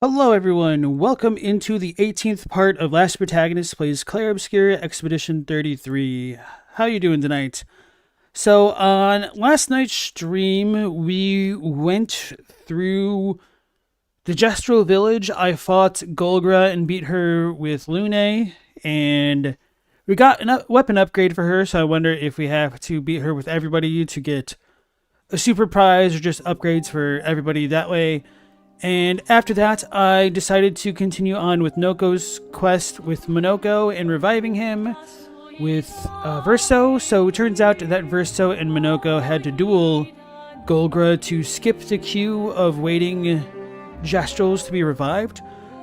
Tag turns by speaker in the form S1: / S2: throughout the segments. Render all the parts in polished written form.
S1: Hello everyone, welcome into the 18th part of Last Protagonist plays Clair Obscur Expedition 33. How you doing tonight? So on last night's stream, we went through the Gestural Village. I fought Golgra and beat her with Lune, and we got a weapon upgrade for her, so I wonder if we have to beat her with everybody to get a super prize or just upgrades for everybody that way. And after that, I decided to continue on with Noko's quest with Monoko and reviving him with Verso. So it turns out that Verso and Monoko had to duel Golgra to skip the queue of waiting Gestrals to be revived.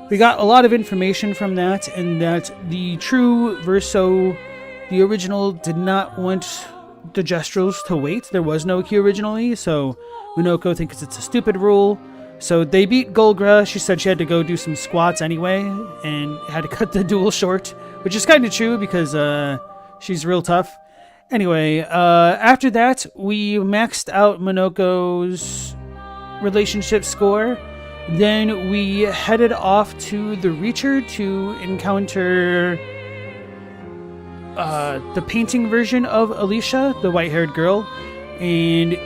S1: We got a lot of information from that, and that the true Verso, the original, did not want the Gestrals to wait. There was no queue originally, so Monoko thinks it's a stupid rule. So they beat Golgra. She said she had to go do some squats anyway and had to cut the duel short, which is kind of true because she's real tough. Anyway, after that, we maxed out Monoko's relationship score. Then we headed off to the Reacher to encounter the painting version of Alicia, the white-haired girl, and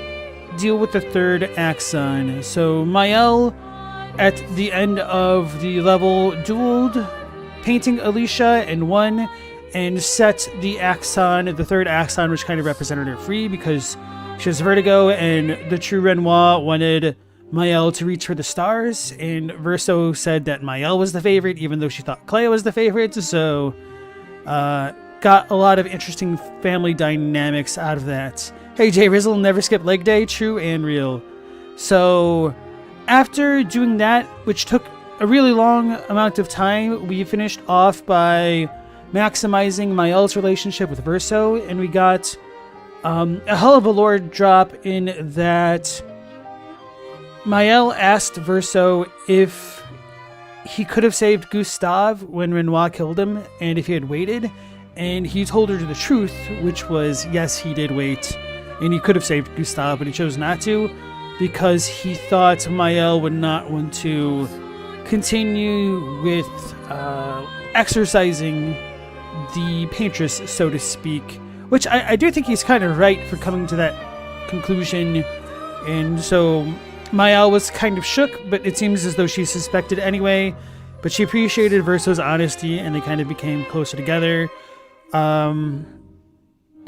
S1: deal with the third axon. So Mael, at the end of the level, dueled painting Alicia and won, and set the axon, the third axon, which kind of represented her free because she has vertigo, and the true Renoir wanted Mael to reach for the stars, and Verso said that Mael was the favorite, even though she thought Clea was the favorite. So got a lot of interesting family dynamics out of that. Hey, J Rizzle, never skip leg day, true and real. So after doing that, which took a really long amount of time, we finished off by maximizing Mael's relationship with Verso, and we got a hell of a lore drop in that Mael asked Verso if he could have saved Gustave when Renoir killed him, and if he had waited, and he told her the truth, which was yes, he did wait. And he could have saved Gustave, but he chose not to because he thought Mael would not want to continue with exercising the paintress, so to speak. Which I do think he's kind of right for coming to that conclusion. And so Mael was kind of shook, but it seems as though she suspected anyway. But she appreciated Verso's honesty, and they kind of became closer together.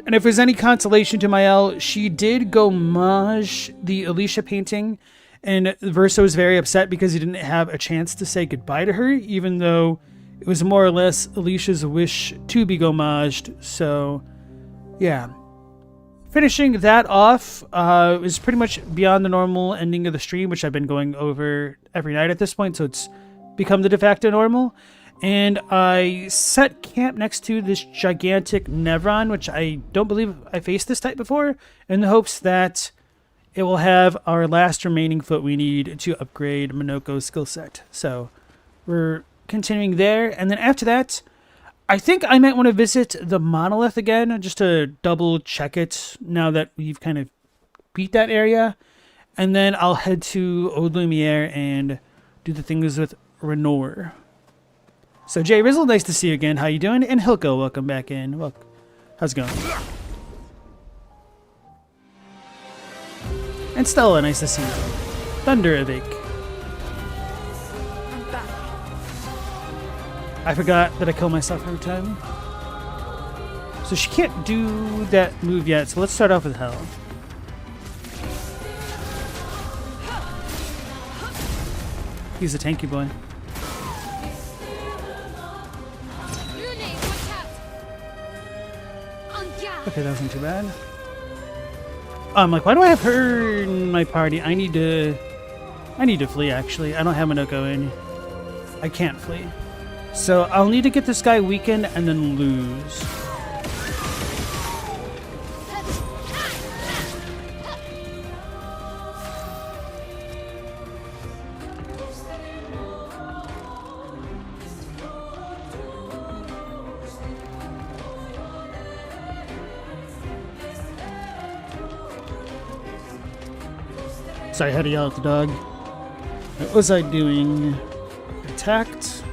S1: And if there's any consolation to Mael, she did gomage the Alicia painting, and Verso was very upset because he didn't have a chance to say goodbye to her, even though it was more or less Alicia's wish to be gomaged. So, yeah. Finishing that off is pretty much beyond the normal ending of the stream, which I've been going over every night at this point, so it's become the de facto normal. And I set camp next to this gigantic Nevron, which I don't believe I faced this type before, in the hopes that it will have our last remaining foot we need to upgrade Monoko's skill set. So we're continuing there. And then after that, I think I might want to visit the Monolith again, just to double check it now that we've kind of beat that area. And then I'll head to Eau de Lumiere and do the things with Renoir. So Jay Rizzle, nice to see you again. How you doing? And Hilko, welcome back in. Well, how's it going? And Stella, nice to see you. Thunderavik. I forgot that I kill myself every time. So she can't do that move yet, so let's start off with Hell. He's a tanky boy. Okay, that wasn't too bad. I'm like, why do I have her in my party? I need to flee, actually. I don't have Monoko in. I can't flee. So I'll need to get this guy weakened and then lose. Sorry, I had to yell at the dog. What was I doing? attacked.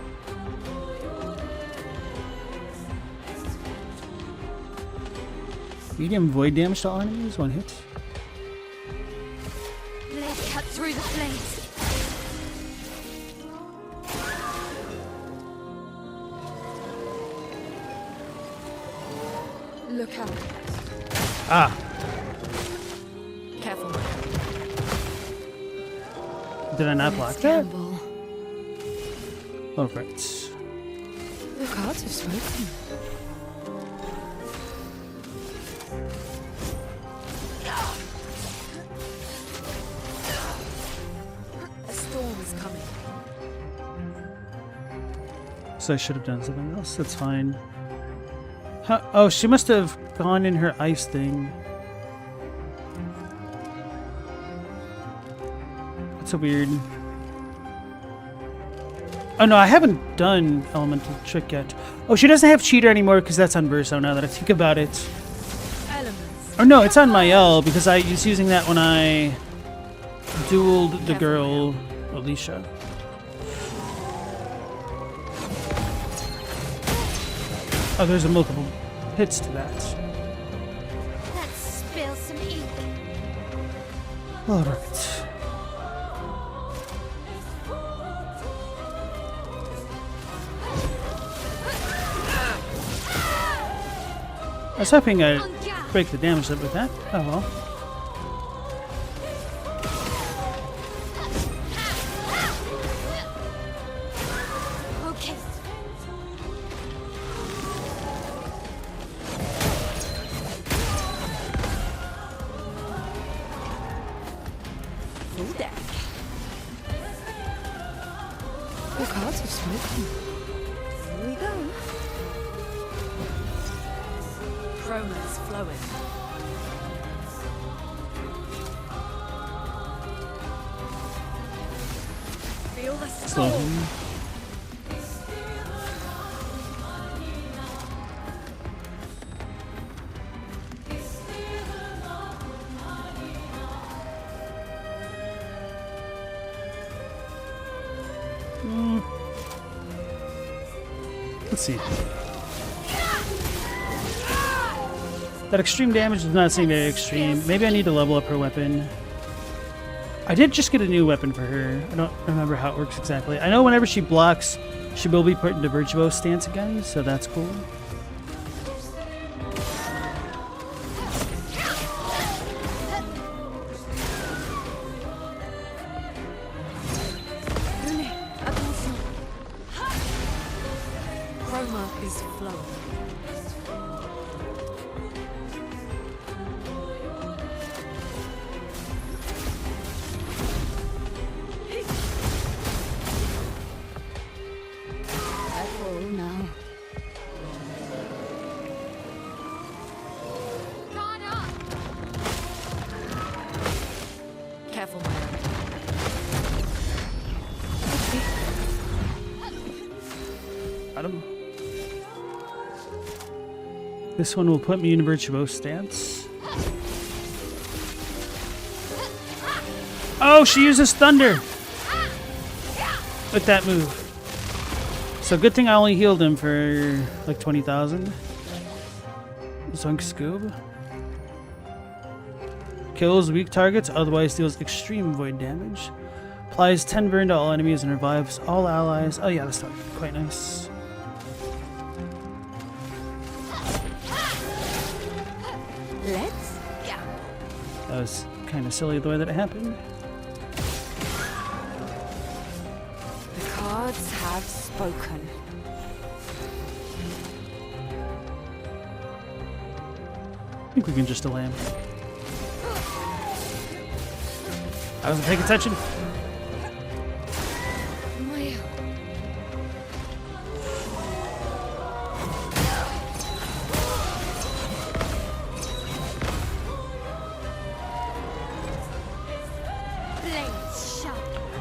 S1: Medium void damage to all enemies, 1 hit.
S2: Blade cut through the flames. Look out.
S1: Ah,
S2: Careful.
S1: did I not block that?
S2: Gamble.
S1: Oh, right.
S2: The cards have spoken. A storm is coming.
S1: So I should have done something else. That's fine. Huh? Oh, she must have gone in her ice thing. That's a weird. Oh no, I haven't done elemental trick yet. Oh, she doesn't have cheater anymore because that's on Verso now that I think about it.
S2: Elements.
S1: Oh no, it's on my L because I was using that when I dueled the girl, Alicia. Oh, there's a multiple hits to that.
S2: Let's spill some ink.
S1: Alright. I was hoping I'd break the damage up with that. Oh well.
S2: Okay. Full deck. The cards have spoken. Here we go. Chroma's flowing. Feel the
S1: Slow.
S2: storm.
S1: Let's see. That extreme damage does not seem very extreme. Maybe I need to level up her weapon. I did just get a new weapon for her. I don't remember how it works exactly. I know whenever she blocks, she will be put into Virtuoso stance again, so that's cool.
S2: Chroma is flowing. Careful now. Careful, man.
S1: Got him. This one will put me in Virtuoso stance. Oh, she uses thunder with that move. So good thing I only healed him for like 20,000. Zunk Scoob. Kills weak targets, otherwise deals extreme void damage. Applies 10 burn to all enemies and revives all allies. Oh yeah, that's quite nice.
S2: Let's go.
S1: That was kind of silly the way that it happened.
S2: The cards have spoken.
S1: I think we can just delay him. I wasn't paying attention.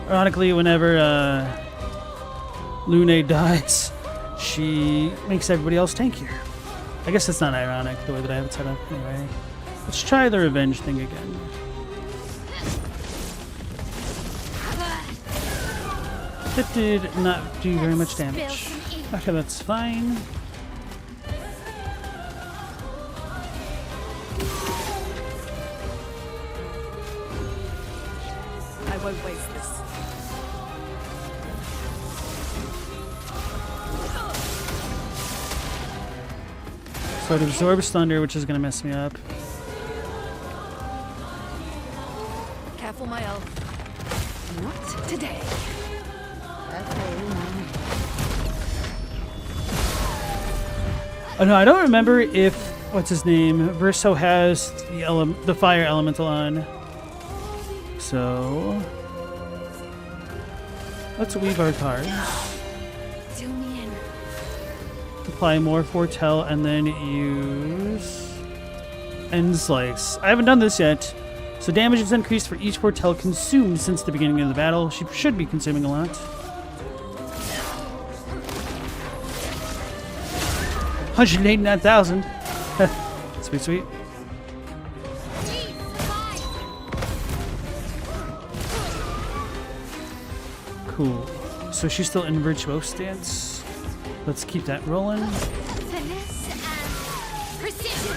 S1: Ironically, whenever Lune dies, she makes everybody else tankier. I guess it's not ironic the way that I have it set up. Anyway, let's try the revenge thing again. That did not do very much damage. Okay, that's fine.
S2: I won't waste this.
S1: So it absorbs thunder, which is going to mess me up.
S2: Careful, my elf. Not today.
S1: Oh no, I don't remember if what's his name Verso has the fire elemental on. So let's weave our cards.
S2: Do me in.
S1: Apply more foretell and then use end slice. I haven't done this yet. So damage is increased for each foretell consumed since the beginning of the battle. She should be consuming a lot. 189,000. Sweet, sweet. Cool. So she's still in virtuoso stance. Let's keep that rolling.
S3: Finesse and precision.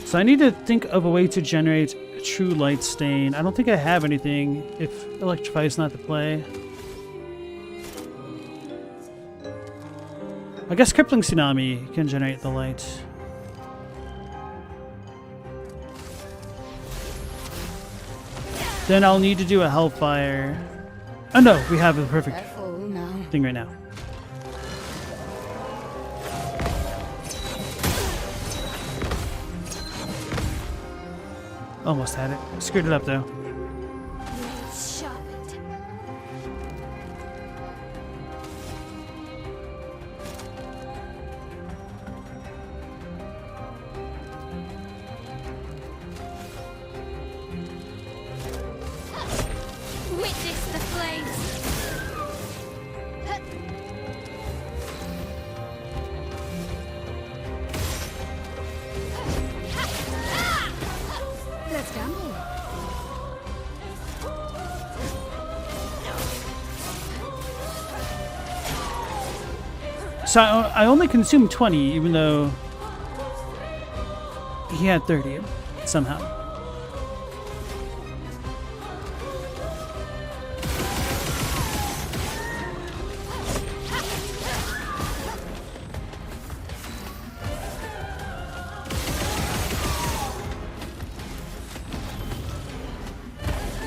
S1: So I need to think of a way to generate a true light stain. I don't think I have anything if Electrify is not the play. I guess Crippling Tsunami can generate the light. Then I'll need to do a Hellfire. Oh no, we have a perfect thing right now. Almost had it. Screwed it up though.
S3: Blades sharpened. Witness the flames.
S2: Let's gamble.
S1: So I only consumed 20, even though he had 30 somehow.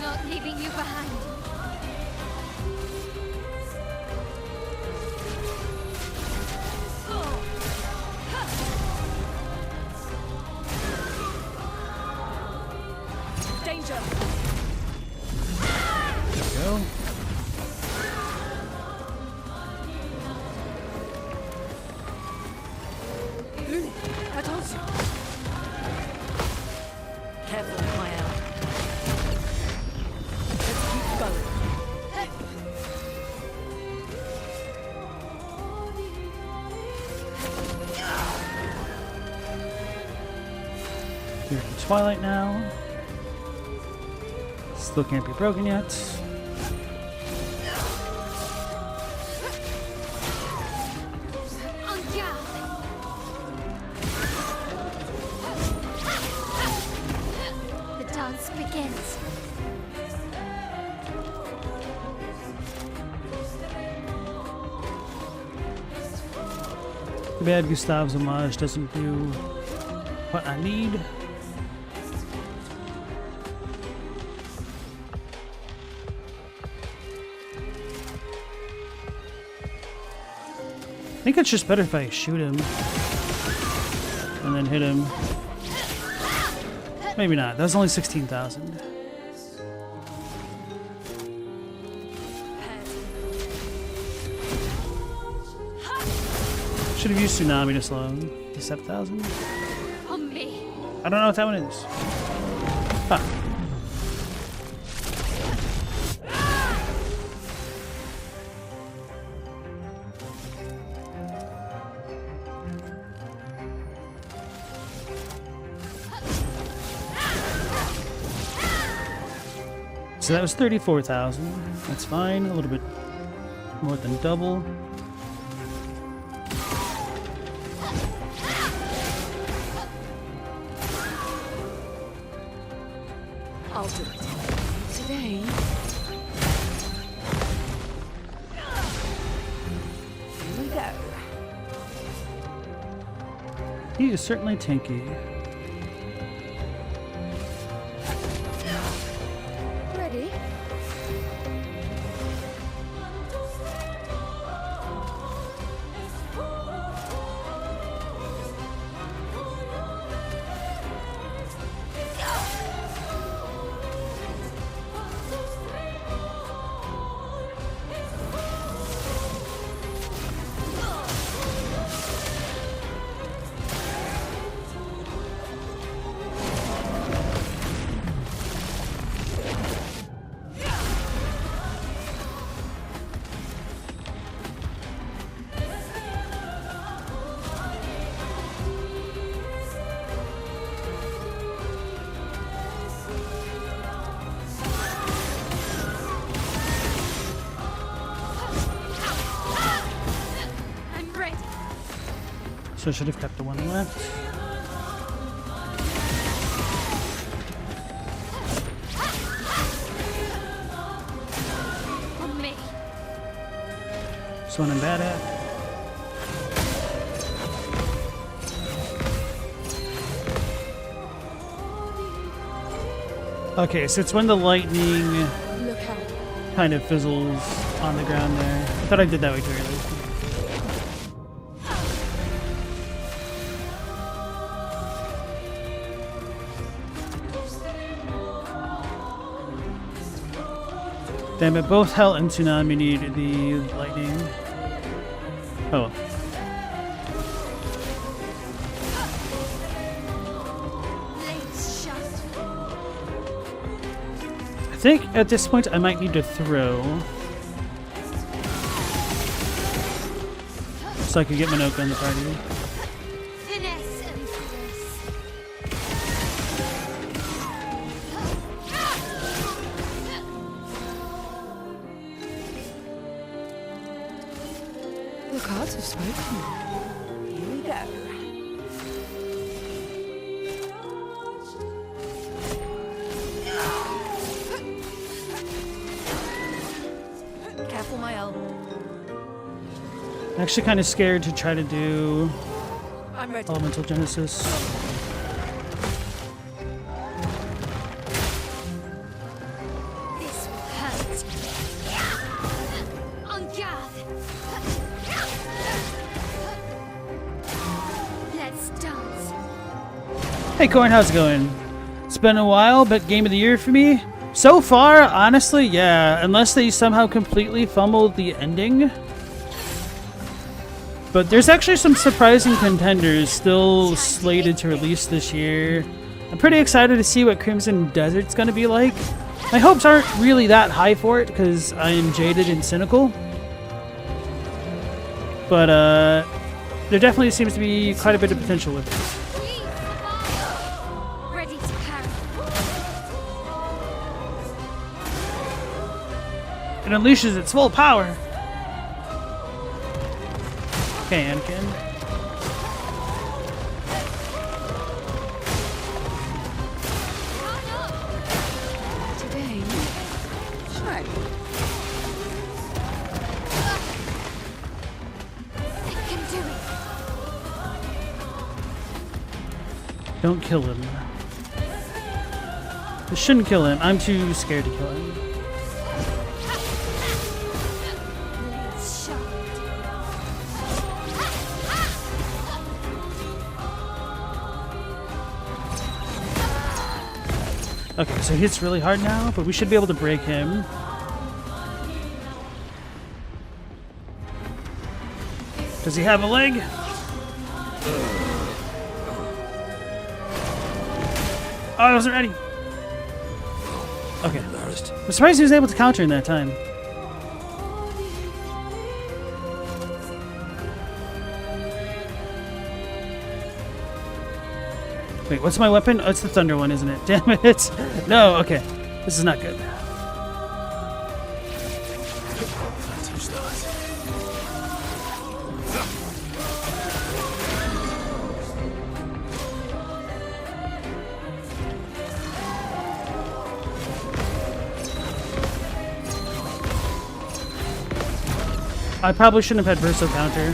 S3: Not leaving you behind.
S2: Danger.
S1: There we go.
S2: Attention. Careful, my elf. Let's keep going.
S1: We're in Twilight now. Still can't be broken yet.
S3: En garde. The dance begins.
S1: Too bad Gustav's homage doesn't do what I need. I think it's just better if I shoot him and then hit him. Maybe not. That's only 16,000. Should have used Tsunami to slow him. 7,000.
S3: On me.
S1: I don't know what that one is. Huh. So that was 34,000. That's fine. A little bit more than double.
S2: I'll do it. Today. Here we go.
S1: He is certainly tanky.
S2: Ready?
S3: I'm ready.
S1: So I should have kept the one left.
S3: On me.
S1: This one I'm bad at. Okay, so it's when the lightning
S2: Look out.
S1: kind of fizzles on the ground there. I thought I did that way too early. Damn it, both Hell and Tsunami need the lightning. Oh.
S3: Blades shut.
S1: I think at this point I might need to throw. So I could get Minoka in the party.
S3: Finesse and bliss.
S2: The cards have spoken. Here we go. Careful, my elbow.
S1: I'm actually kind of scared to try to do
S2: I'm ready.
S1: Elemental Genesis.
S3: This will hurt. On guard. Let's dance.
S1: Hey Corn, how's it going? It's been a while, but game of the year for me? So far, honestly, yeah, unless they somehow completely fumbled the ending. But there's actually some surprising contenders still slated to release this year. I'm pretty excited to see what Crimson Desert's gonna be like. My hopes aren't really that high for it because I am jaded and cynical. But there definitely seems to be quite a bit of potential with it.
S3: Lead the bar. Ready to carry.
S1: It unleashes its full power. Okay, Anakin.
S3: Run up.
S2: Today. Shred.
S3: It can do it.
S1: Don't kill him. This shouldn't kill him. I'm too scared to kill him.
S3: Blades sharp.
S1: Okay, so he hits really hard now, but we should be able to break him. Does he have a leg? Oh, I wasn't ready. Okay. I'm surprised he was able to counter in that time. Wait, what's my weapon? Oh, it's the thunder one, isn't it? Damn it. No, okay. This is not good. I probably shouldn't have had Verso counter.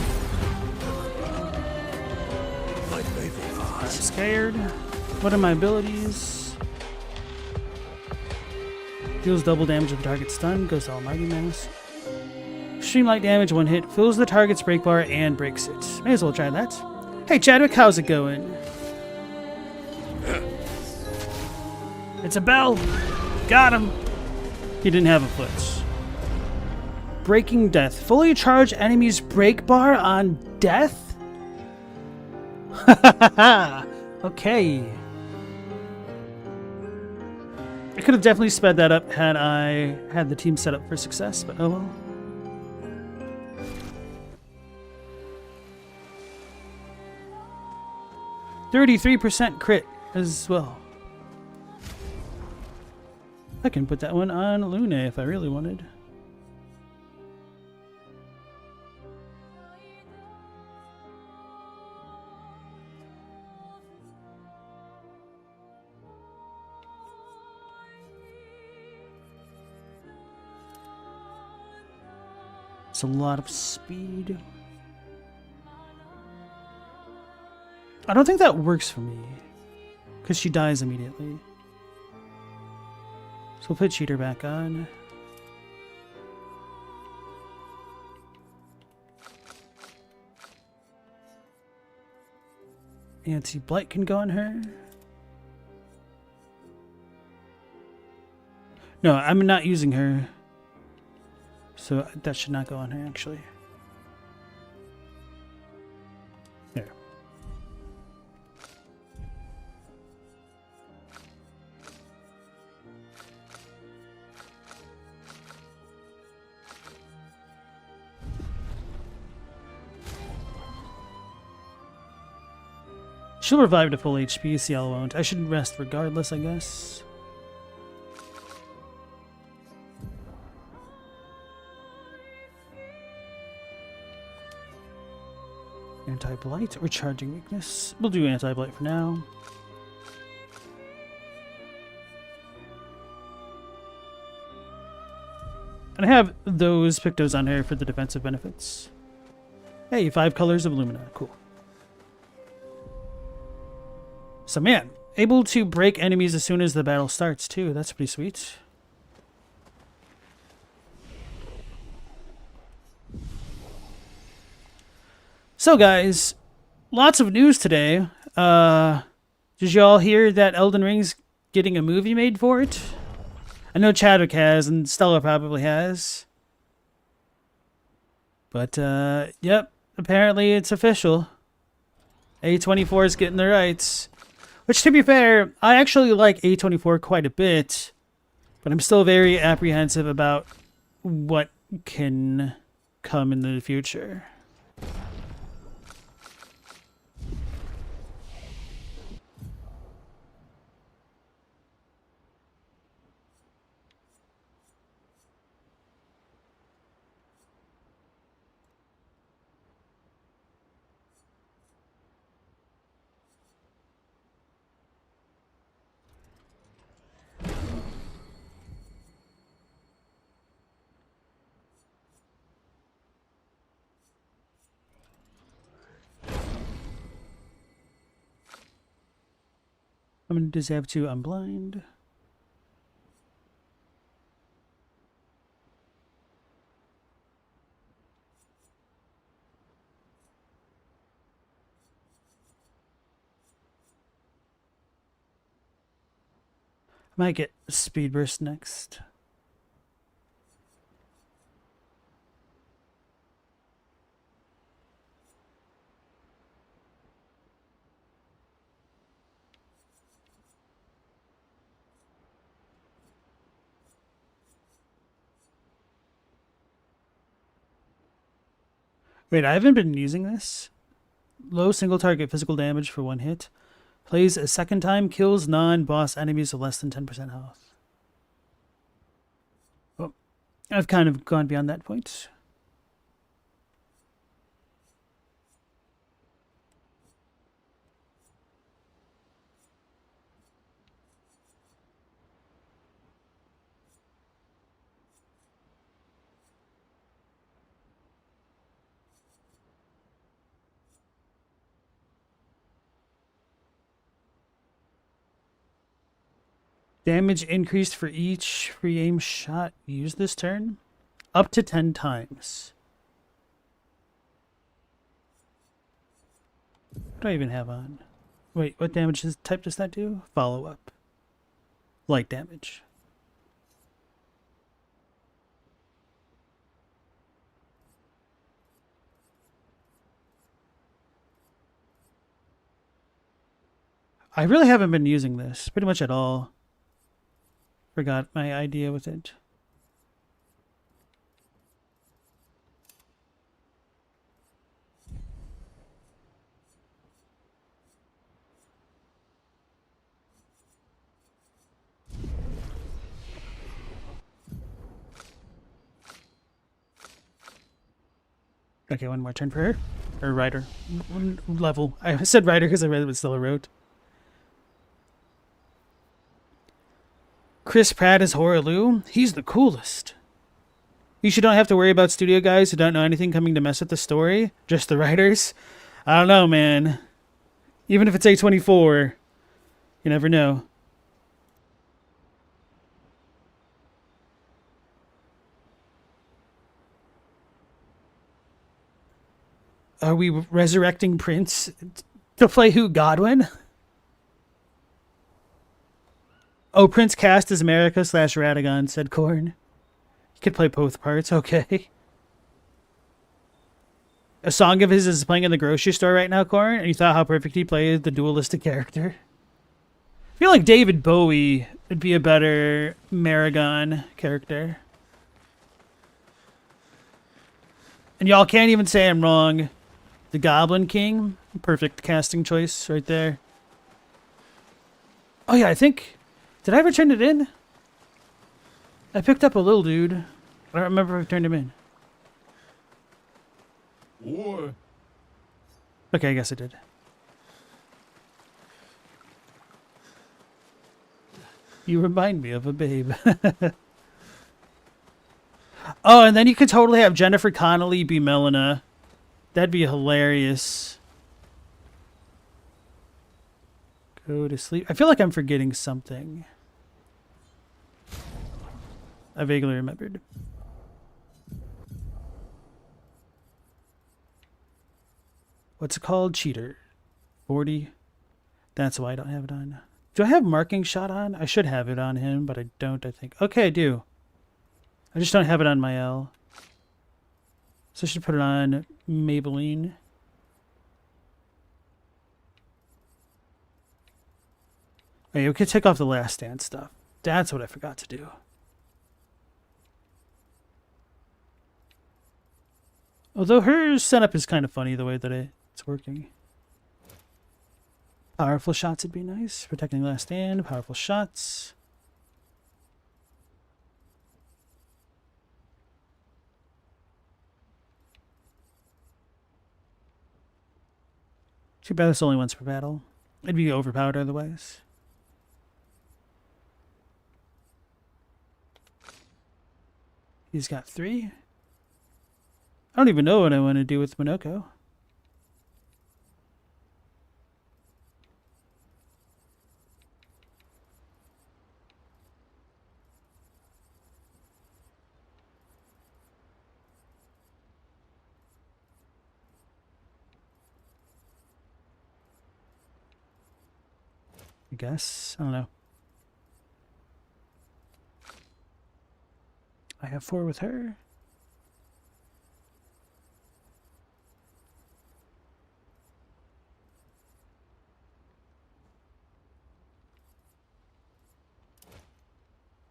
S1: I'm scared. What are my abilities? Deals double damage if the target's stunned. Goes to Almighty Mass. Extreme light damage, one hit. Fills the target's break bar and breaks it. May as well try that. Hey Chadwick, how's it going? It's a bell. Got him. He didn't have a foot. Breaking Death. Fully charge enemies break bar on death? Okay. I could have definitely sped that up had I had the team set up for success, but oh well. %33% crit as well. I can put that one on Luna if I really wanted. It's a lot of speed. I don't think that works for me, because she dies immediately. So we'll put Cheater back on. Anti-Blight can go on her. No, I'm not using her. So that should not go on her, actually. There. She'll revive to full HP, CL won't. I should rest regardless, I guess. Anti-Blight or Charging Weakness? We'll do Anti-Blight for now. And I have those Pictos on here for the defensive benefits. Hey, 5 colors of Lumina. Cool. So man, able to break enemies as soon as the battle starts too. That's pretty sweet. So guys, lots of news today. Did y'all hear that Elden Ring's getting a movie made for it? I know Chadwick has, and Stella probably has. But, yep, apparently it's official. A24 is getting the rights. Which, to be fair, I actually like A24 quite a bit. But I'm still very apprehensive about what can come in the future. I'm going to disable to unblind. I might get Speed Burst next. Wait, I haven't been using this. Low single target physical damage for 1 hit. Plays a second time, kills non-boss enemies with less than 10% health. Well, I've kind of gone beyond that point. Damage increased for each free aim shot used this turn. Up to 10 times. What do I even have on? Wait, what damage type does that do? Follow up. Light damage. I really haven't been using this pretty much at all. Forgot my idea with it. Okay, one more turn for her. Or rider. One level. I said rider because I read it was still a road. Chris Pratt as Horaloo. He's the coolest. You should don't have to worry about studio guys who don't know anything coming to mess with the story. Just the writers. I don't know, man. Even if it's A24, you never know. Are we resurrecting Prince to play who? Godwin? Oh, Prince cast as America / Radagon, said Korn. You could play both parts, okay. A song of his is playing in the grocery store right now, Korn, and you thought how perfect he played the dualistic character. I feel like David Bowie would be a better Maragon character. And y'all can't even say I'm wrong. The Goblin King, perfect casting choice right there. Oh yeah, I think... Did I ever turn it in? I picked up a little dude. I don't remember if I turned him in.
S4: War.
S1: Okay, I guess I did. You remind me of a babe. Oh, and then you could totally have Jennifer Connelly be Melina. That'd be hilarious. Go to sleep. I feel like I'm forgetting something. I vaguely remembered. What's it called? Cheater. 40. That's why I don't have it on. Do I have marking shot on? I should have it on him, but I don't, I think. Okay, I do. I just don't have it on my L. So I should put it on Maybelline. Wait, we could take off the Last Stand stuff. That's what I forgot to do. Although her setup is kind of funny the way that it's working. Powerful shots would be nice. Protecting Last Stand, powerful shots. Too bad it's only once per battle. It'd be overpowered otherwise. He's got 3. I don't even know what I want to do with Minoko. I guess. I don't know. I have 4 with her.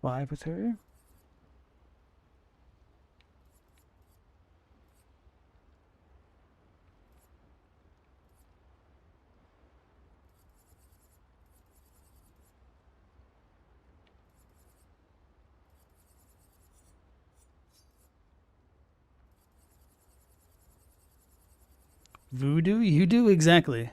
S1: Five with her. Voodoo? You do? Exactly.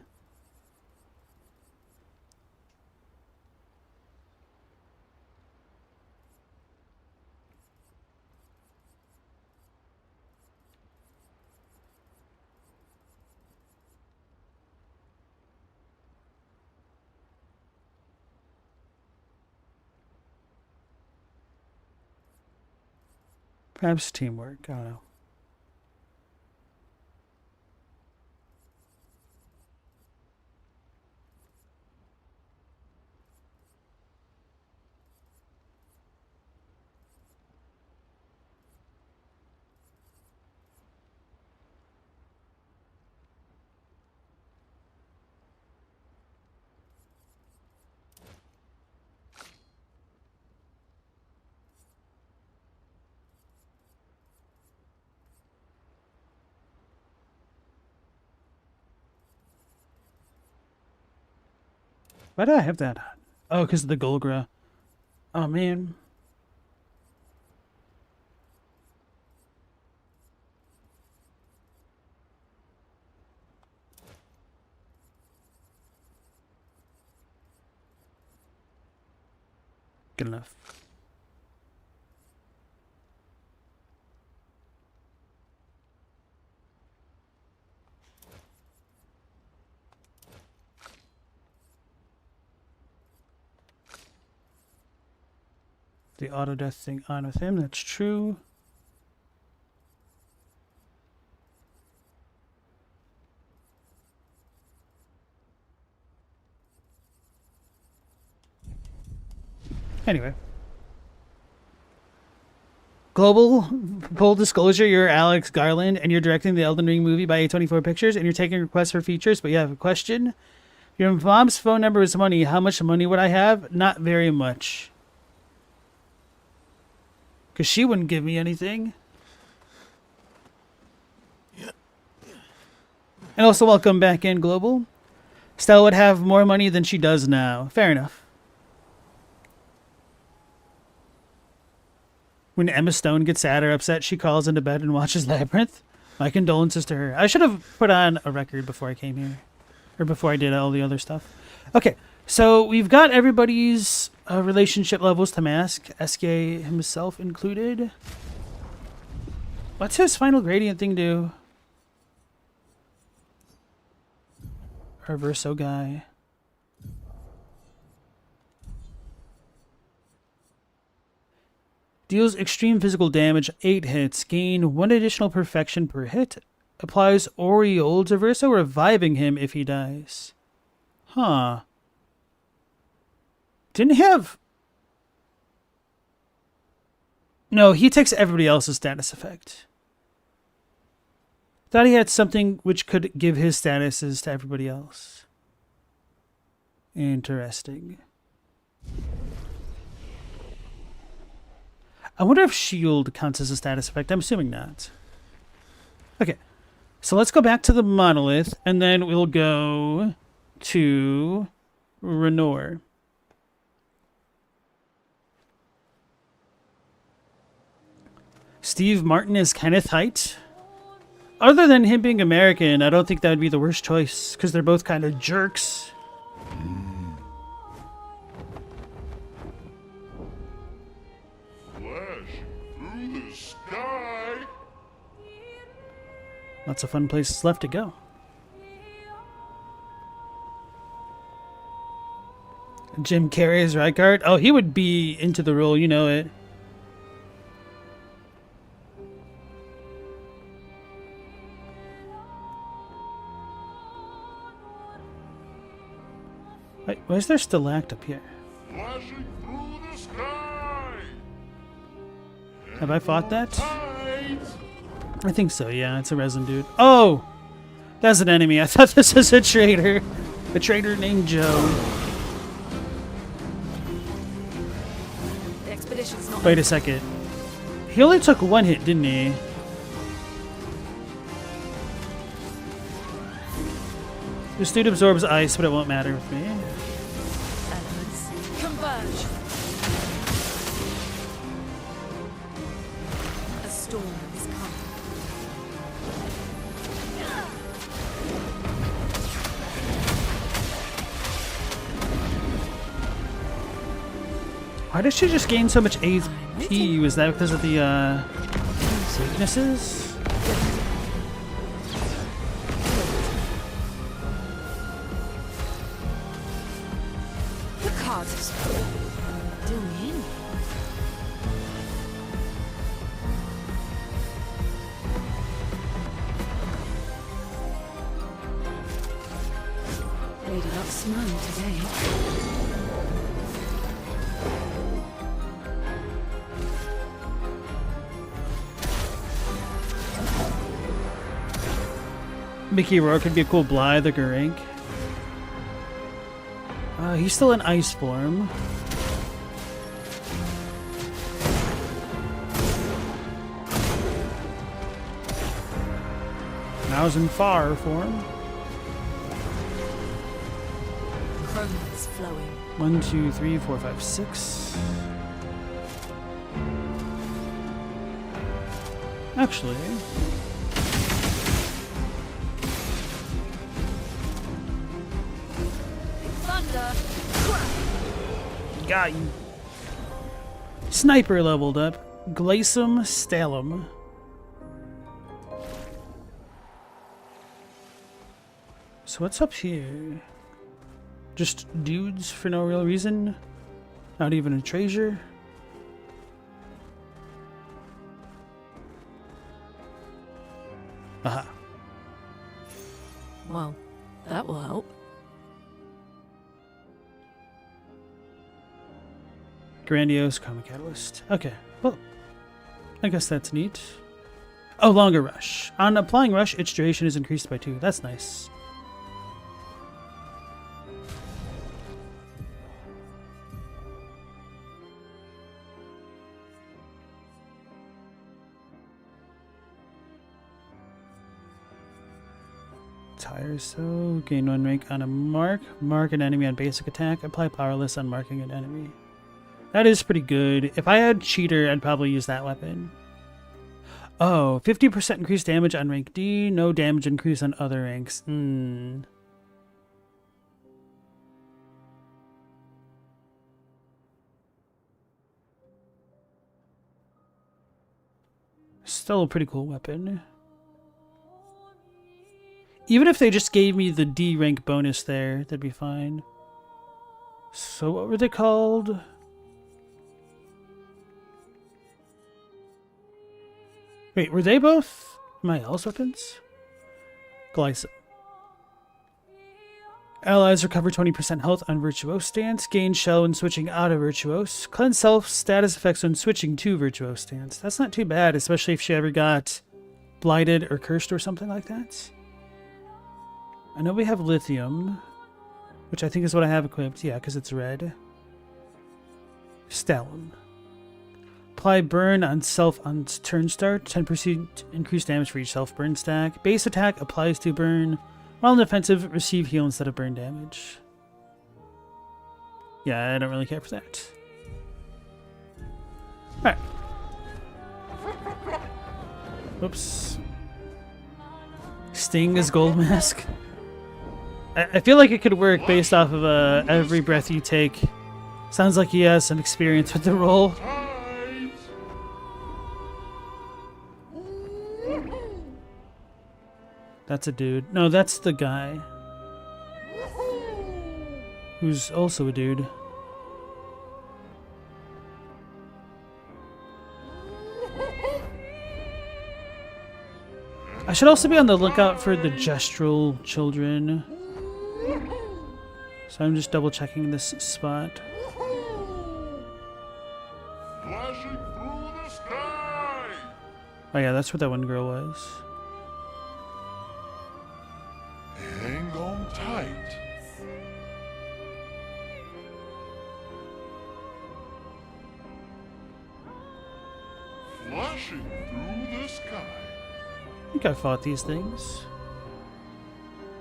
S1: Perhaps teamwork. I don't know. Why do I have that on? Oh, because of the Golgra. Oh, man. Good enough. The auto death thing on with him, that's true. Anyway. Global, full disclosure, you're Alex Garland and you're directing the Elden Ring movie by A24 Pictures and you're taking requests for features, but you have a question. Your mom's phone number is money. How much money would I have? Not very much. Because she wouldn't give me anything. And also welcome back in, Global. Stella would have more money than she does now. Fair enough. When Emma Stone gets sad or upset, she crawls into bed and watches Labyrinth. My condolences to her. I should have put on a record before I came here. Or before I did all the other stuff. Okay, so we've got everybody's relationship levels to mask. SK himself included. What's his final gradient thing do? Our Verso guy. Deals extreme physical damage, 8 hits. Gain 1 additional perfection per hit. Applies Aureole to Verso, reviving him if he dies. Huh. Didn't have... No, he takes everybody else's status effect. Thought he had something which could give his statuses to everybody else. Interesting. I wonder if shield counts as a status effect. I'm assuming not. Okay. So let's go back to the monolith, and then we'll go to Renor. Steve Martin is Kenneth Haidt. Other than him being American, I don't think that would be the worst choice, because they're both kind of jerks. Lots of fun places left to go. Jim Carrey as Rykard. Oh, he would be into the role, you know it. Wait, why is there stalactite up here?
S4: Flashing through the sky.
S1: Have I fought that? I think so, yeah. It's a resin dude. Oh! That's an enemy. I thought this was a traitor. A traitor named Joe.
S2: The expedition's not...
S1: Wait a second. He only took 1 hit, didn't he? This dude absorbs ice, but it won't matter with me.
S2: Elements converge. A storm is coming.
S1: Why did she just gain so much AP? Was that because of the weaknesses?
S2: The cards have spoken. Do me in. without snow today.
S1: Mickey Rourke could be a cool Blythe or Garink. He's still in ice form. Now he's in fire form.
S2: Chroma's flowing.
S1: 1, 2, 3, 4, 5, 6. Actually,
S3: Thunder.
S1: got you. Sniper leveled up. Glacium Stalum. So what's up here? Just dudes for no real reason? Not even a treasure? Aha.
S2: Well, that will help.
S1: Grandiose Chroma Catalyst. Okay, well, I guess that's neat. Oh, longer rush. On applying rush, its duration is increased by 2. That's nice. Tires, so gain 1 rank on a mark. Mark an enemy on basic attack. Apply powerless on marking an enemy. That is pretty good. If I had cheater, I'd probably use that weapon. Oh, 50% increased damage on rank D. No damage increase on other ranks. Still a pretty cool weapon. Even if they just gave me the D rank bonus there, that'd be fine. So what were they called? Wait, were they both my else weapons? Glycine. Allies recover 20% health on Virtuose stance. Gain shell when switching out of Virtuose. Cleanse self status effects when switching to Virtuose stance. That's not too bad, especially if she ever got blighted or cursed or something like that. I know we have lithium, which I think is what I have equipped. Yeah, because it's red. Stalum. Apply burn on self on turn start. 10% increased damage for each self burn stack. Base attack applies to burn. While in defensive, receive heal instead of burn damage. Yeah, I don't really care for that. Alright. Oops. Sting is gold mask. I feel like it could work based off of every breath you take. Sounds like he has some experience with the role. That's a dude. No, that's the guy. Who's also a dude. I should also be on the lookout for the gestural children. So I'm just double checking this spot.
S4: Flashing through the sky.
S1: Oh yeah, that's what that one girl was.
S4: Hang on tight. Flashing through the sky.
S1: I think I fought these things.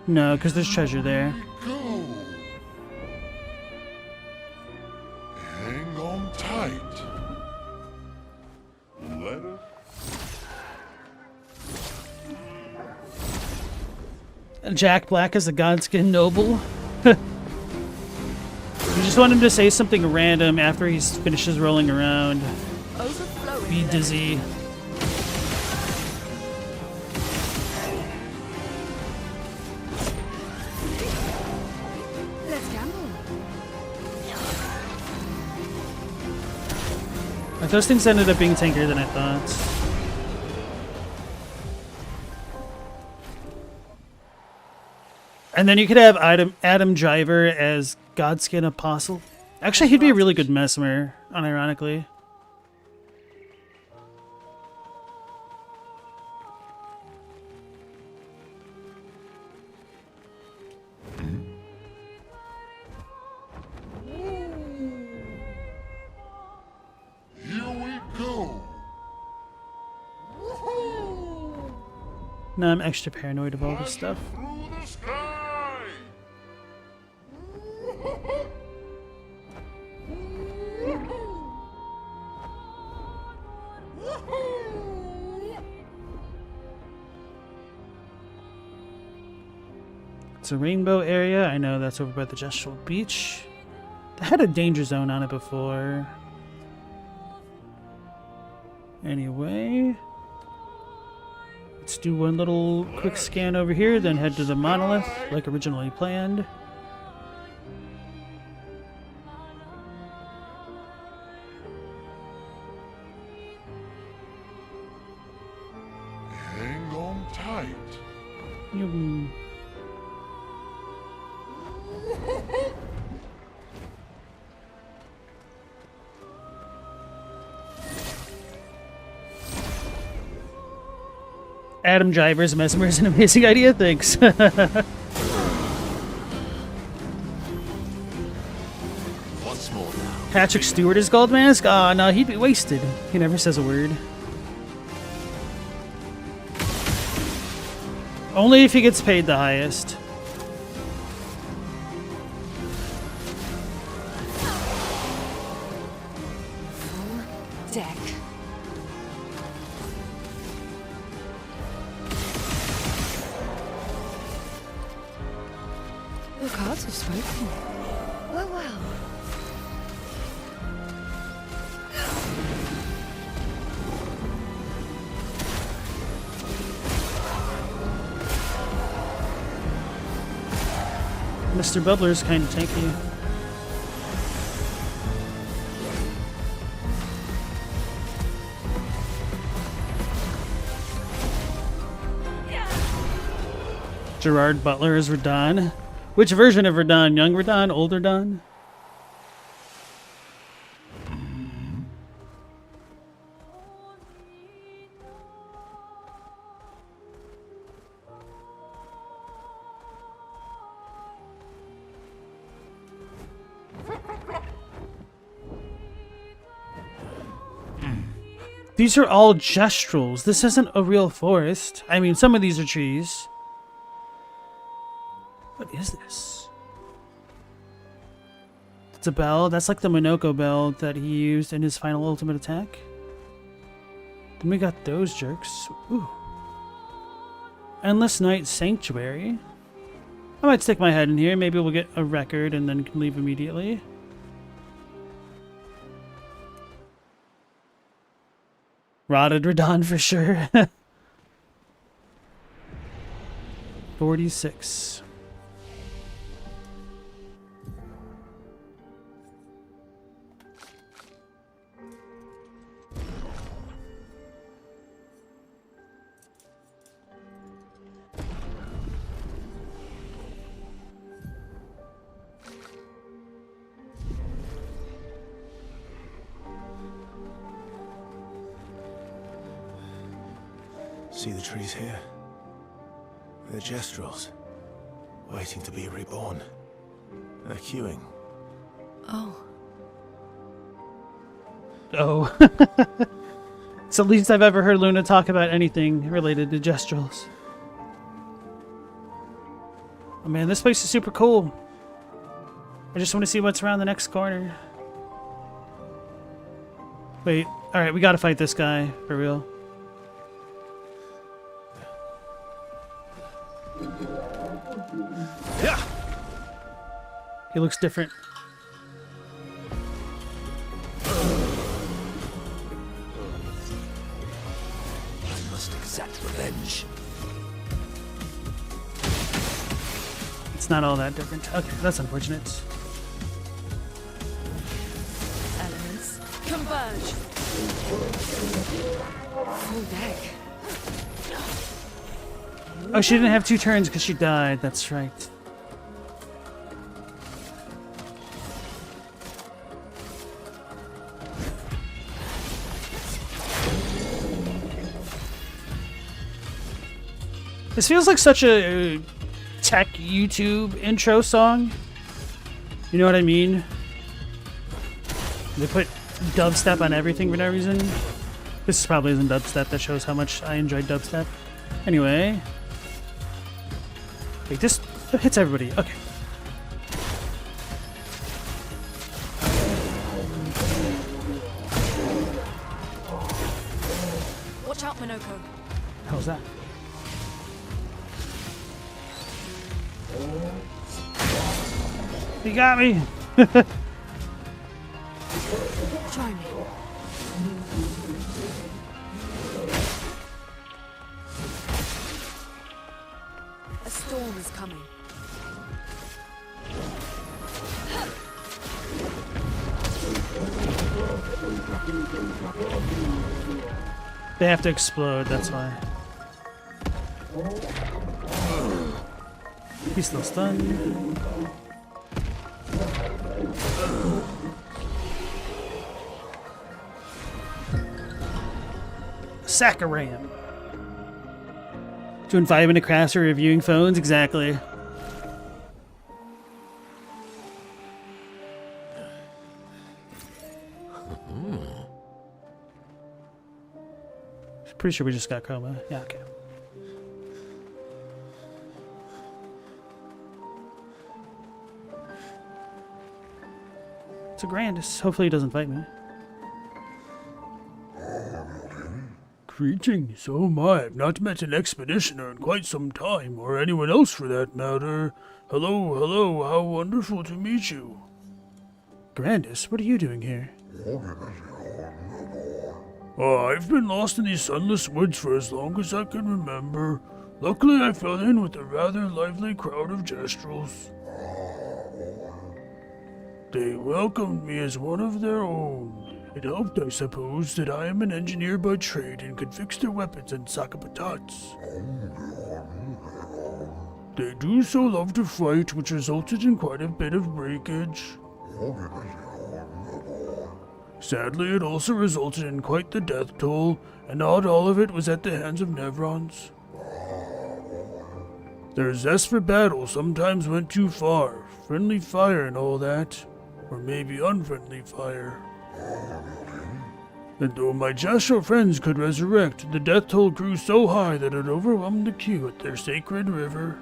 S1: No, because there's treasure there.
S4: Go. Hang on tight. Let it.
S1: Jack Black is a Godskin noble. You just want him to say something random after he finishes rolling around.
S2: Overflowing.
S1: Be dizzy.
S3: Let's gamble.
S1: Like, those things ended up being tankier than I thought. And then you could have Adam Driver as Godskin Apostle. Actually, he'd be a really good Mesmer, unironically.
S4: Here we go.
S1: Now I'm extra paranoid of all this stuff.
S4: Through the sky.
S1: It's a rainbow area. I know that's over by the Gestural Beach. They had a danger zone on it before. Anyway, let's do one little quick scan over here, then head to the monolith like originally planned.
S4: Hang on tight.
S1: You- Adam Driver's Mesmer is an amazing idea, thanks.
S5: What's more now?
S1: Patrick Stewart is Gold Mask? Aw, no, he'd be wasted. He never says a word. Only if he gets paid the highest.
S2: Deck. The cards have spoken.
S3: Well, well.
S1: Mr. Bubbler's kind of tanky. Gerard Butler is Radon. Which version of Radon? Young Radon? Old Radon? These are all gestrals. This isn't a real forest. I mean, some of these are trees. What is this? It's a bell. That's like the Monoko bell that he used in his final ultimate attack. Then we got those jerks. Ooh. Endless Night Sanctuary. I might stick my head in here. Maybe we'll get a record and then can leave immediately. Rotted Radon for sure. 46.
S5: See the trees here? They're gestrals, waiting to be reborn. They're queuing.
S2: Oh.
S1: Oh. It's the least I've ever heard Luna talk about anything related to gestrals. Oh man, this place is super cool. I just want to see what's around the next corner. Wait, alright, we gotta fight this guy, for real.
S5: Yeah.
S1: He looks different.
S5: I must exact revenge.
S1: It's not all that different. Okay, that's unfortunate.
S2: Elements converge. Full deck.
S1: Oh, she didn't have 2 turns because she died. That's right. This feels like such a tech YouTube intro song. You know what I mean? They put dubstep on everything for no reason. This probably isn't dubstep. That shows how much I enjoy dubstep. Anyway. Wait, this hits everybody. Okay.
S2: Watch out, Minoko.
S1: How's that? He got me.
S2: Try me. A storm is coming.
S1: They have to explode, that's why. He's still stunned. Saccharam. Doing 5-minute crafts or reviewing phones? Exactly. Pretty sure we just got chroma. Yeah, okay. It's a Grandis. Hopefully he doesn't fight me. Greetings. Oh my, I've not met an expeditioner in quite some time, or anyone else for that matter. Hello, hello, how wonderful to meet you. Grandis, what are you doing here? I've been lost in these sunless woods for as long as I can remember. Luckily, I fell in with a rather lively crowd of Jestrels. They welcomed me as one of their own. It helped, I suppose, that I am an engineer by trade and could fix their weapons and sakapatats. They do so love to fight, which resulted in quite a bit of breakage. Sadly, it also resulted in quite the death toll, and not all of it was at the hands of Nevrons. Their zest for battle sometimes went too far, friendly fire and all that, or maybe unfriendly fire. And though my Jastral friends could resurrect, the death toll grew so high that it overwhelmed the queue at their sacred river.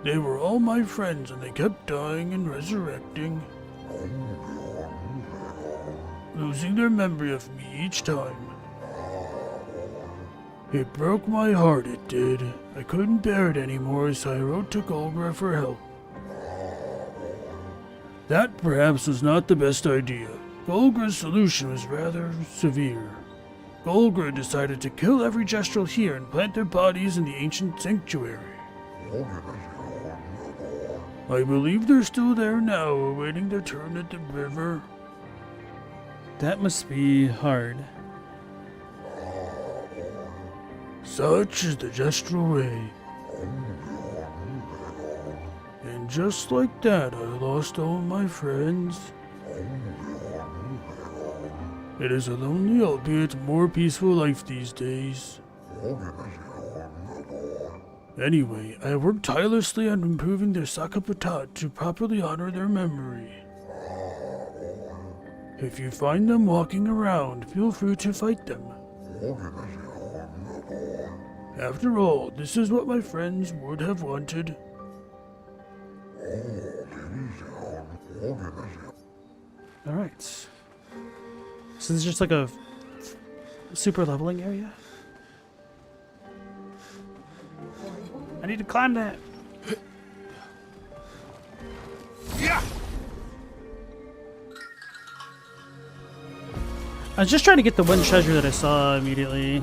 S1: They were all my friends, and they kept dying and resurrecting, losing their memory of me each time. It broke my heart, it did. I couldn't bear it anymore, so I wrote to Golgra for help. That perhaps was not the best idea. Golgra's solution was rather severe. Golgra decided to kill every Jestral here and plant their bodies in the ancient sanctuary. I believe they're still there now, awaiting their turn at the river. That must be hard. Such is the Jestral way. And just like that, I lost all my friends. It is a lonely, albeit more peaceful life these days. Anyway, I have worked tirelessly on improving their Sakapatat to properly honor their memory. If you find them walking around, feel free to fight them. After all, this is what my friends would have wanted. Alright. So this is just like a super leveling area? I need to climb that.
S4: Yeah!
S1: I was just trying to get the one treasure that I saw immediately.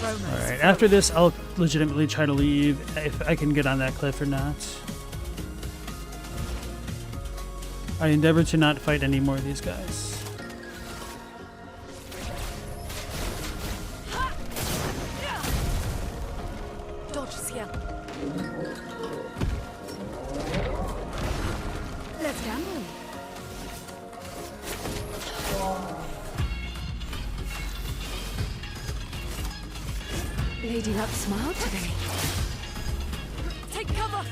S1: Alright, after this, I'll legitimately try to leave if I can get on that cliff or not. I endeavor to not fight any more of these guys.
S2: Dodge is here. Let's gamble. Lady Luck smiled today.
S3: Take cover!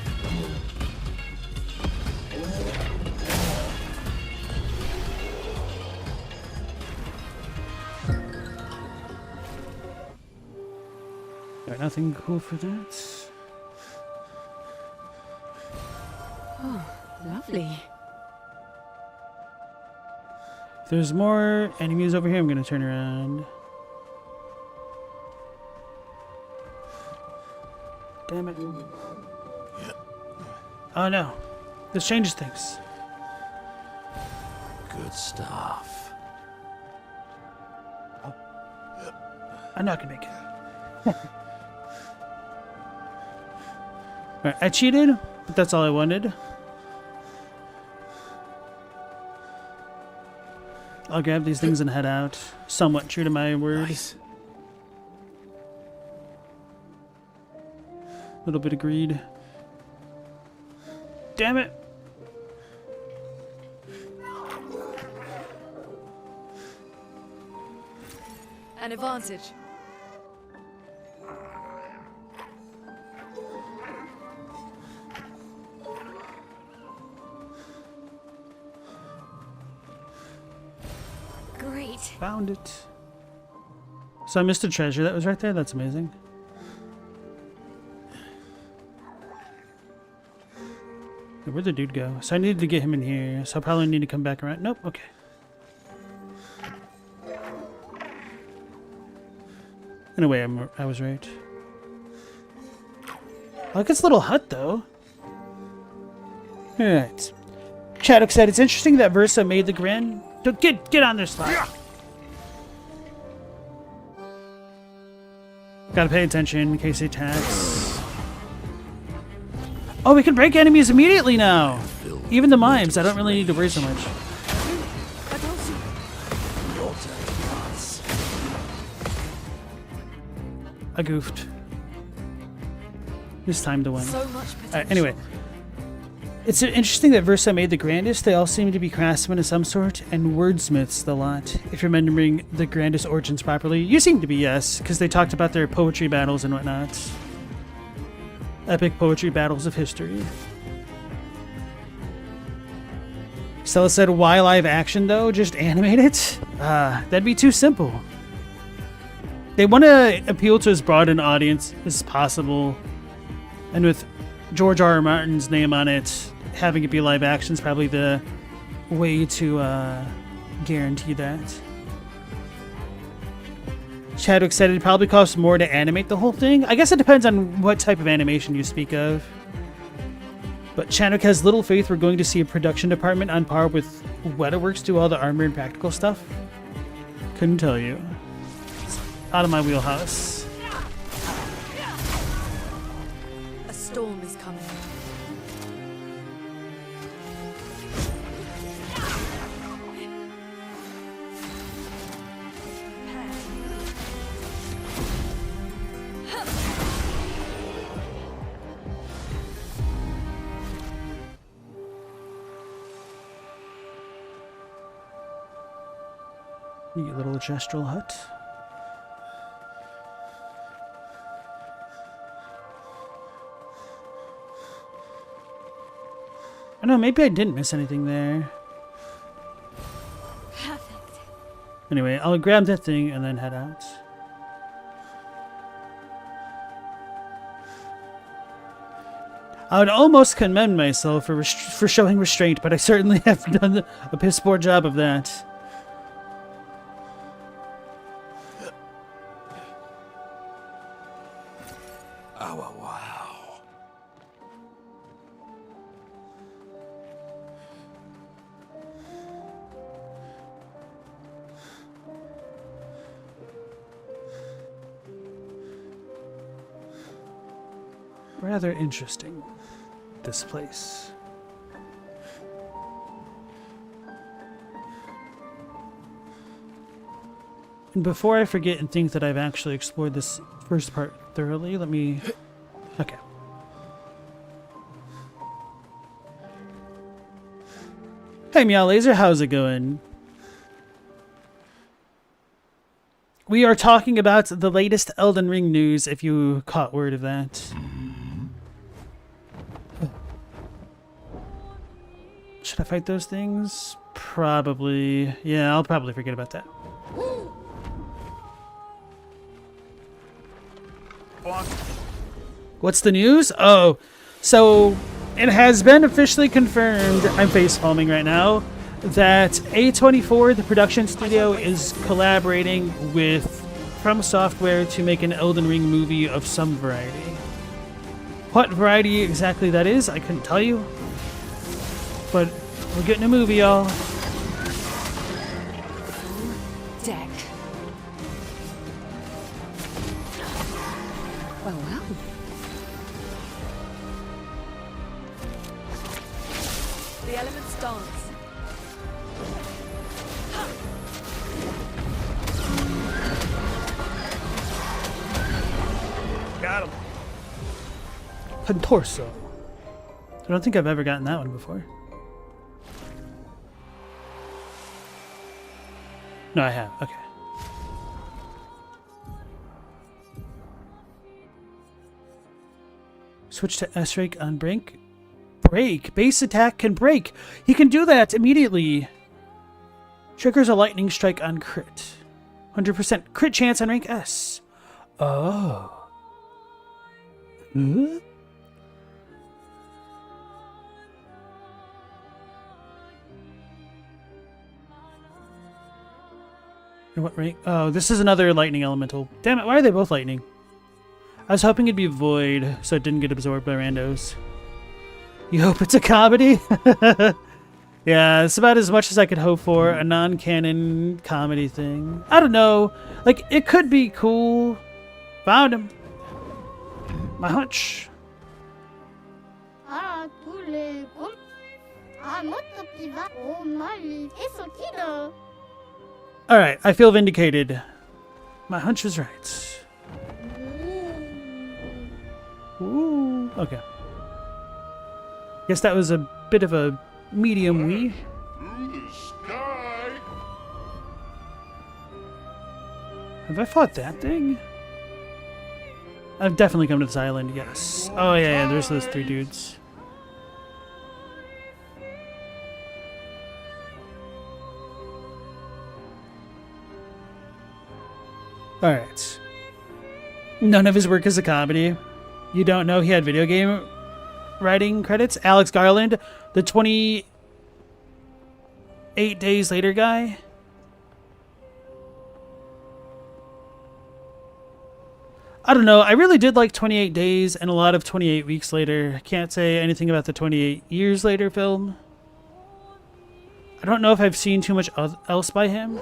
S1: Got nothing cool for that.
S2: Lovely.
S1: If there's more enemies over here, I'm gonna turn around. Damn it. Oh no. This changes things.
S5: Good stuff.
S1: I'm not gonna make it. Alright, I cheated, but that's all I wanted. I'll grab these things and head out. Somewhat true to my word.
S5: Nice.
S1: Little bit of greed. Damn it!
S2: An advantage.
S3: Great.
S1: Found it. So I missed a treasure that was right there. That's amazing. Where'd the dude go? So I needed to get him in here. So I probably need to come back around. Nope. Okay. In a way, I was right. I like its little hut, though. Alright. Chaddock said, it's interesting that Versa made the grand... Get on there, slide. Gotta pay attention in case he attacks. Oh, we can break enemies immediately now! Even the mimes, I don't really need to worry so much. I goofed. It's time to win.
S2: So much potential.
S1: Anyway. It's interesting that Versa made the grandest. They all seem to be craftsmen of some sort, and wordsmiths the lot. If you're remembering the grandest origins properly, you seem to be, yes, because they talked about their poetry battles and whatnot. Epic poetry battles of history. Stella said, why live action though? Just animate it? That'd be too simple. They want to appeal to as broad an audience as possible, and with George R. R. Martin's name on it, having it be live action is probably the way to guarantee that. Chadwick said it probably costs more to animate the whole thing. I guess it depends on what type of animation you speak of. But Chadwick has little faith we're going to see a production department on par with Wetaworks do all the armor and practical stuff. Couldn't tell you. It's out of my wheelhouse.
S2: A storm is coming.
S1: You little gestural hut. I don't know, maybe I didn't miss anything there.
S3: Perfect.
S1: Anyway, I'll grab that thing and then head out. I would almost commend myself for showing restraint, but I certainly have done a piss poor job of that.
S5: Oh, wow.
S1: Rather interesting, this place. And before I forget and think that I've actually explored this first part thoroughly, let me... Okay. Hey, Meow Laser, how's it going? we are talking about the latest Elden Ring news, if you caught word of that. Should I fight those things? Probably. Yeah, I'll probably forget about that. What's the news? Oh, so it has been officially confirmed, I'm face-palming right now, that A24, the production studio, is collaborating with From Software to make an Elden Ring movie of some variety. What variety exactly that is, I couldn't tell you. But we're getting a movie, y'all.
S2: Deck. Well, well.
S3: The elements dance.
S4: Got him.
S1: Contorso. I don't think I've ever gotten that one before. No, I have. Okay. Switch to S-Rake on break. Break. Base attack can break. He can do that immediately. Triggers a lightning strike on crit. 100% crit chance on rank S. Oh. Huh? And what rank? Oh, this is another lightning elemental. Damn it, why are they both lightning? I was hoping it'd be void, so it didn't get absorbed by randos. You hope it's a comedy? Yeah, it's about as much as I could hope for. A non-canon comedy thing. I don't know. Like, it could be cool. Found him. My hunch.
S6: Ah, tous les gros. Ah, notre piva. Oh, mal. Et son kiddo.
S1: Alright, I feel vindicated. My hunch was right. Ooh, okay. Guess that was a bit of a medium wee.
S4: Through the sky.
S1: Have I fought that thing? I've definitely come to this island, yes. Oh yeah, there's those three dudes. Alright. None of his work is a comedy. You don't know he had video game writing credits? Alex Garland, the 28 Days Later guy? I don't know. I really did like 28 Days and a lot of 28 Weeks Later. I can't say anything about the 28 Years Later film. I don't know if I've seen too much else by him.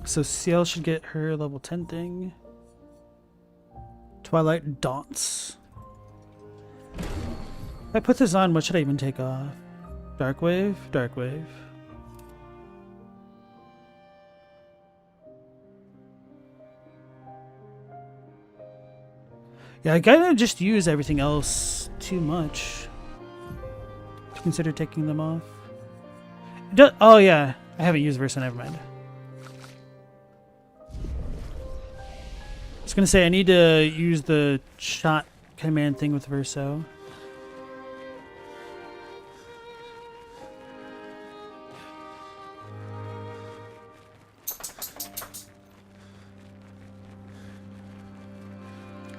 S1: So Ciel should get her level 10 thing. Twilight Daunts. If I put this on, what should I even take off? Darkwave? Darkwave. Yeah, I gotta just use everything else too much to consider taking them off. Oh yeah, I haven't used Versa, never mind. I was gonna say I need to use the shot command thing with Verso.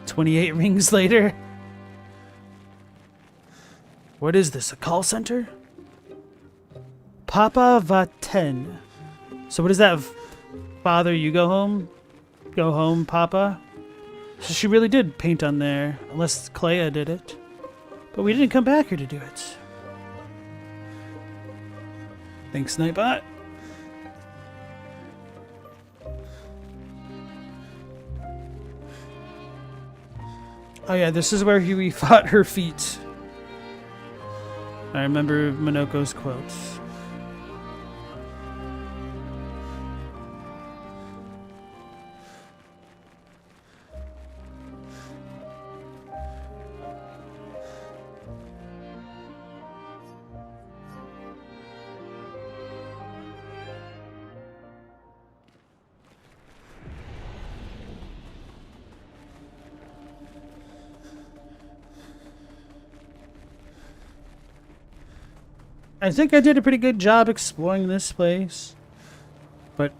S1: "28 rings later." What is this? A call center? Papa Vaten. So what is that? Father, you go home? Go home, Papa? So she really did paint on there, unless Clea did it. But we didn't come back here to do it. Thanks, Nightbot. Oh yeah, this is where we fought her feet. I remember Minoko's quotes. I think I did a pretty good job exploring this place, but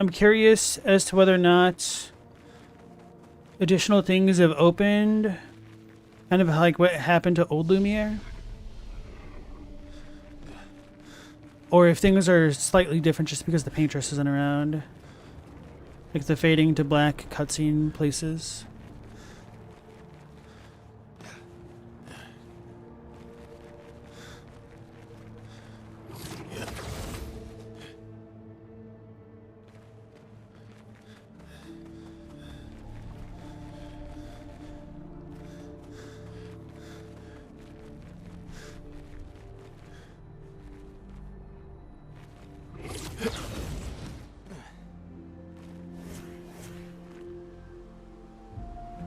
S1: I'm curious as to whether or not additional things have opened, kind of like what happened to Old Lumiere, or if things are slightly different just because the paintress isn't around, like the fading to black cutscene places.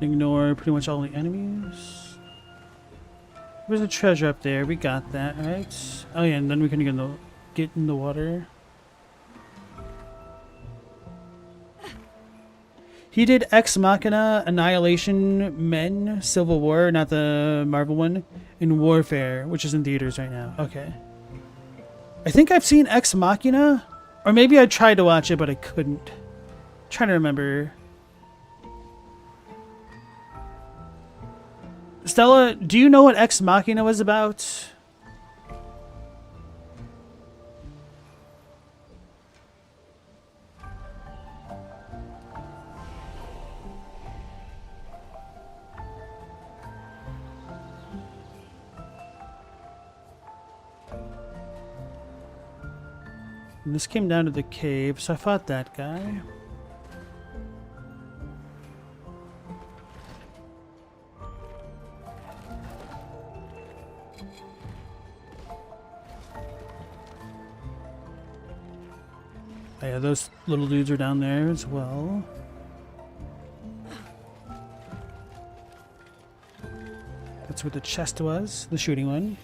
S1: Ignore pretty much all the enemies. There's a treasure up there. We got that, right? Oh yeah, and then we can get in the water. He did Ex Machina, Annihilation, Men, Civil War, not the Marvel one, and Warfare, which is in theaters right now. Okay. I think I've seen Ex Machina, or maybe I tried to watch it, but I couldn't. I'm trying to remember. Stella, do you know what Ex Machina was about? And this came down to the cave, so I fought that guy. Oh yeah, those little dudes are down there as well. That's where the chest was, the shooting one.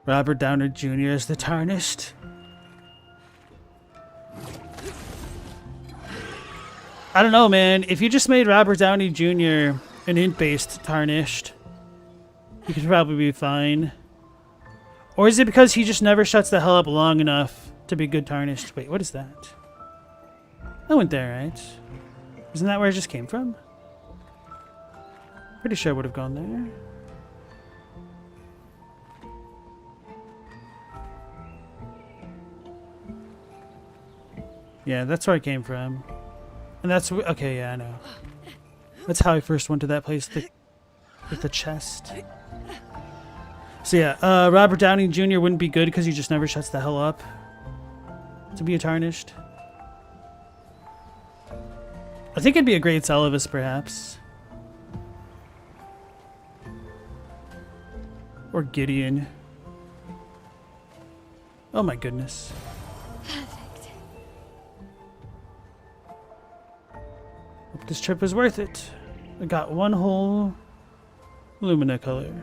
S1: Robert Downey Jr. is the Tarnished. I don't know, man. If you just made Robert Downey Jr. an int-based Tarnished, you could probably be fine. Or is it because he just never shuts the hell up long enough to be good Tarnished? Wait, what is that? I went there, right? Isn't that where it just came from? Pretty sure I would have gone there. Yeah, that's where I came from. And that's... Okay, yeah, I know. That's how I first went to that place with the chest. So yeah, Robert Downey Jr. wouldn't be good because he just never shuts the hell up to be a Tarnished. I think it'd be a great Celovus, perhaps. Or Gideon. Oh my goodness.
S2: Perfect.
S1: Hope this trip is worth it. I got one whole Lumina color.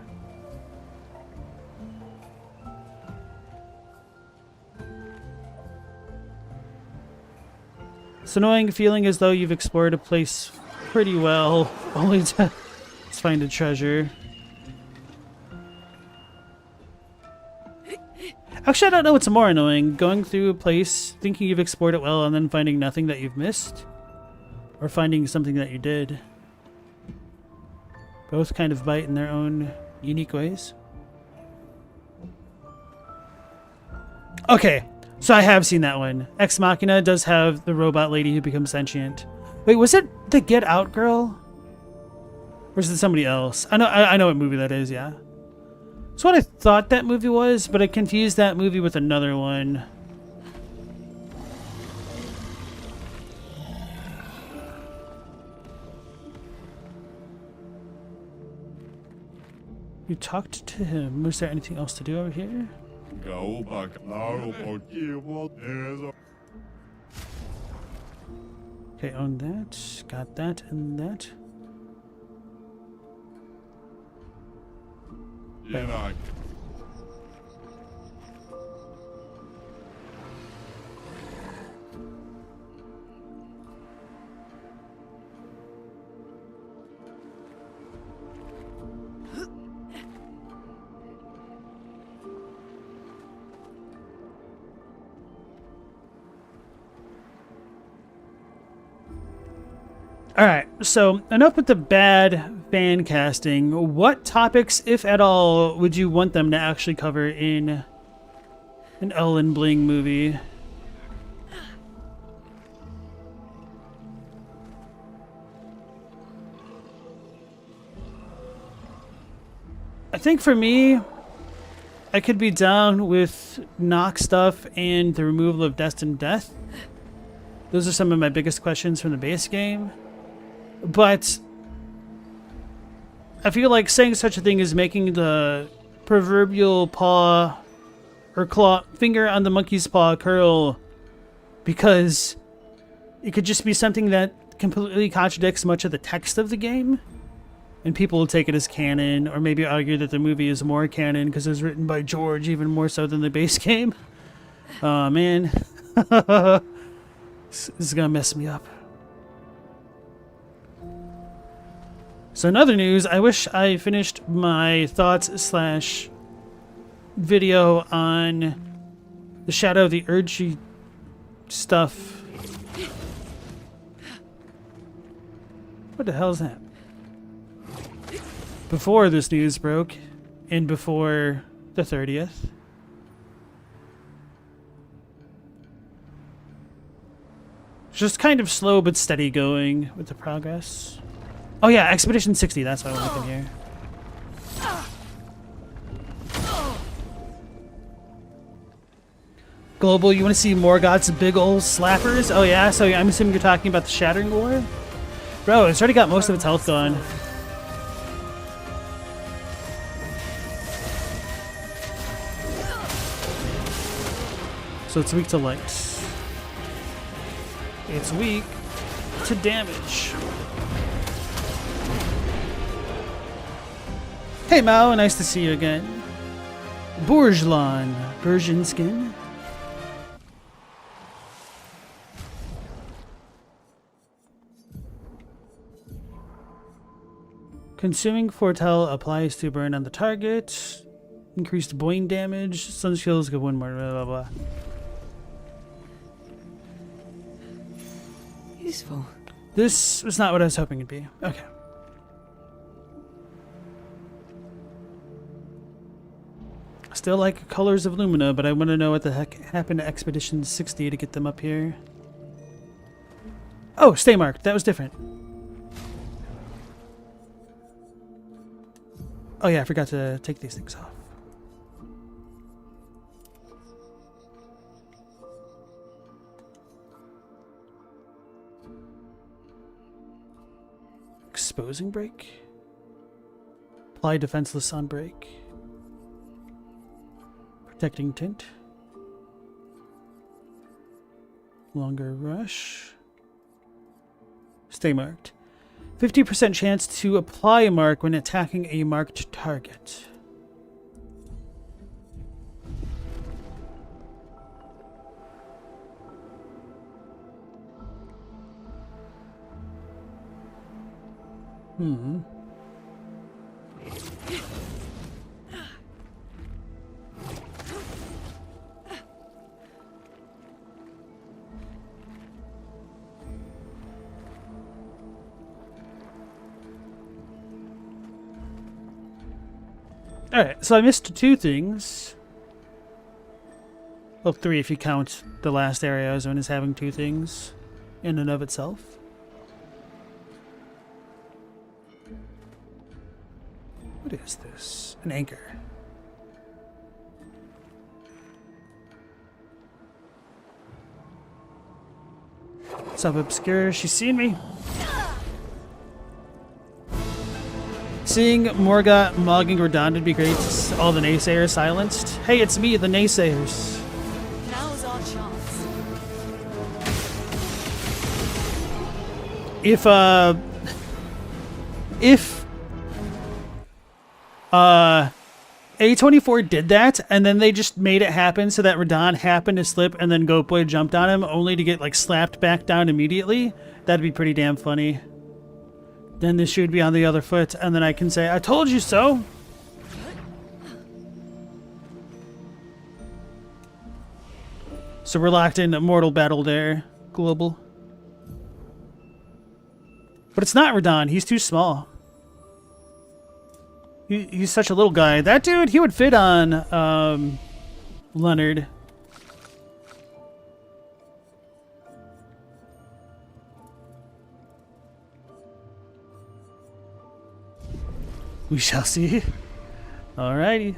S1: It's annoying feeling as though you've explored a place pretty well, only to find a treasure. Actually, I don't know what's more annoying. Going through a place, thinking you've explored it well, and then finding nothing that you've missed. Or finding something that you did. Both kind of bite in their own unique ways. Okay. So I have seen that one. Ex Machina does have the robot lady who becomes sentient. Wait, was it the Get Out girl? Or is it somebody else? I know what movie that is, yeah. That's what I thought that movie was, but I confused that movie with another one. You talked to him. Was there anything else to do over here?
S4: Go back now, but you what is
S1: Okay, own that. Got that and that.
S4: yeah.
S1: Alright, so enough with the bad fan casting. What topics, if at all, would you want them to actually cover in an Ellen Bling movie? I think for me, I could be down with knock stuff and the removal of destined death. Those are some of my biggest questions from the base game. But I feel like saying such a thing is making the proverbial paw or claw finger on the monkey's paw curl, because it could just be something that completely contradicts much of the text of the game, and people will take it as canon, or maybe argue that the movie is more canon because it was written by George even more so than the base game. Oh man. This is gonna mess me up. So in other news, I wish I finished my thoughts / video on the Shadow of the Urge stuff. What the hell is that? Before this news broke, and before the 30th. Just kind of slow but steady going with the progress. Oh yeah, Expedition 60, that's why I want to come here. Global, you want to see Morgoth's big ol' slappers? Oh yeah, so I'm assuming you're talking about the Shattering War? Bro, it's already got most of its health gone. So it's weak to light. It's weak to damage. Hey Mao, nice to see you again. Bourgelon, Persian skin. Consuming foretell applies to burn on the target. Increased boing damage. Sun skills give one more. Blah blah blah.
S2: Useful.
S1: This was not what I was hoping it'd be. Okay. Still like Colors of Lumina, but I want to know what the heck happened to Expedition 60 to get them up here. Oh, stay marked. That was different. Oh yeah, I forgot to take these things off. Exposing break. Apply defenseless on break. Protecting tint. Longer rush. Stay marked. 50% chance to apply a mark when attacking a marked target. Alright, so I missed two things. Well, three if you count the last area I was in as having two things in and of itself. What is this? An anchor. What's up, Obscur? She's seen me. Seeing Morgoth mogging Radahn would be great. All the naysayers silenced. Hey, it's me, the naysayers.
S3: Now's our chance.
S1: If A24 did that and then they just made it happen so that Radahn happened to slip and then Goatboy jumped on him only to get like slapped back down immediately, that'd be pretty damn funny. Then this should be on the other foot and then I can say, I told you so. So we're locked in mortal battle there, global. But it's not Radahn, he's too small. He's such a little guy. That dude, he would fit on Leonard. We shall see. Alrighty.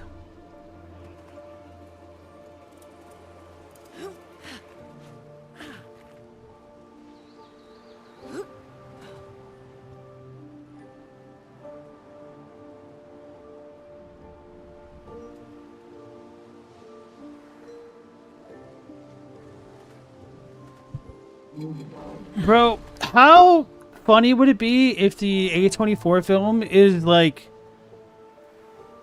S1: Bro, how funny would it be if the A24 film is like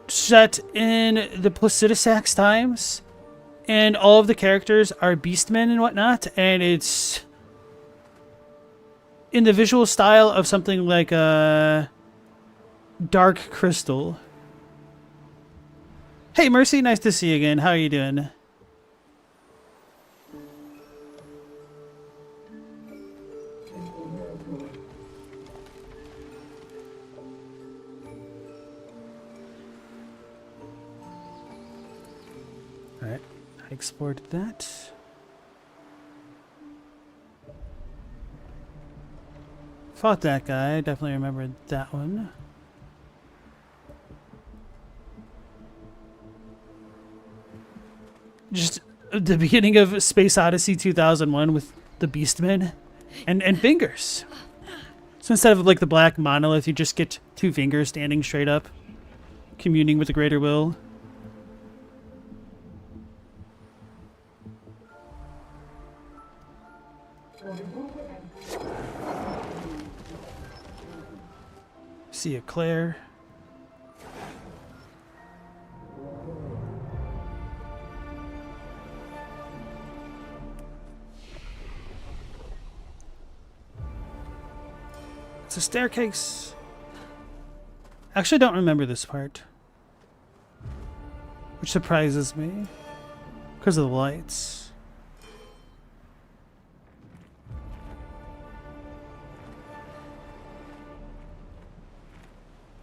S1: set in the Placidusax times and all of the characters are beastmen and whatnot, and it's in the visual style of something like a Dark Crystal. Hey Mercy, nice to see you again. How are you doing? Alright, I exported that. Fought that guy, definitely remembered that one. Just the beginning of Space Odyssey 2001 with the Beastmen and fingers. So instead of like the black monolith, you just get two fingers standing straight up, communing with the greater will. See a Claire. It's a staircase. Actually, I don't remember this part, which surprises me because of the lights.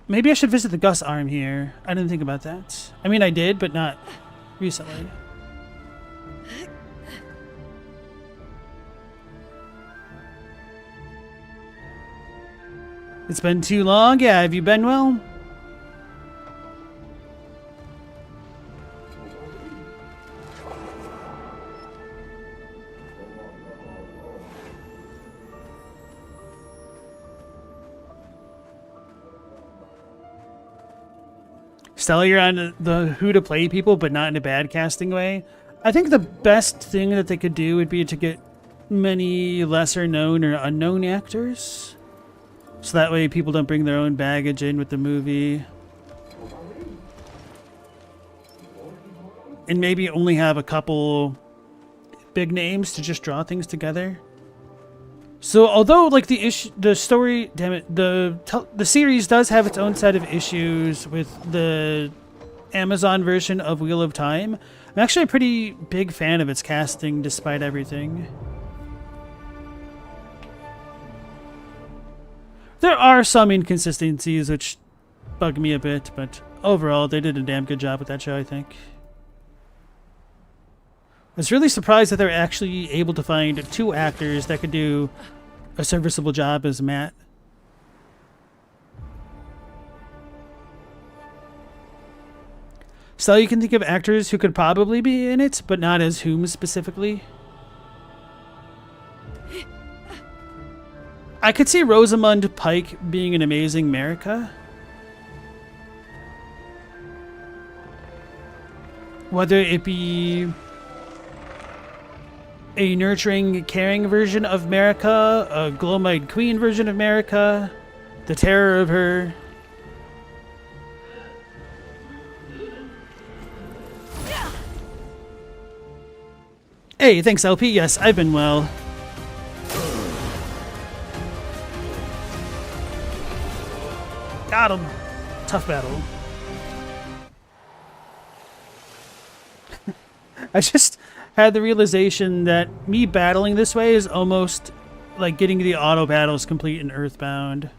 S1: Maybe I should visit the Gus arm here. I didn't think about that. I mean, I did, but not recently. It's been too long. Yeah, have you been well? Stella, you're on the who to play people, but not in a bad casting way. I think the best thing that they could do would be to get many lesser known or unknown actors. So that way people don't bring their own baggage in with the movie. And maybe only have a couple big names to just draw things together. So although like the story, damn it, the series does have its own set of issues with the Amazon version of Wheel of Time, I'm actually a pretty big fan of its casting despite everything. There are some inconsistencies which bug me a bit, but overall they did a damn good job with that show, I think. I was really surprised that they were actually able to find two actors that could do a serviceable job as Matt. So you can think of actors who could probably be in it, but not as whom specifically. I could see Rosamund Pike being an amazing Marika. Whether it be a nurturing, caring version of Marika, a glow-eyed queen version of Marika, the terror of her. Hey, thanks LP. Yes, I've been well. Got him. Tough battle. I just had the realization that me battling this way is almost like getting the auto battles complete in Earthbound.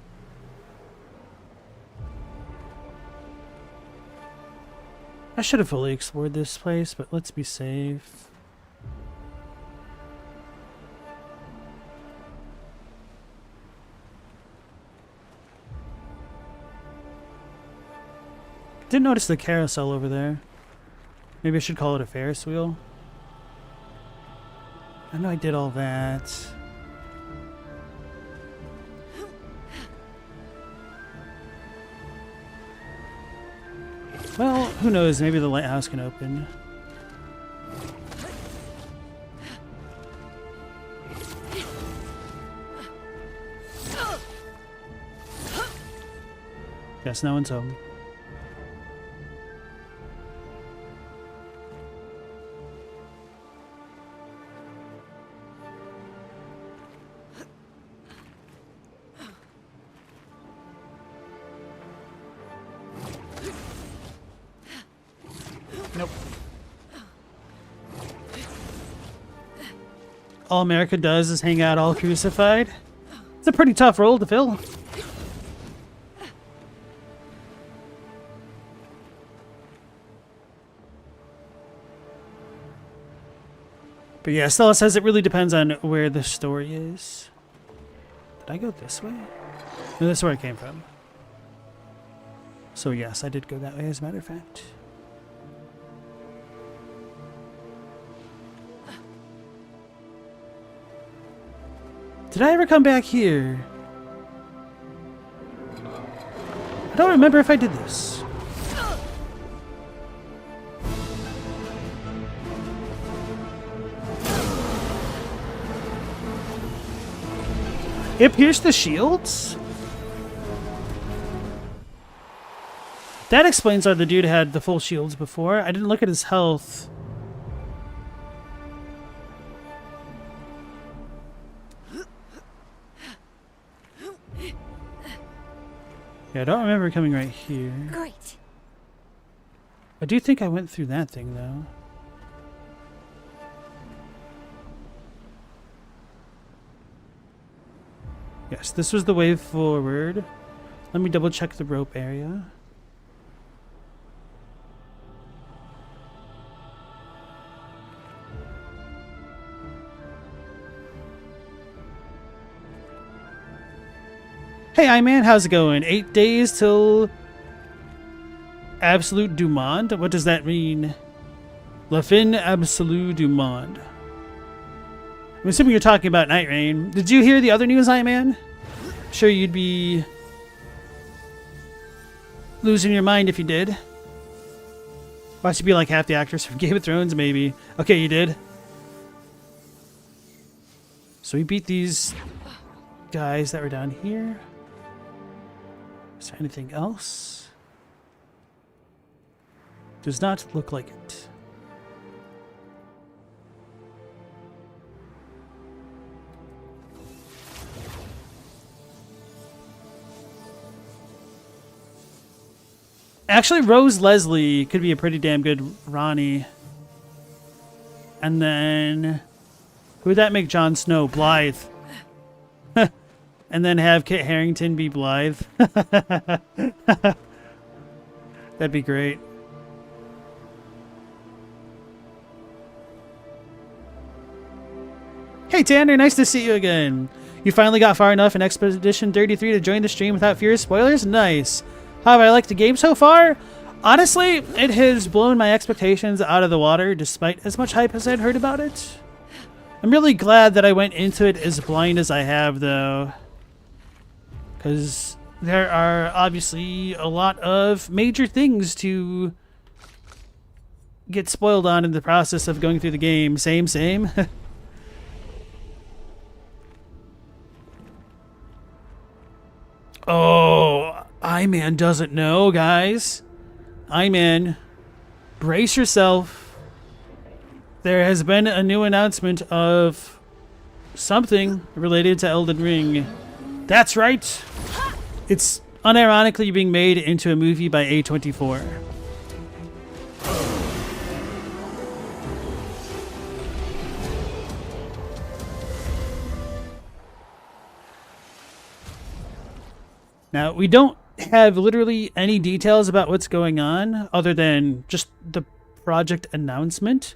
S1: I should have fully explored this place, but let's be safe. Didn't notice the carousel over there. Maybe I should call it a Ferris wheel. I know I did all that. Well, who knows? Maybe the lighthouse can open. Guess no one's home. Nope. All America does is hang out all crucified. It's a pretty tough role to fill. But yeah, Stella says it really depends on where the story is. Did I go this way? No, that's where I came from. So yes, I did go that way as a matter of fact. Did I ever come back here? I don't remember if I did this. It pierced the shields? That explains why the dude had the full shields before. I didn't look at his health. Yeah, I don't remember coming right here.
S3: Great.
S1: I do think I went through that thing, though. Yes, this was the way forward. Let me double check the rope area. Hey, I-Man, how's it going? 8 days till Absolute du Monde? What does that mean? La fin absolue du monde. I'm assuming you're talking about Night Rain. Did you hear the other news, I-Man? Sure you'd be losing your mind if you did. Watch you be like half the actors from Game of Thrones, maybe. Okay, you did. So we beat these guys that were down here. Is there anything else? Does not look like it. Actually, Rose Leslie could be a pretty damn good Ronnie. And then who would that make Jon Snow? Blythe. And then have Kit Harington be Blythe. That'd be great. Hey Tanner, nice to see you again. You finally got far enough in Expedition 33 to join the stream without fear of spoilers? Nice. How have I liked the game so far? Honestly, it has blown my expectations out of the water despite as much hype as I'd heard about it. I'm really glad that I went into it as blind as I have, though. Because there are obviously a lot of major things to get spoiled on in the process of going through the game. Same. Oh, I-Man doesn't know, guys. I-Man, brace yourself. There has been a new announcement of something related to Elden Ring. That's right. It's unironically being made into a movie by A24. Now, we don't have literally any details about what's going on other than just the project announcement.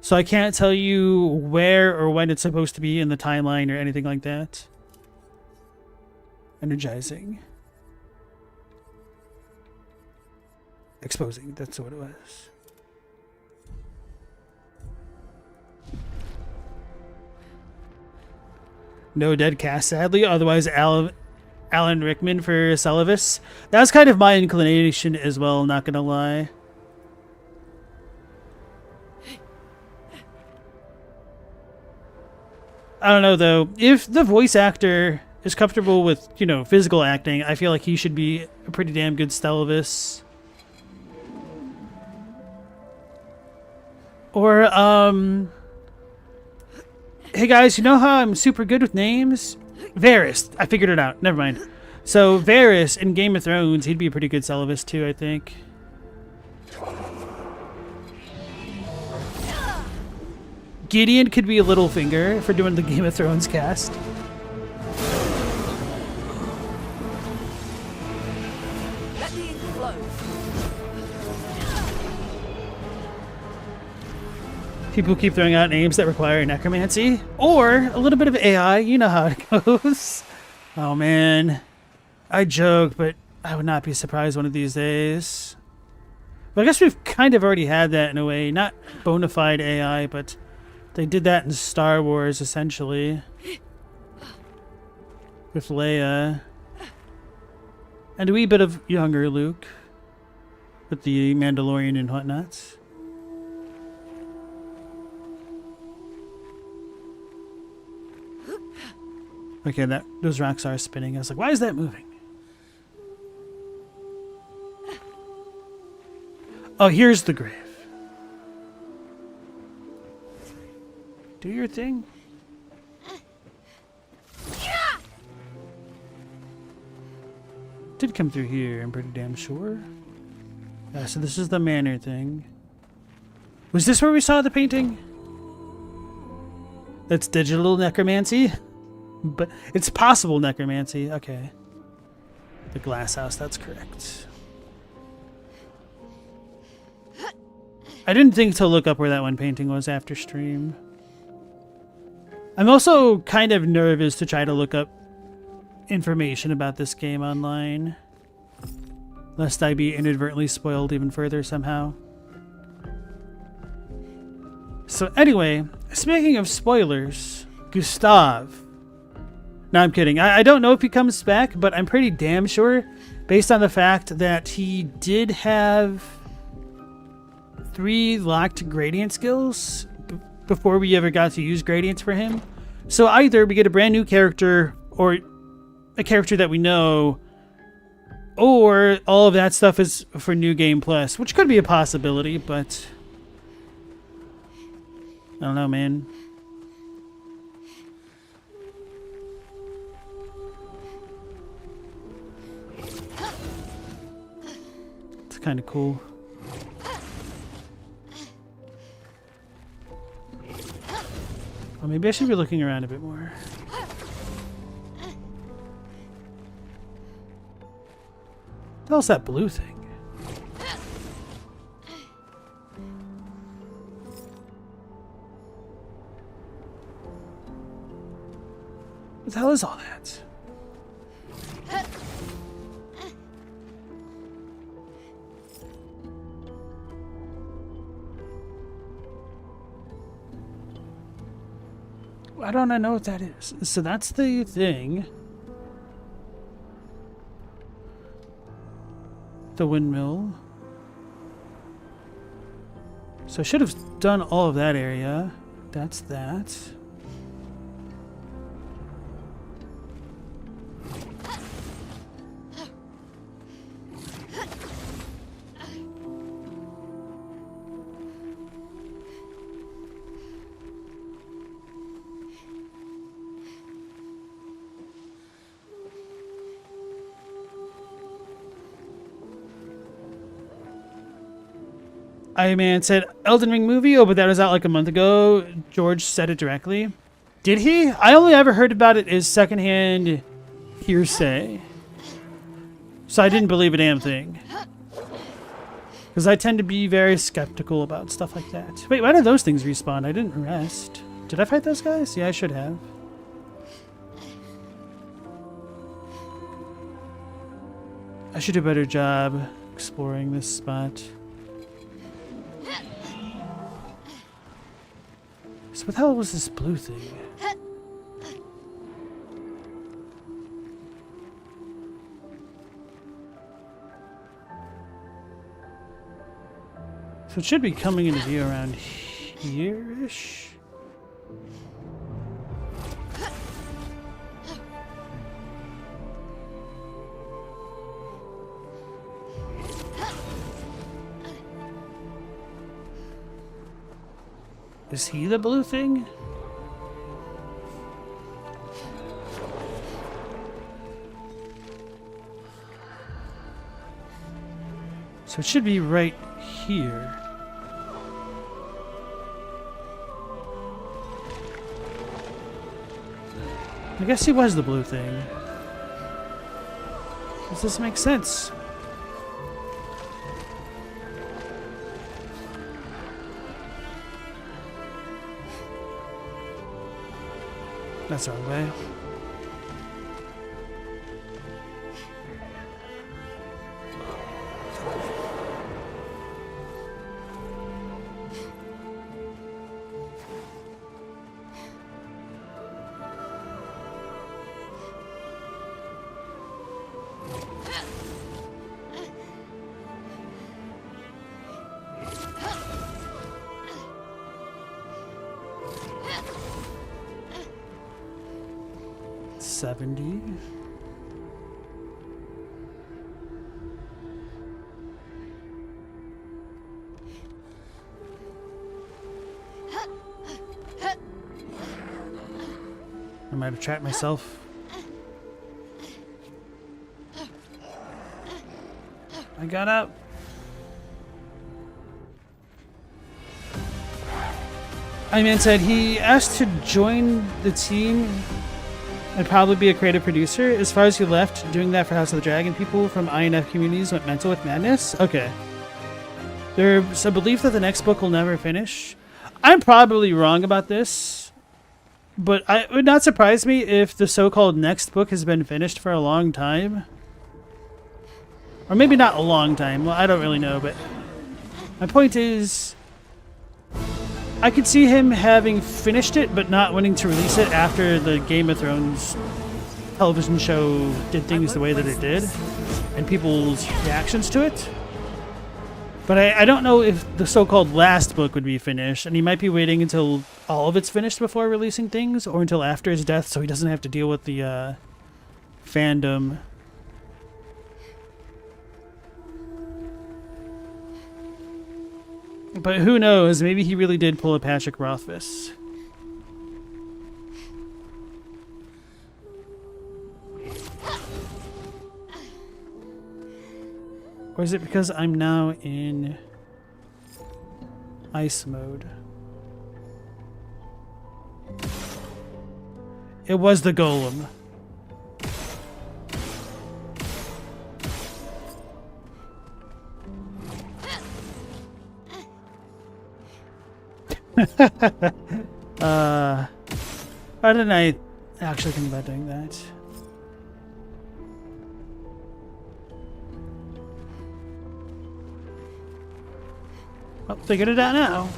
S1: So I can't tell you where or when it's supposed to be in the timeline or anything like that. Energizing. Exposing, that's what it was. No dead cast, sadly. Otherwise, Alan Rickman for Celavis. That was kind of my inclination as well, not gonna lie. I don't know, though. If the voice actor is comfortable with, you know, physical acting, I feel like he should be a pretty damn good Celavis. Or, hey guys, you know how I'm super good with names? Varys. I figured it out. Never mind. So, Varys in Game of Thrones, he'd be a pretty good Celavis too, I think. Gideon could be a Littlefinger for doing the Game of Thrones cast.
S3: Let the ink flow.
S1: People keep throwing out names that require necromancy or a little bit of AI. You know how it goes. Oh man, I joke, but I would not be surprised one of these days. But I guess we've kind of already had that in a way. Not bona fide AI, but they did that in Star Wars, essentially. With Leia. And a wee bit of younger Luke. With the Mandalorian and whatnot. Okay, those rocks are spinning. I was like, why is that moving? Oh, here's the grave. Do your thing. Did come through here, I'm pretty damn sure. Yeah, so this is the manor thing. Was this where we saw the painting? That's digital necromancy? But it's possible necromancy. Okay. The glass house, that's correct. I didn't think to look up where that one painting was after stream. I'm also kind of nervous to try to look up information about this game online, lest I be inadvertently spoiled even further somehow. So anyway, speaking of spoilers, Gustav. No, I'm kidding. I don't know if he comes back, but I'm pretty damn sure, based on the fact that he did have 3 locked gradient skills before we ever got to use gradients for him. So either we get a brand new character or a character that we know, or all of that stuff is for New Game Plus, which could be a possibility, but I don't know, man. It's kind of cool. Well, maybe I should be looking around a bit more. What the hell's that blue thing? What the hell is all that? Why don't I know what that is? So that's the thing. The windmill. So So I should have done all of that area. That's that. Iron Man said Elden Ring movie. Oh, but that was out like a month ago. George said it directly. Did he? I only ever heard about it as secondhand hearsay. So I didn't believe a damn thing. Because I tend to be very skeptical about stuff like that. Wait, why did those things respawn? I didn't rest. Did I fight those guys? Yeah, I should have. I should do a better job exploring this spot. So what the hell was this blue thing? So it should be coming into view around here-ish. Is he the blue thing? So it should be right here. I guess he was the blue thing. Does this make sense? That's the wrong way. $70. I might have trapped myself. I got up. I mean, said he asked to join the team and probably be a creative producer. As far as he left, doing that for House of the Dragon, people from INF communities went mental with madness. Okay. There's a belief that the next book will never finish. I'm probably wrong about this, but it would not surprise me if the so-called next book has been finished for a long time. Or maybe not a long time. Well, I don't really know, but my point is, I could see him having finished it, but not wanting to release it after the Game of Thrones television show did things the way that it did, and people's reactions to it. But I don't know if the so-called last book would be finished, and he might be waiting until all of it's finished before releasing things, or until after his death, so he doesn't have to deal with the fandom. But who knows? Maybe he really did pull a Patrick Rothfuss. Or is it because I'm now in ice mode? It was the golem. Why didn't I actually think about doing that? Well, figured it out now.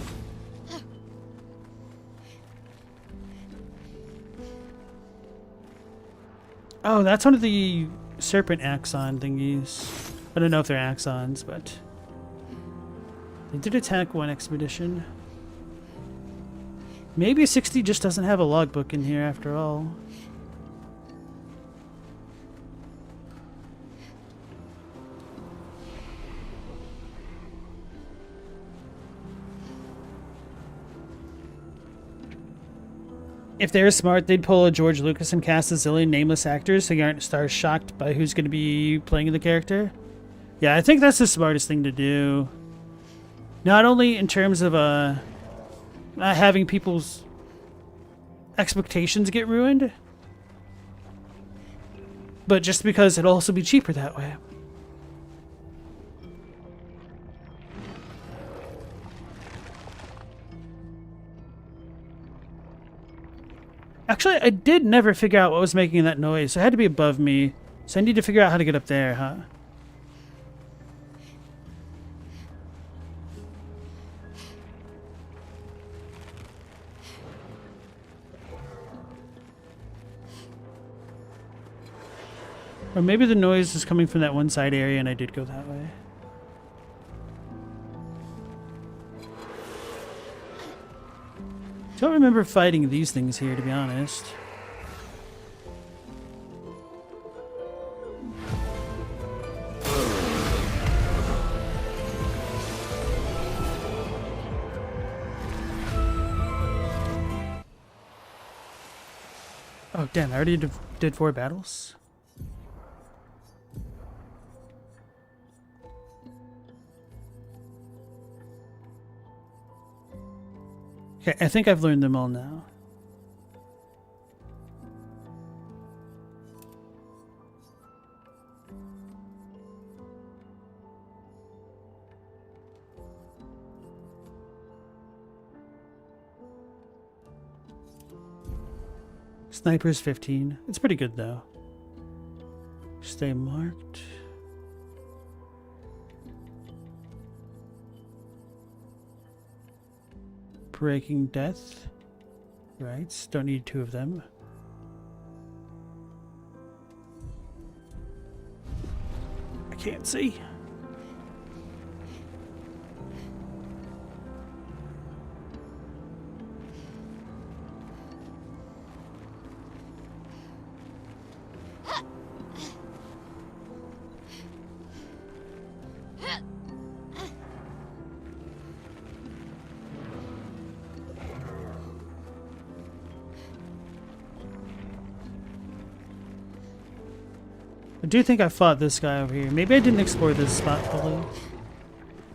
S1: Oh, that's one of the serpent axon thingies. I don't know if they're axons, but They did attack one expedition. Maybe 60 just doesn't have a logbook in here after all. If they're smart, they'd pull a George Lucas and cast a zillion nameless actors so you aren't star-shocked by who's going to be playing the character. Yeah, I think that's the smartest thing to do. Not only in terms of not having people's expectations get ruined, but just because it'll also be cheaper that way. Actually, I did never figure out what was making that noise. It had to be above me. So I need to figure out how to get up there, huh? Or maybe the noise is coming from that one side area and I did go that way. Don't remember fighting these things here, to be honest. Oh, damn, I already did 4 battles? Okay, I think I've learned them all now. Sniper's 15. It's pretty good though. Stay marked. Breaking Death. Right, don't need 2 of them. I can't see. I do think I fought this guy over here. Maybe I didn't explore this spot fully.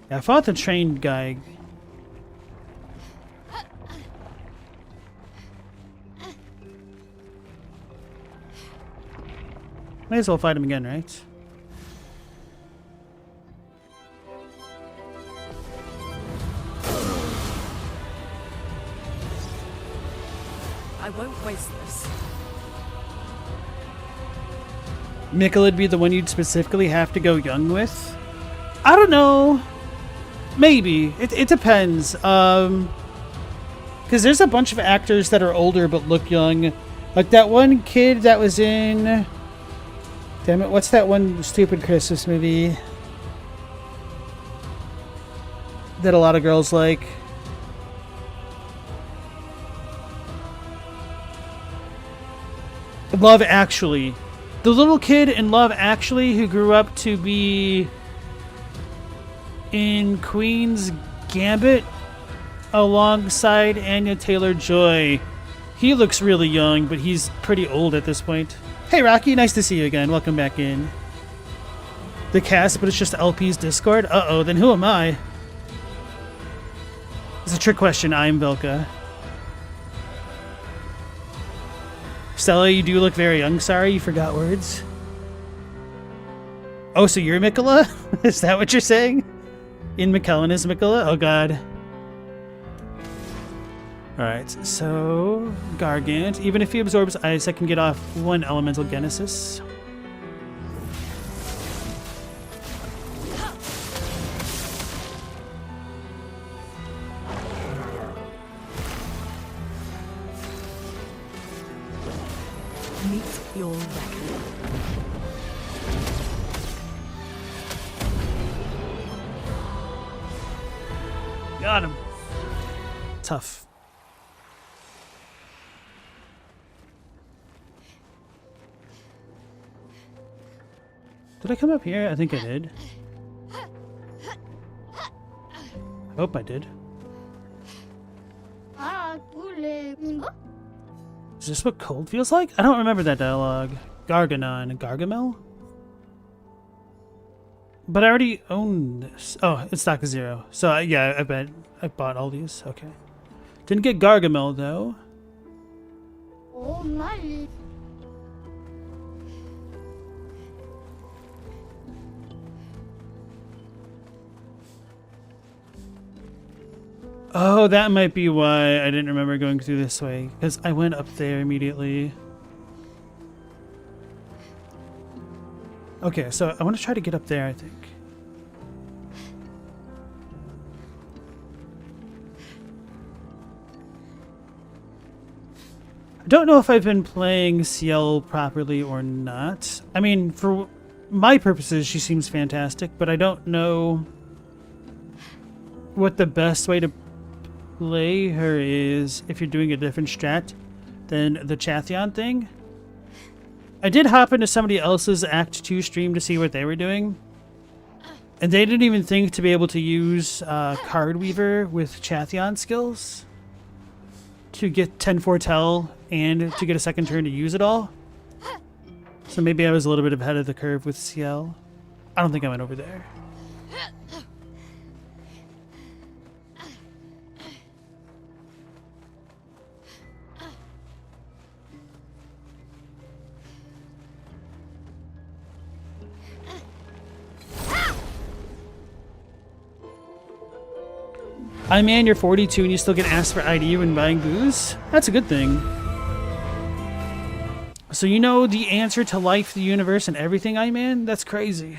S1: Yeah, I fought the trained guy. Might as well fight him again, right?
S3: I won't waste this.
S1: Mikula'd be the one you'd specifically have to go young with? I don't know. Maybe. It depends. Because there's a bunch of actors that are older but look young. Like that one kid that was in... Damn it, what's that one stupid Christmas movie that a lot of girls like? Love Actually. The little kid in Love Actually who grew up to be in Queen's Gambit alongside Anya Taylor-Joy. He looks really young, but he's pretty old at this point. Hey Rocky, nice to see you again. Welcome back in. The cast, but it's just LP's Discord? Uh-oh, then who am I? It's a trick question. I'm Velka. Stella, you do look very young. Sorry, you forgot words. Oh, so you're Mikula? Is that what you're saying? In McKellen is Mikula? Oh, God. Alright, so... Gargant. Even if he absorbs ice, I can get off 1 elemental Genesis.
S3: Meet your reckoning.
S1: Got him. Tough. Did I come up here? I think I did. I hope I did. Is this what cold feels like? I don't remember that dialogue. Garganon. Gargamel? But I already own this. Oh, it's stock 0. So, yeah, I bet I bought all these. Okay. Didn't get Gargamel, though.
S6: Oh my.
S1: Oh, that might be why I didn't remember going through this way. Because I went up there immediately. Okay, so I want to try to get up there, I think. I don't know if I've been playing Ciel properly or not. I mean, for my purposes, she seems fantastic, but I don't know what the best way to play her is if you're doing a different strat than the Chatheon thing. I did hop into somebody else's Act 2 stream to see what they were doing, and they didn't even think to be able to use Card Weaver with Chatheon skills to get 10 Foretell and to get a second turn to use it all. So maybe I was a little bit ahead of the curve with Ciel. I don't think I went over there. I man, you're 42 and you still get asked for ID when buying booze? That's a good thing. So you know the answer to life, the universe, and everything, I man? That's crazy.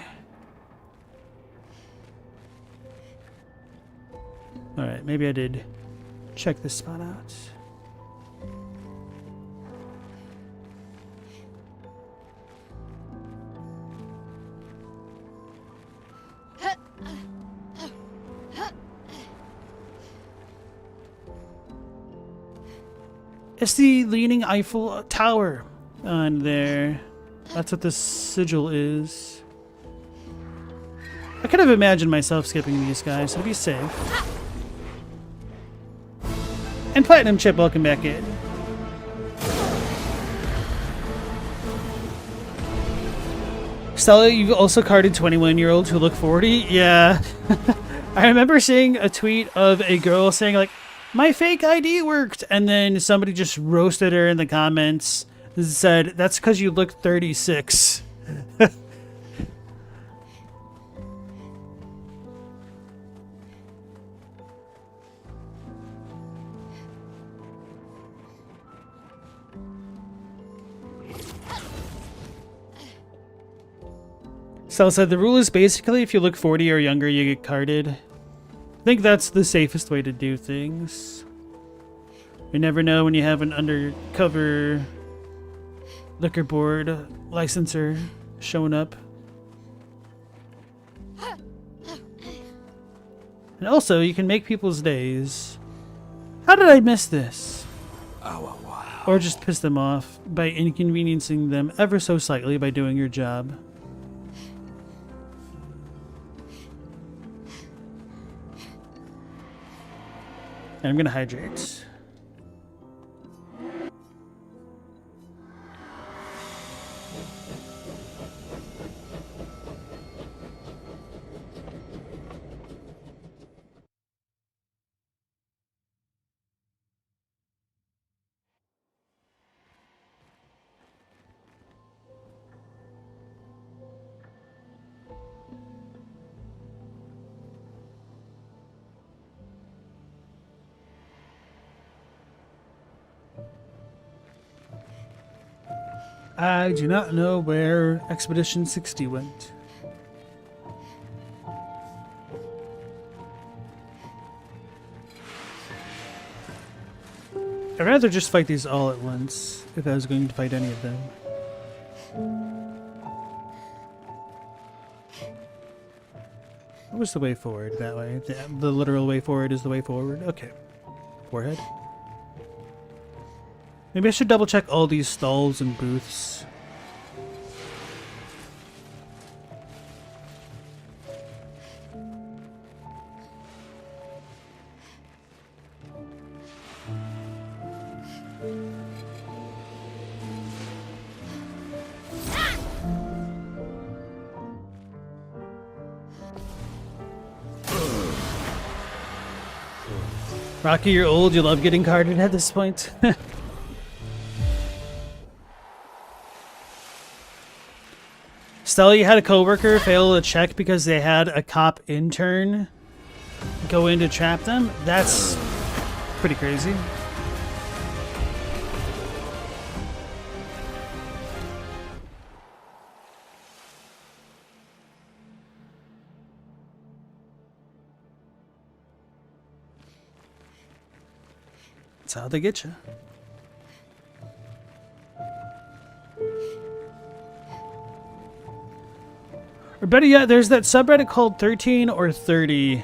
S1: Alright, maybe I did check this spot out. It's the Leaning Eiffel Tower on there. That's what this sigil is. I could have imagined myself skipping these guys, so be safe. And Platinum Chip, welcome back in. Stella, you also carded 21-year-olds who look 40? Yeah. I remember seeing a tweet of a girl saying, like, my fake ID worked, and then somebody just roasted her in the comments and said, that's because you look 36. Sal said, the rule is basically if you look 40 or younger, you get carded. I think that's the safest way to do things. You never know when you have an undercover liquor board licenser showing up. And also, you can make people's days. How did I miss this?
S5: Oh, wow.
S1: Or just piss them off by inconveniencing them ever so slightly by doing your job. And I'm gonna hydrate. I do not know where Expedition 60 went. I'd rather just fight these all at once, if I was going to fight any of them. What was the way forward? That way. The literal way forward is the way forward. Okay. Forehead. Maybe I should double check all these stalls and booths. Rocky, you're old. You love getting carded at this point. Stella, you had a coworker fail a check because they had a cop intern go in to trap them? That's pretty crazy. That's how they get you. Or better yet, there's that subreddit called 13 or 30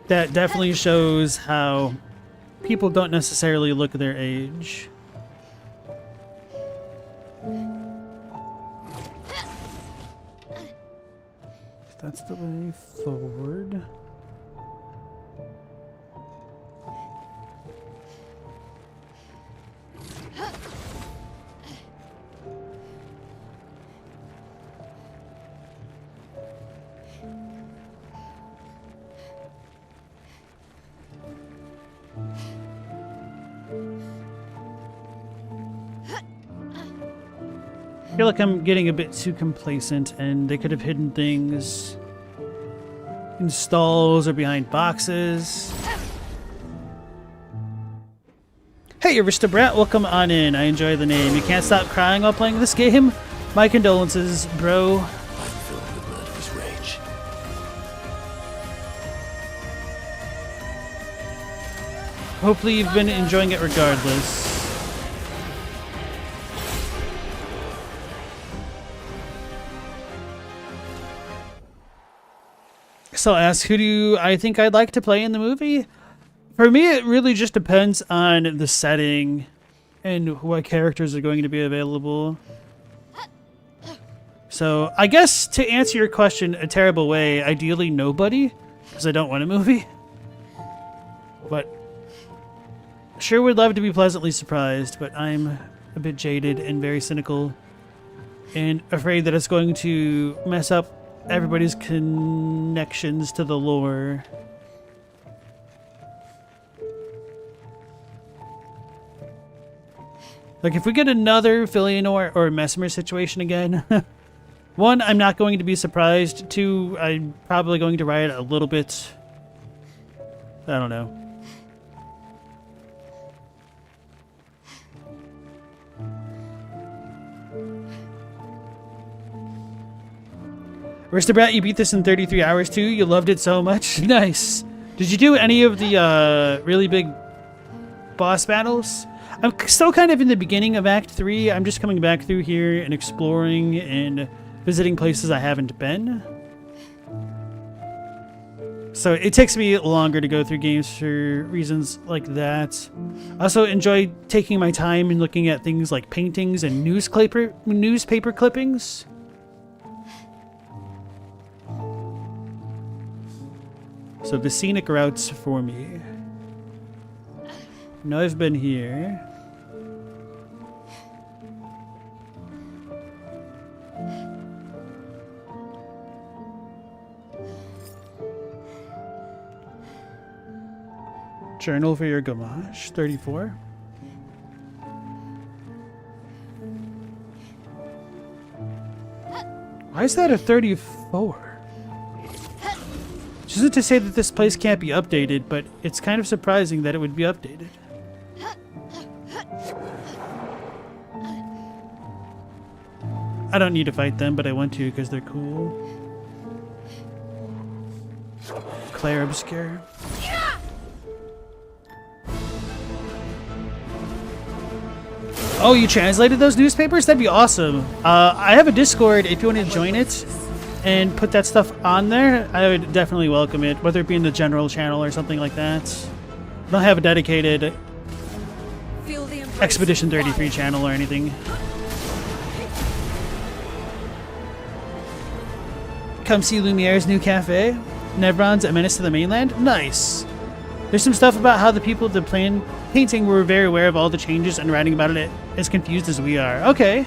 S1: that definitely shows how people don't necessarily look at their age. That's the way forward. I feel like I'm getting a bit too complacent, and they could have hidden things in stalls or behind boxes. Hey, Arista Brat, welcome on in. I enjoy the name. You can't stop crying while playing this game? My condolences, bro.
S5: I'm filled with murderous rage.
S1: Hopefully you've been enjoying it regardless. So I'll ask, who do I think I'd like to play in the movie? For me, it really just depends on the setting and what characters are going to be available. So I guess to answer your question a terrible way, ideally nobody, because I don't want a movie. But sure would love to be pleasantly surprised, but I'm a bit jaded and very cynical and afraid that it's going to mess up everybody's connections to the lore. Like, if we get another Fillion or Mesmer situation again, one, I'm not going to be surprised. Two, I'm probably going to riot a little bit. I don't know. Aristobrat, you beat this in 33 hours too? You loved it so much? Nice. Did you do any of the really big boss battles? I'm still kind of in the beginning of Act 3. I'm just coming back through here and exploring and visiting places I haven't been. So it takes me longer to go through games for reasons like that. I also enjoy taking my time and looking at things like paintings and newspaper clippings. So the scenic routes for me. Now I've been here. Journal for your Gamache, 34. Why is that a 34? Which isn't to say that this place can't be updated, but it's kind of surprising that it would be updated. I don't need to fight them, but I want to because they're cool. Clair Obscur. Oh, you translated those newspapers? That'd be awesome. I have a Discord if you want to join it. and put that stuff on there, I would definitely welcome it, whether it be in the general channel or something like that. I don't have a dedicated
S3: Feel the embrace
S1: Expedition
S3: of
S1: 33
S3: fire.
S1: channel or anything. Come see Lumiere's new cafe. Nevron's A Menace to the Mainland. Nice. There's some stuff about how the people at the painting were very aware of all the changes and writing about it as confused as we are. Okay.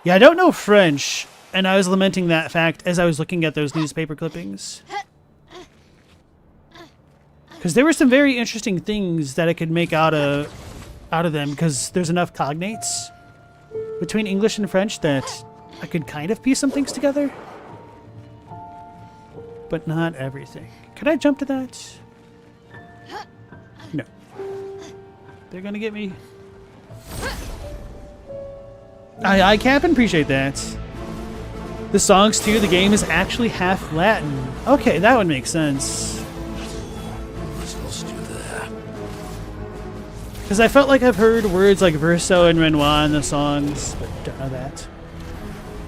S1: Yeah, I don't know French, and I was lamenting that fact as I was looking at those newspaper clippings. Because there were some very interesting things that I could make out of them, because there's enough cognates between English and French that I could kind of piece some things together. But not everything. Could I jump to that? No. They're gonna get me. I can appreciate that. The songs too, the game is actually half Latin. Okay, that would make sense. Because I felt like I've heard words like verso and Renoir in the songs, but don't know that.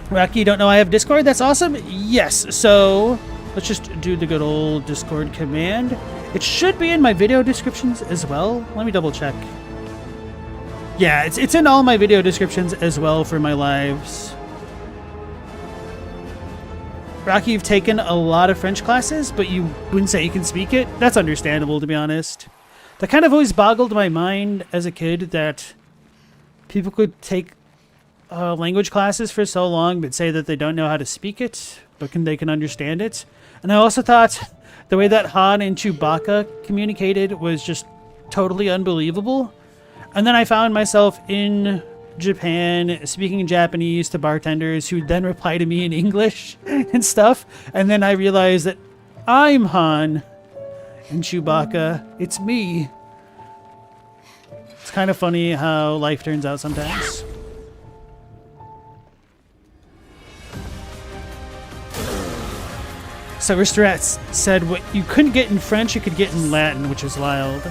S1: Rocky, you don't know I have Discord? That's awesome. Yes, so let's just do the good old Discord command. It should be in my video descriptions as well. Let me double check. Yeah, it's in all my video descriptions as well for my lives. Rocky, you've taken a lot of French classes, but you wouldn't say you can speak it? That's understandable, to be honest. That kind of always boggled my mind as a kid that people could take language classes for so long but say that they don't know how to speak it, but they can understand it. And I also thought the way that Han and Chewbacca communicated was just totally unbelievable. And then I found myself in Japan speaking Japanese to bartenders who then reply to me in English and stuff. And then I realized that I'm Han and Chewbacca. It's me. It's kind of funny how life turns out sometimes. So Ristrats said what you couldn't get in French, you could get in Latin, which is wild.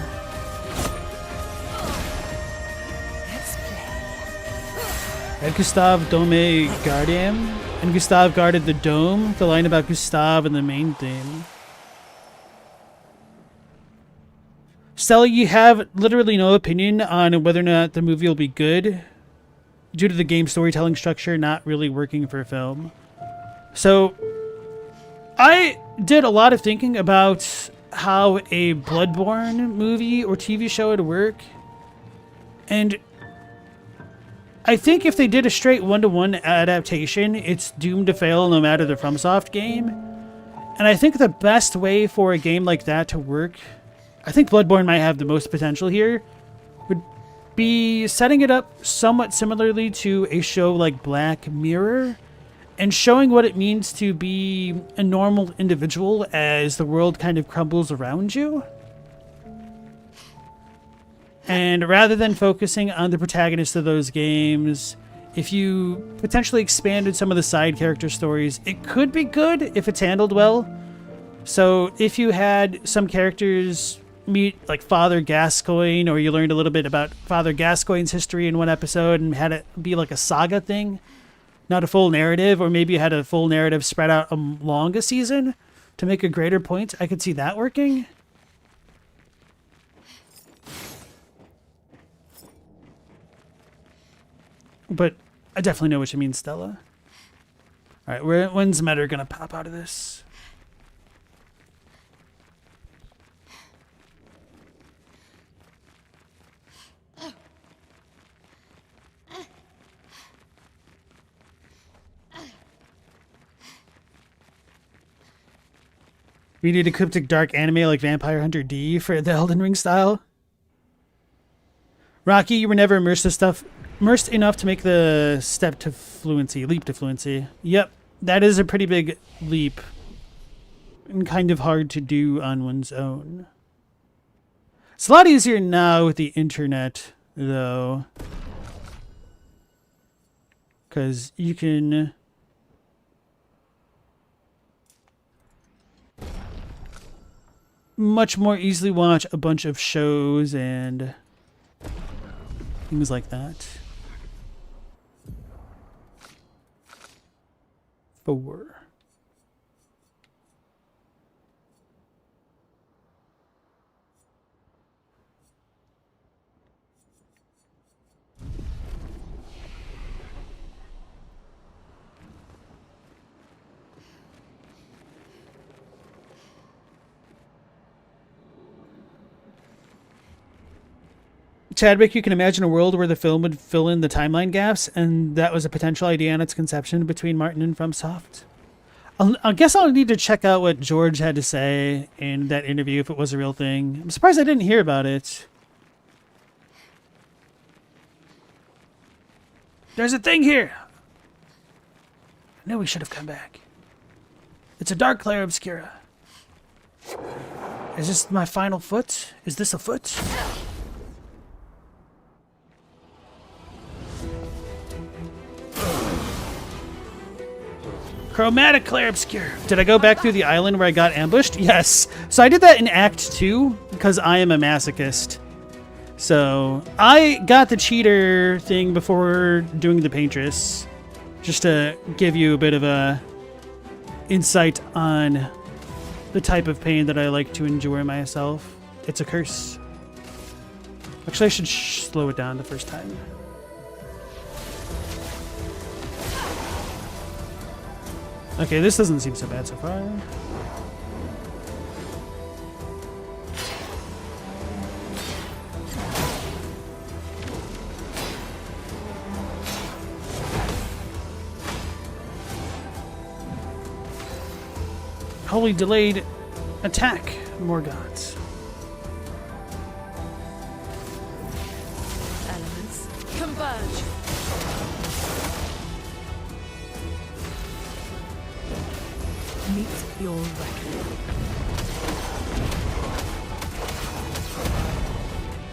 S1: And Gustave Dome Gardien. And Gustave guarded the dome. The line about Gustave and the main theme. Stella, you have literally no opinion on whether or not the movie will be good due to the game storytelling structure not really working for film. So, I did a lot of thinking about how a Bloodborne movie or TV show would work. And I think if they did a straight one-to-one adaptation, it's doomed to fail no matter the FromSoft game. And I think the best way for a game like that to work, I think Bloodborne might have the most potential here, would be setting it up somewhat similarly to a show like Black Mirror and showing what it means to be a normal individual as the world kind of crumbles around you. And rather than focusing on the protagonist of those games, if you potentially expanded some of the side character stories, it could be good if it's handled well. So if you had some characters meet like Father Gascoigne, or you learned a little bit about Father Gascoigne's history in one episode and had it be like a saga thing, not a full narrative, or maybe you had a full narrative spread out along a season to make a greater point, I could see that working. But I definitely know what you mean, Stella. Alright, when's Metter gonna pop out of this? We need a cryptic dark anime like Vampire Hunter D for the Elden Ring style. Rocky, you were never immersed enough to make the leap to fluency. Yep, that is a pretty big leap. And kind of hard to do on one's own. It's a lot easier now with the internet, though. Because you can much more easily watch a bunch of shows and things like that. 4. Chadwick, you can imagine a world where the film would fill in the timeline gaps, and that was a potential idea in its conception between Martin and FromSoft. I guess I'll need to check out what George had to say in that interview if it was a real thing. I'm surprised I didn't hear about it. There's a thing here! I knew we should have come back. It's a dark Clair Obscura. Is this my final foot? Is this a foot? Chromatic Clair Obscur. Did I go back through the island where I got ambushed? Yes. So I did that in Act 2 because I am a masochist. So I got the cheater thing before doing the paintress, just to give you a bit of a insight on the type of pain that I like to endure myself. It's a curse. Actually, I should slow it down the first time. Okay, this doesn't seem so bad so far. Holy delayed attack, more gods.
S3: Elements converge.
S2: Meet your reckoning.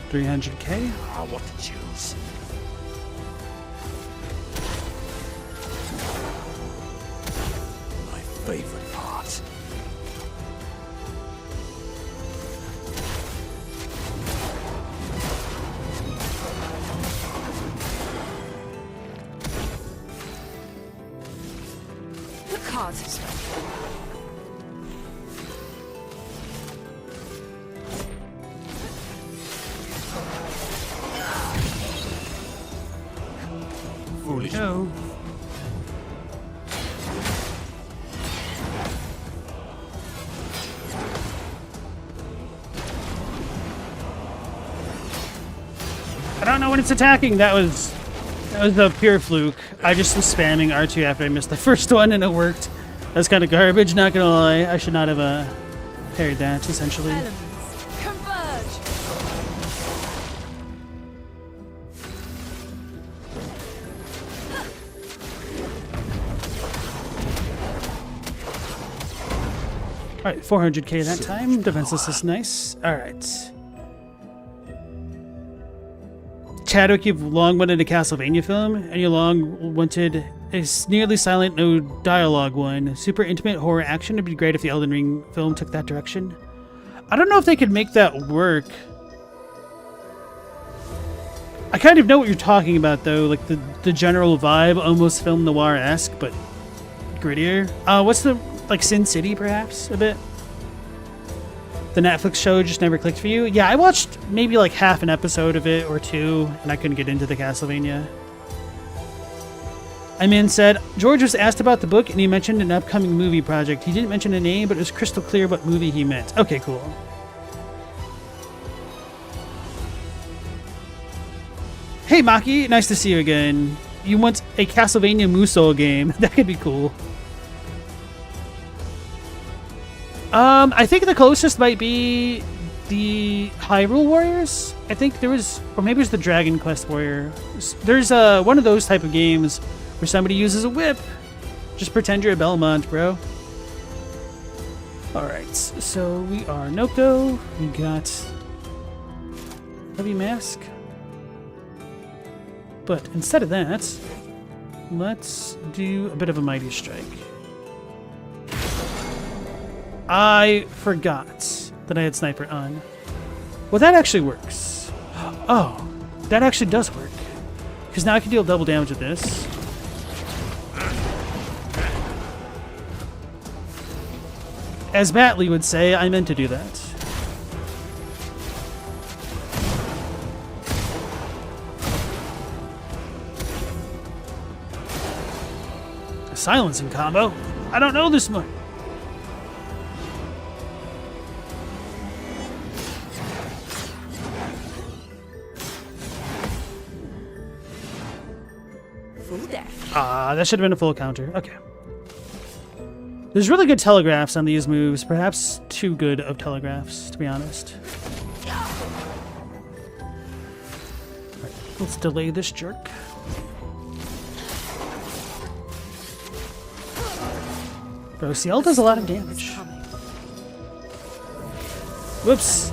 S1: 300k.
S5: I want to choose. My favorite part.
S2: The cards have spoken.
S5: Foolish.
S1: No. I don't know when it's attacking. That was a pure fluke. I just was spamming R2 after I missed the first one and it worked. That's kind of garbage, not gonna lie. I should not have parried that, essentially.
S3: Elements converge.
S1: Alright, 400k that time. Defenseless is nice. Alright. Chadwick, you've long wanted a Castlevania film, and you long wanted a nearly silent, no dialogue one. Super intimate horror action. It'd be great if the Elden Ring film took that direction. I don't know if they could make that work. I kind of know what you're talking about, though. Like, the general vibe, almost film noir-esque, but grittier. What's the... like, Sin City, perhaps, a bit? The Netflix show just never clicked for you? Yeah, I watched maybe like half an episode of it or two, and I couldn't get into the Castlevania. Iman said, George was asked about the book, and he mentioned an upcoming movie project. He didn't mention a name, but it was crystal clear what movie he meant. Okay, cool. Hey, Maki, nice to see you again. You want a Castlevania Musou game? That could be cool. I think the closest might be the Hyrule Warriors. I think there was, or maybe it was the Dragon Quest Warrior. There's one of those type of games where somebody uses a whip. Just pretend you're a Belmont, bro. Alright, so we are Noko. We got Heavy Mask. But instead of that, let's do a bit of a Mighty Strike. I forgot that I had Sniper on. Well, that actually works. Oh, that actually does work. Because now I can deal double damage with this. As Batley would say, I meant to do that. A silencing combo? I don't know this one. Ah, that should have been a full counter. Okay. There's really good telegraphs on these moves. Perhaps too good of telegraphs, to be honest. Right, let's delay this jerk. Bro, CL does a lot of damage. Whoops.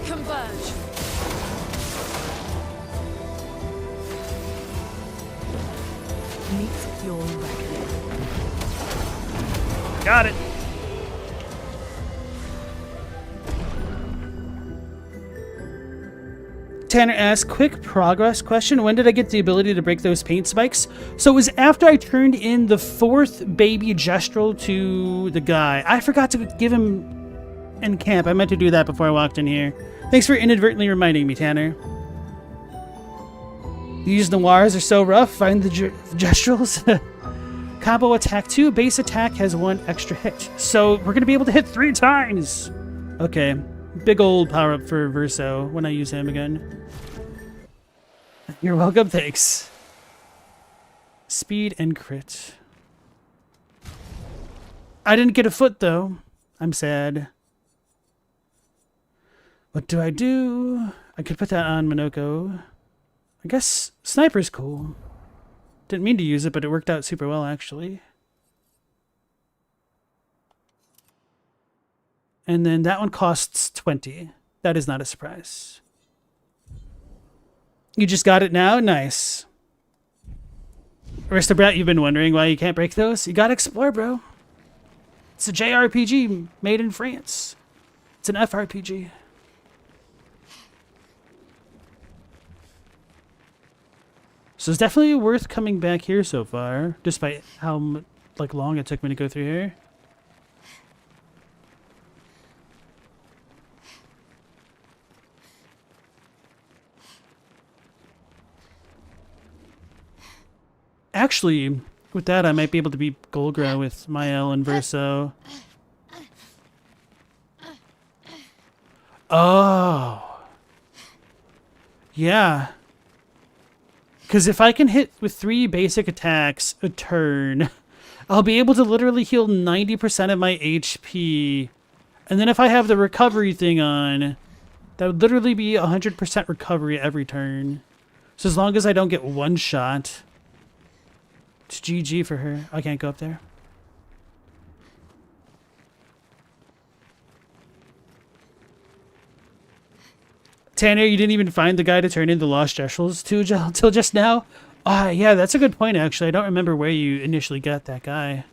S3: Converge.
S2: Meet your reckoning.
S1: Got it. Tanner asks, quick progress question. When did I get the ability to break those paint spikes? So it was after I turned in the 4th baby gestural to the guy. I forgot to give him in camp. I meant to do that before I walked in here. Thanks for inadvertently reminding me, Tanner. These noirs are so rough. Find the gestuals. Combo attack 2. Base attack has 1 extra hit. So we're going to be able to hit 3 times. Okay. Big old power up for Verso when I use him again. You're welcome. Thanks. Speed and crit. I didn't get a foot though. I'm sad. What do? I could put that on Minoko. I guess Sniper's cool. Didn't mean to use it, but it worked out super well, actually. And then that one costs 20. That is not a surprise. You just got it now? Nice. Aristobrat, you've been wondering why you can't break those? You gotta explore, bro. It's a JRPG made in France. It's an FRPG. So it's definitely worth coming back here so far, despite how long it took me to go through here. Actually, with that, I might be able to beat Golgra with Mael and Verso. Oh. Yeah. Because if I can hit with 3 basic attacks a turn, I'll be able to literally heal 90% of my HP. And then if I have the recovery thing on, that would literally be 100% recovery every turn. So as long as I don't get one shot, it's GG for her. I can't go up there. Tanner, you didn't even find the guy to turn in the Lost Gestuals to till just now? Yeah, that's a good point, actually. I don't remember where you initially got that guy.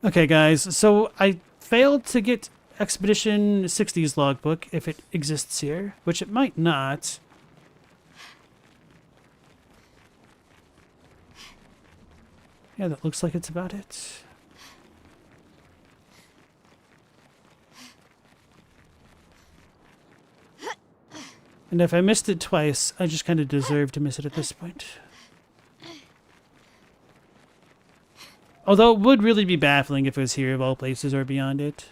S1: Okay, guys, so I failed to get Expedition 60's logbook, if it exists here, which it might not. Yeah, that looks like it's about it. And if I missed it twice, I just kind of deserve to miss it at this point. Although it would really be baffling if it was here of all places or beyond it.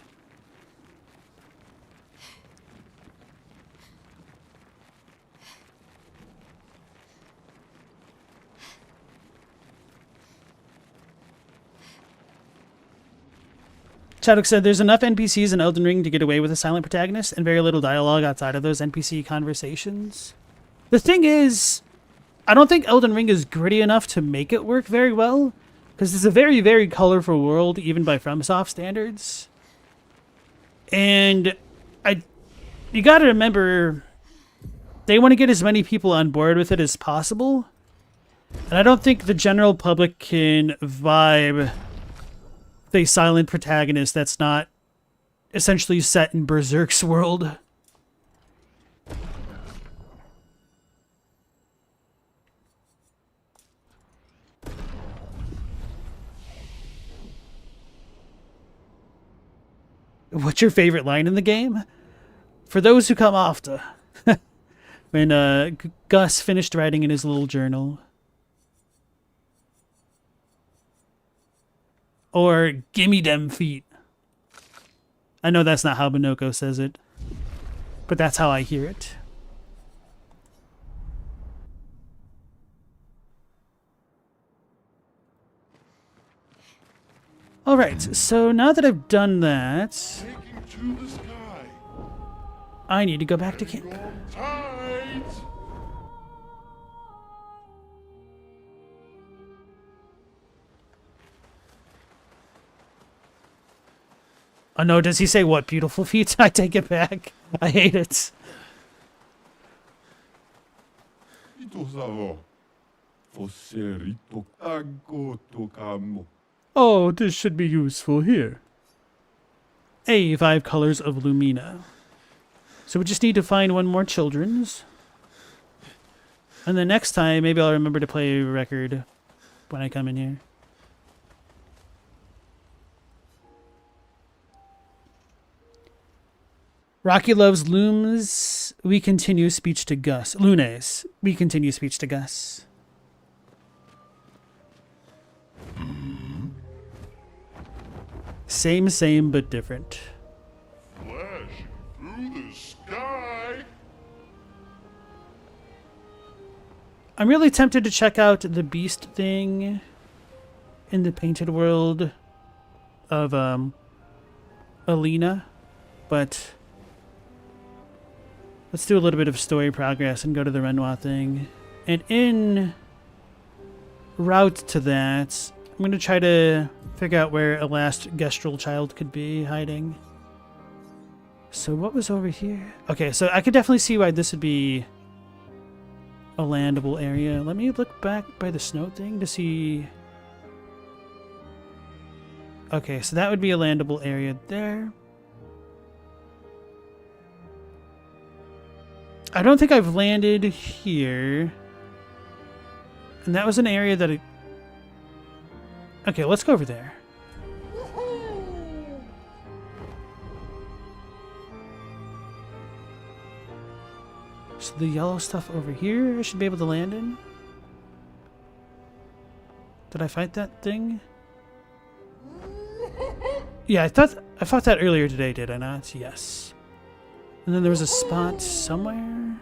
S1: Chadwick said, there's enough NPCs in Elden Ring to get away with a silent protagonist and very little dialogue outside of those NPC conversations. The thing is, I don't think Elden Ring is gritty enough to make it work very well, because it's a very, very colorful world, even by FromSoft standards. And you gotta remember, they want to get as many people on board with it as possible. And I don't think the general public can vibe a silent protagonist that's not essentially set in Berserk's world. What's your favorite line in the game? For those who come after. When Gus finished writing in his little journal. Or, gimme them feet. I know that's not how Minoko says it. But that's how I hear it. Alright, so now that I've done that,
S4: Taking to the sky.
S1: I need to go back to camp.
S4: Tight.
S1: Oh no, does he say what beautiful feet? I take it back. I hate it.
S4: Ito savo. Foserito tago tocamo.
S1: Oh, this should be useful here. Hey, 5 colors of Lumina. So we just need to find one more children's. And then next time, maybe I'll remember to play a record when I come in here. Rocky loves looms. We continue speech to Gus. Lunes. We continue speech to Gus. Same, but different.
S4: Flash through the sky.
S1: I'm really tempted to check out the beast thing in the painted world of Alina, but let's do a little bit of story progress and go to the Renoir thing. And in route to that, I'm going to try to figure out where a last Gestral child could be hiding. So what was over here? Okay, so I could definitely see why this would be a landable area. Let me look back by the snow thing to see. Okay, so that would be a landable area there. I don't think I've landed here. And that was an area that okay, let's go over there. So the yellow stuff over here I should be able to land in. Did I fight that thing? Yeah, I fought that earlier today, did I not? Yes. And then there was a spot somewhere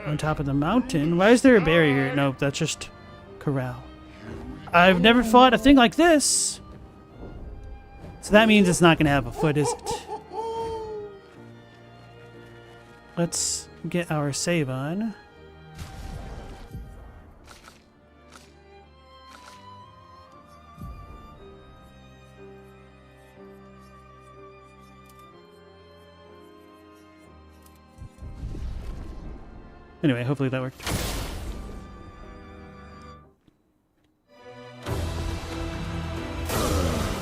S1: on top of the mountain. Why is there a barrier? Nope, that's just corral. I've never fought a thing like this. So that means it's not going to have a foot, is it? Let's get our save on. Anyway, hopefully that worked.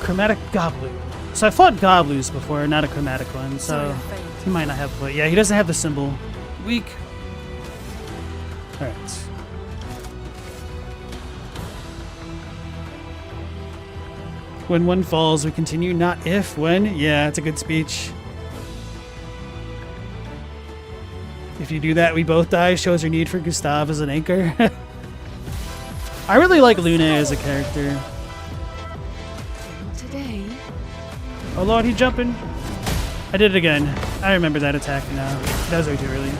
S1: Chromatic Goblu. So I fought Goblus before, not a chromatic one, so he might not have a foot. Yeah, he doesn't have the symbol. Weak. Alright. When one falls, we continue, not if, when. Yeah, it's a good speech. If you do that, we both die. Shows your need for Gustav as an anchor. I really like Luna as a character.
S2: Today.
S1: Oh lord, he's jumping. I did it again. I remember that attack now. That was way too early.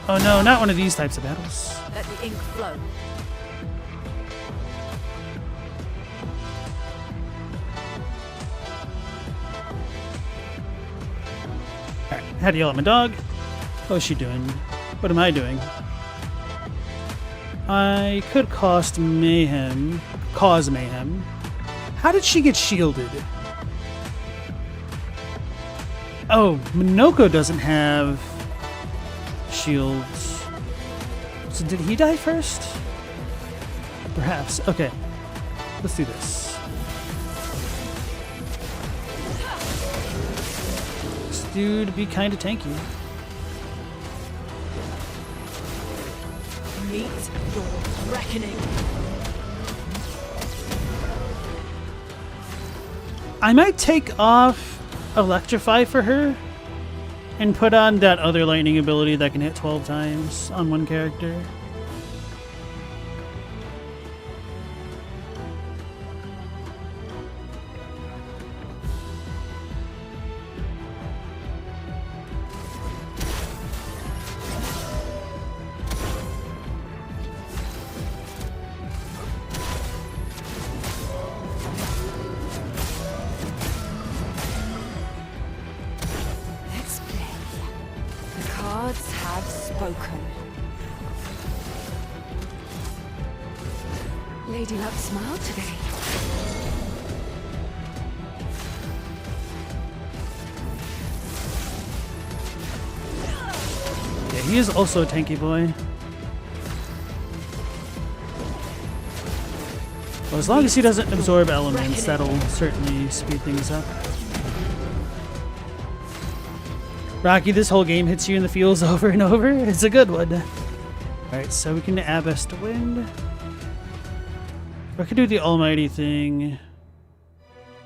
S1: Oh no, not one of these types of battles.
S3: Let the ink flow.
S1: Alright, had to yell at my dog. What's she doing? What am I doing? I could cause mayhem. How did she get shielded? Oh, Minoko doesn't have shields. So did he die first? Perhaps. Okay. Let's do this. This dude be kind of tanky.
S3: Meet your reckoning.
S1: I might take off Electrify for her and put on that other lightning ability that can hit 12 times on one character.
S2: Let's play. The cards have spoken. Lady Luck smiled today.
S1: Yeah, he is also a tanky boy. Well, as long as he doesn't absorb elements, that'll certainly speed things up. Rocky, this whole game hits you in the feels over and over. It's a good one. Alright, so we can Abyss to Wind. I could do the Almighty thing.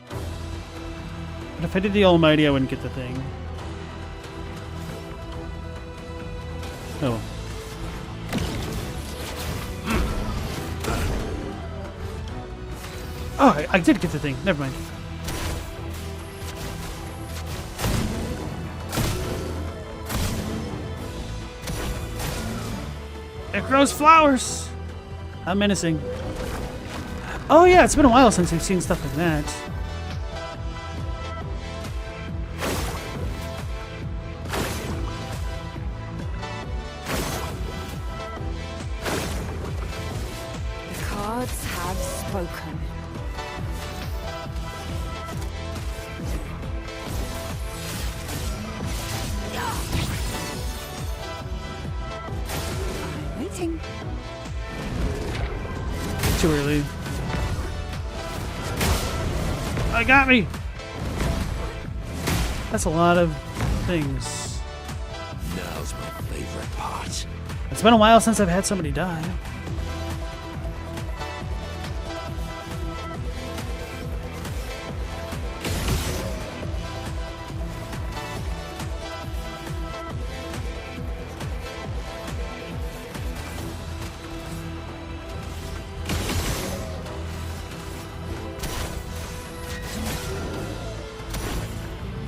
S1: But if I did the Almighty, I wouldn't get the thing. Oh. Oh, I did get the thing. Never mind. It grows flowers! How menacing. Oh yeah, it's been a while since we've seen stuff like that.
S2: The cards have spoken. I'm waiting.
S1: Too early. I got me! That's a lot of things.
S5: Now's my favorite part.
S1: It's been a while since I've had somebody die.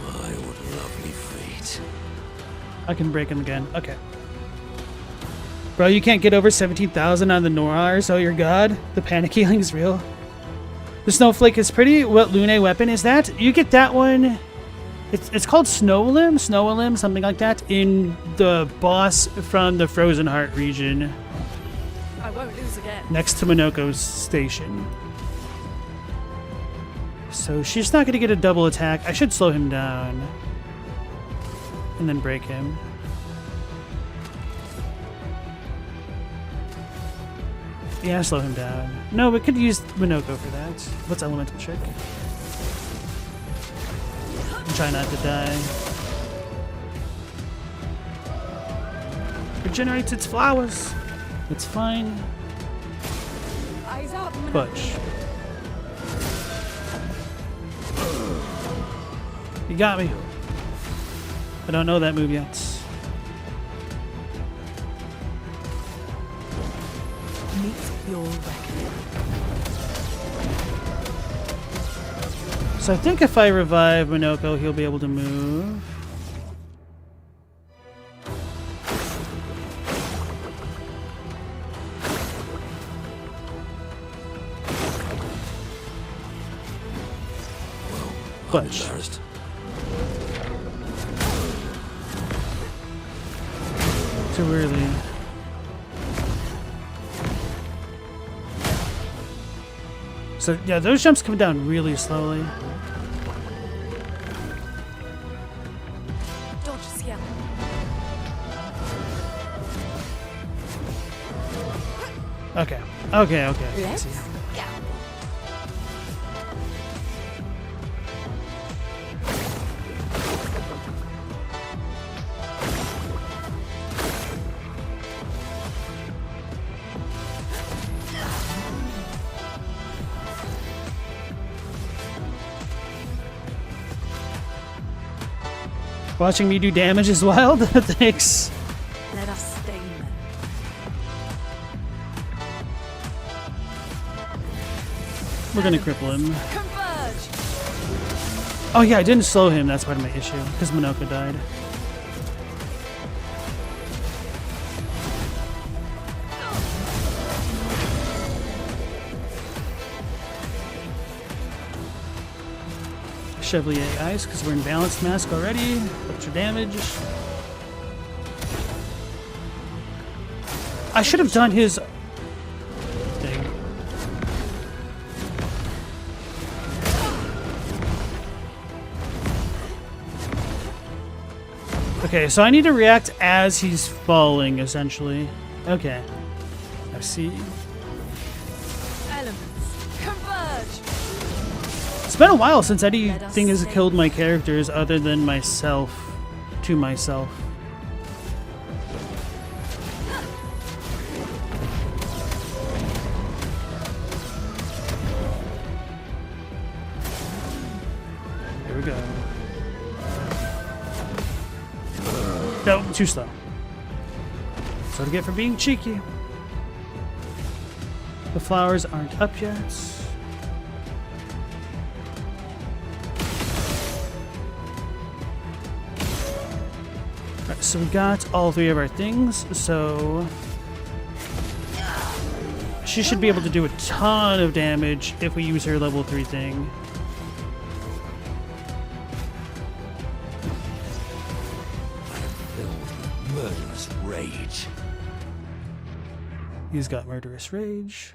S5: My, what a lovely fate.
S1: I can break him again. Okay. Bro, you can't get over 17,000 on the Noir, so you're god. The panic healing is real. The Snowflake is pretty. What Lune weapon is that? You get that one. It's called Snow Limb, something like that, in the boss from the Frozen Heart region,
S3: I won't lose again.
S1: next to Minoko's station. So she's not going to get a double attack. I should slow him down. And then break him. Yeah, slow him down. No, we could use Minoko for that. What's Elemental Trick? And try not to die. Regenerates its flowers. It's fine.
S3: Eyes up.
S1: Push. You got me. I don't know that move yet.
S2: Meet your reckoning.
S1: So I think if I revive Minoko, he'll be able to move. Push.
S5: Embarrassed.
S1: Too early. So yeah, those jumps come down really slowly.
S3: Dodge scale.
S1: Okay. Okay, okay. I
S2: Let's
S1: see.
S2: go.
S1: Watching me do damage is wild. Thanks.
S3: Let us stain them.
S1: We're gonna cripple him.
S3: Converge.
S1: Oh yeah, I didn't slow him. That's part of my issue because Minoka died. Chevalier Ice because we're in balanced mask already. Extra damage. I should have done his thing. Okay, so I need to react as he's falling, essentially. Okay. I see.
S3: Elements. Converge.
S1: It's been a while since anything has killed my characters other than myself to myself. Here we go. No, too slow. That's what I get for being cheeky. The flowers aren't up yet. Alright, so we got all three of our things, so she should be able to do a ton of damage if we use her level 3 thing.
S5: Murderous rage.
S1: He's got murderous rage.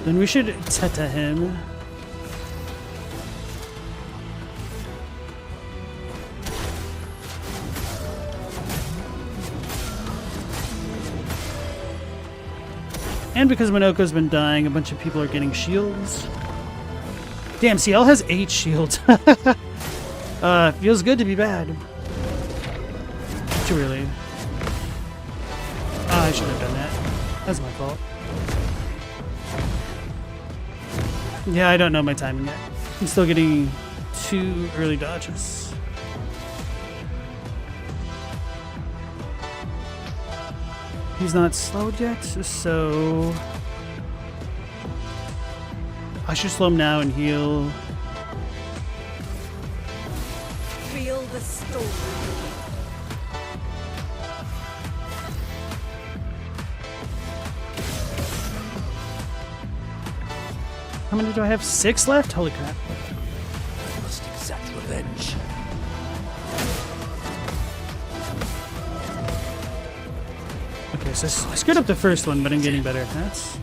S1: Then we should Teta him. And because Minoka's been dying, a bunch of people are getting shields. Damn, CL has 8 shields. Feels good to be bad. Too early. I should have done that. That's my fault. Yeah, I don't know my timing yet. I'm still getting 2 early dodges. He's not slowed yet, so I should slow him now and heal.
S3: Feel the storm.
S1: How many do I have? 6 left? Holy crap.
S5: I must exact revenge.
S1: Okay, so I screwed up the first one, but I'm getting better. That's...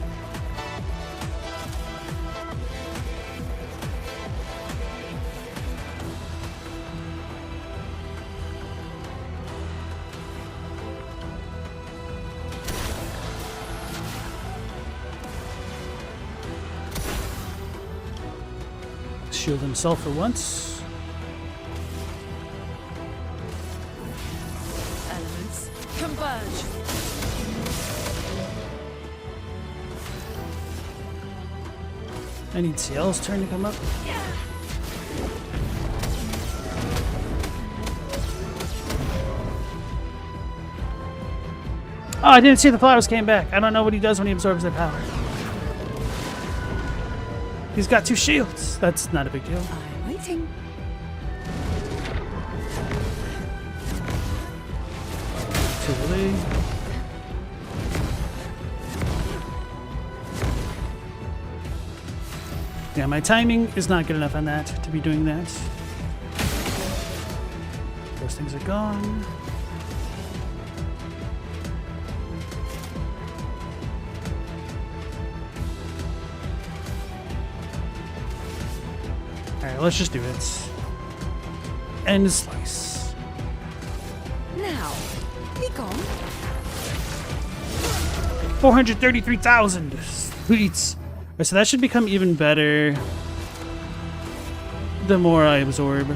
S1: Shield himself for once.
S3: Elements. Converge.
S1: I need CL's turn to come up. Oh, I didn't see the flowers came back. I don't know what he does when he absorbs their power. He's got 2 shields. That's not a big deal.
S2: I'm waiting.
S1: Too early. Yeah, my timing is not good enough on that to be doing that. Those things are gone. Alright, let's just do it. End slice.
S2: Now, be gone.
S1: 433,000! Sweet! Alright, so that should become even better the more I absorb.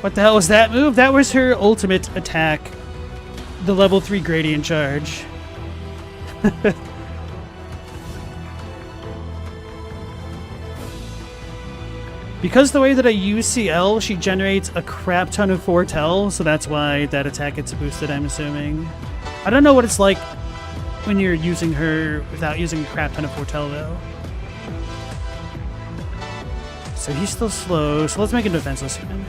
S1: What the hell was that move? That was her ultimate attack. The level 3 gradient charge. Because the way that I use CL, she generates a crap ton of foretell, so that's why that attack gets boosted, I'm assuming. I don't know what it's like when you're using her without using a crap ton of foretell, though. So he's still slow, so let's make him defenseless again.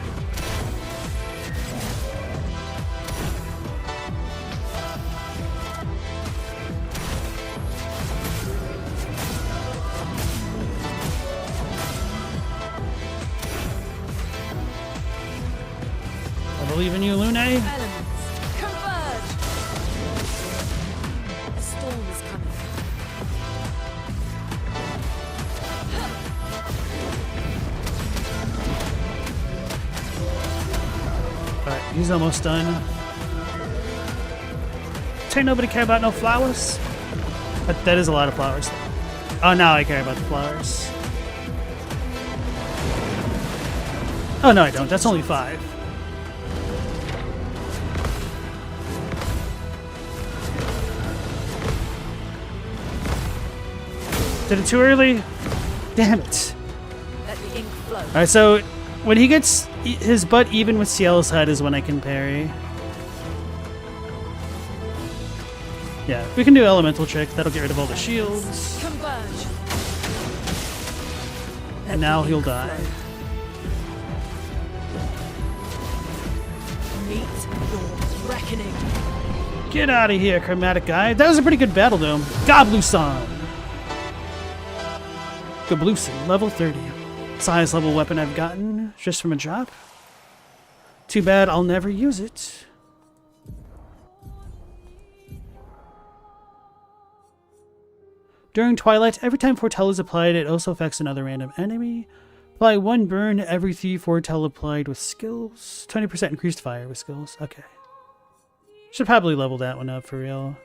S1: I believe in you, Lune.
S3: Elements, converge. A storm is coming.
S1: Alright, he's almost done. Ain't nobody care about no flowers. But that is a lot of flowers. Oh, now I care about the flowers. Oh, no, I don't. That's only 5. Did it too early? Damn it.
S3: Let the ink flow.
S1: Alright, so when he gets his butt even with Ciel's head is when I can parry. Yeah, we can do elemental trick. That'll get rid of all the shields.
S3: Converge.
S1: And now he'll die.
S3: Meet your reckoning.
S1: Get out of here, chromatic guy. That was a pretty good battle, though. Gobluson. Gobluson, level 30. It's the highest level weapon I've gotten, just from a drop. Too bad I'll never use it. During Twilight, every time Foretell is applied, it also affects another random enemy. Apply 1 burn every 3 Foretell applied with skills. 20% increased fire with skills. Okay. Should probably level that one up for real.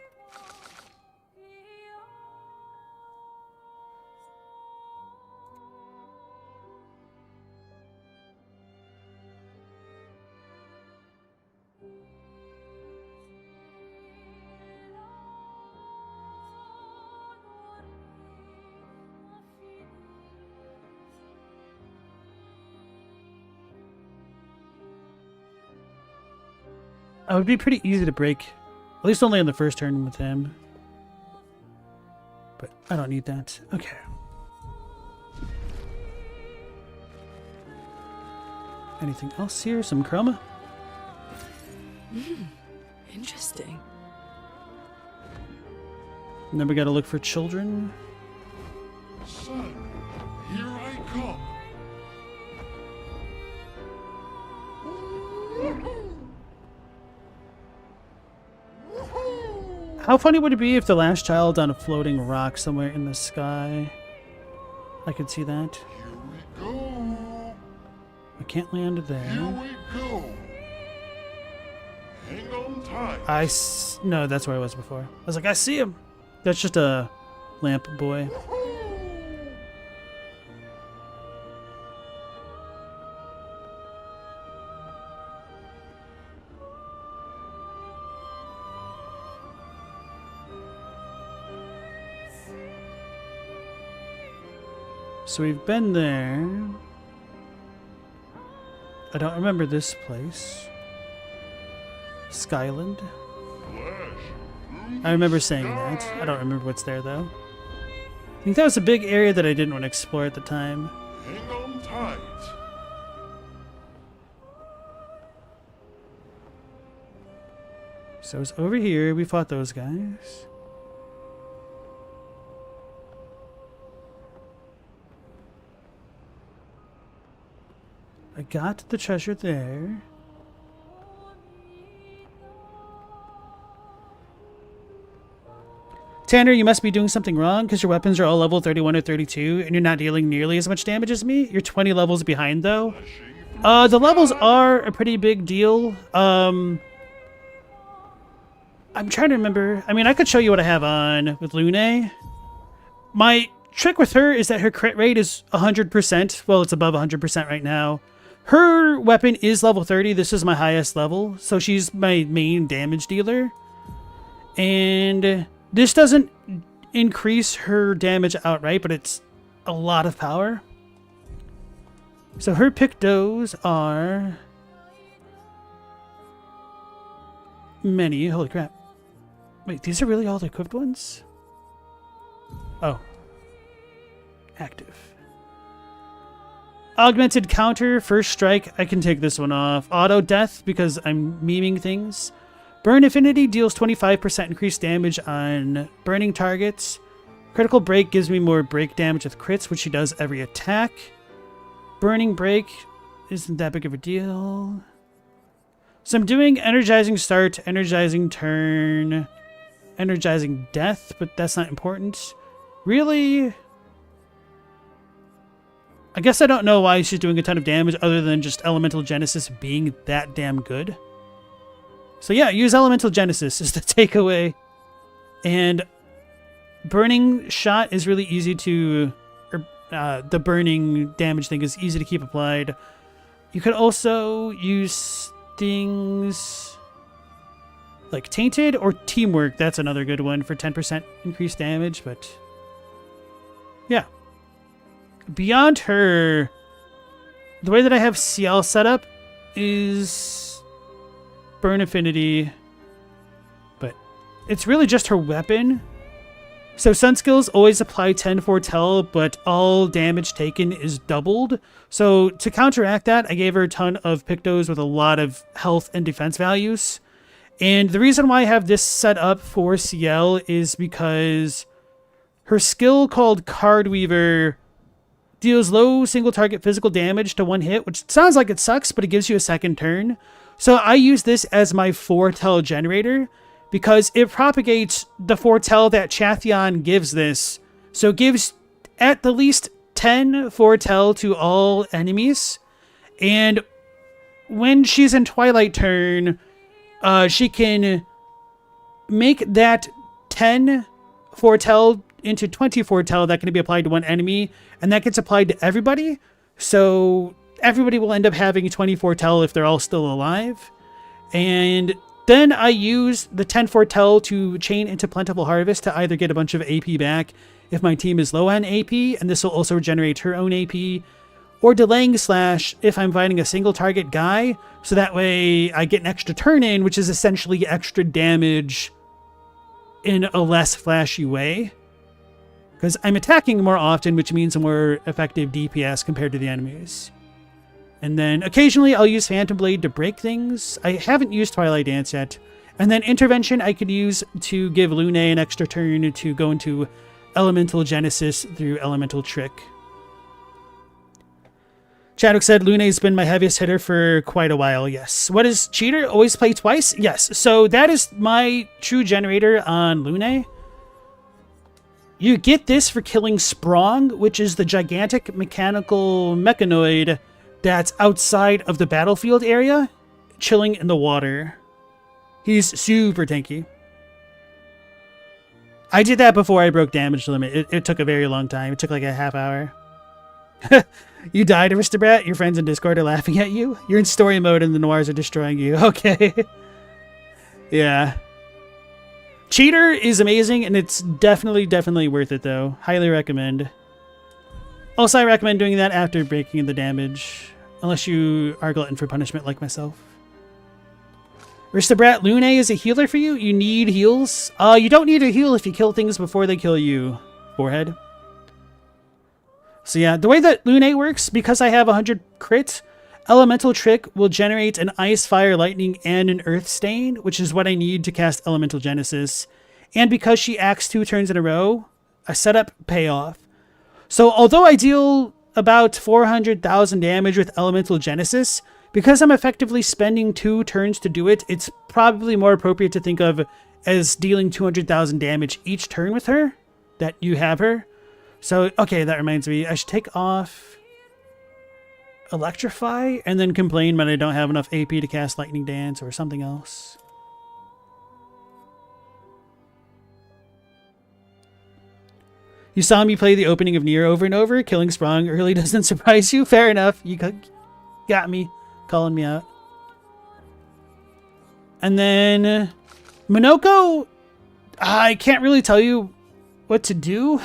S1: It would be pretty easy to break, at least only on the first turn with him. But I don't need that. Okay. Anything else here? Some chroma?
S2: Interesting.
S1: And then we gotta look for children.
S4: Son, here I come.
S1: How funny would it be if the last child on a floating rock somewhere in the sky? I could see that.
S4: Here we go.
S1: I can't land
S4: Here
S1: there.
S4: we go. Hang on tight.
S1: No, that's where I was before. I was like, I see him. That's just a lamp boy. So we've been there. I don't remember this place. Skyland. I remember saying that. I don't remember what's there though. I think that was a big area that I didn't want to explore at the time.
S4: Hang on tight.
S1: So it was over here. We fought those guys. I got the treasure there. Tanner, you must be doing something wrong because your weapons are all level 31 or 32 and you're not dealing nearly as much damage as me. You're 20 levels behind though. The levels are a pretty big deal. I'm trying to remember. I mean, I could show you what I have on with Lune. My trick with her is that her crit rate is 100%. Well, it's above 100% right now. Her weapon is level 30. This is my highest level. So she's my main damage dealer. And this doesn't increase her damage outright, but it's a lot of power. So her pictos are many. Holy crap. Wait, these are really all the equipped ones? Oh. Active. Augmented counter, first strike. I can take this one off. Auto death because I'm memeing things. Burn affinity deals 25% increased damage on burning targets. Critical break gives me more break damage with crits, which she does every attack. Burning break isn't that big of a deal. So I'm doing energizing start, energizing turn, energizing death, but that's not important. Really? I guess I don't know why she's doing a ton of damage other than just Elemental Genesis being that damn good. So yeah, use Elemental Genesis is the takeaway. And burning shot is really easy to... the burning damage thing is easy to keep applied. You could also use things like Tainted or Teamwork. That's another good one for 10% increased damage, but... yeah. Beyond her, the way that I have CL set up is burn affinity, but it's really just her weapon. So Sun skills always apply 10 foretell, but all damage taken is doubled. So to counteract that, I gave her a ton of pictos with a lot of health and defense values. And the reason why I have this set up for CL is because her skill called Card Weaver deals low single target physical damage to one hit, which sounds like it sucks, but it gives you a second turn. So I use this as my foretell generator because it propagates the foretell that Chathyon gives this. So it gives at the least 10 foretell to all enemies. And when she's in Twilight turn, she can make that 10 foretell into 20 foretell that can be applied to one enemy, and that gets applied to everybody. So everybody will end up having 20 foretell if they're all still alive. And then I use the 10 foretell to chain into Plentiful Harvest to either get a bunch of AP back if my team is low on AP, and this will also regenerate her own AP, or Delaying Slash if I'm fighting a single target guy, so that way I get an extra turn in, which is essentially extra damage in a less flashy way. Because I'm attacking more often, which means a more effective DPS compared to the enemies. And then occasionally I'll use Phantom Blade to break things. I haven't used Twilight Dance yet. And then Intervention I could use to give Lune an extra turn to go into Elemental Genesis through Elemental Trick. Chadwick said Lune's been my heaviest hitter for quite a while, yes. What is Cheater? Always play twice? Yes. So that is my true generator on Lune. You get this for killing Sprong, which is the gigantic mechanical mechanoid that's outside of the battlefield area, chilling in the water. He's super tanky. I did that before I broke damage limit. It took a very long time. It took like a half hour. You died, Aristocrat? Your friends in Discord are laughing at you? You're in story mode and the Noirs are destroying you. Okay. Yeah. Cheater is amazing, and it's definitely worth it, though. Highly recommend. Also, I recommend doing that after breaking the damage, unless you are glutton for punishment like myself. Aristobrat, Lune is a healer for you? You need heals? You don't need a heal if you kill things before they kill you. Forehead. So yeah, the way that Lune works, because I have 100 crit, Elemental Trick will generate an Ice, Fire, Lightning, and an Earth Stain, which is what I need to cast Elemental Genesis. And because she acts 2 turns in a row, a setup payoff. So although I deal about 400,000 damage with Elemental Genesis, because I'm effectively spending 2 turns to do it, it's probably more appropriate to think of as dealing 200,000 damage each turn with her, that you have her. So, okay, that reminds me, I should take off Electrify and then complain when I don't have enough AP to cast Lightning Dance or something else. You saw me play the opening of Nier over and over. Killing Sprong early doesn't surprise you. Fair enough. You got me. Calling me out. And then Monoko, I can't really tell you what to do.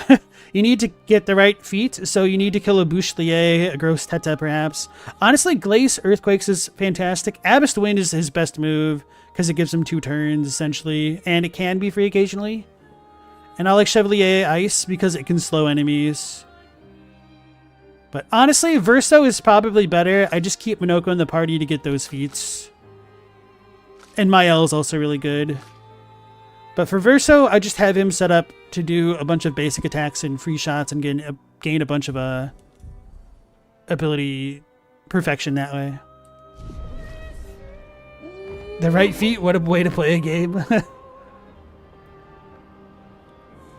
S1: You need to get the right feat, so you need to kill a Bouchelier, a Gross Teta perhaps. Honestly, Glace Earthquakes is fantastic. Abyss Wind is his best move, because it gives him 2 turns, essentially, and it can be free occasionally. And I like Chevalier Ice, because it can slow enemies. But honestly, Verso is probably better. I just keep Minoko in the party to get those feats. And Mael is also really good. But for Verso, I just have him set up to do a bunch of basic attacks and free shots and gain a bunch of ability perfection that way. The right feat, what a way to play a game.
S4: Flashing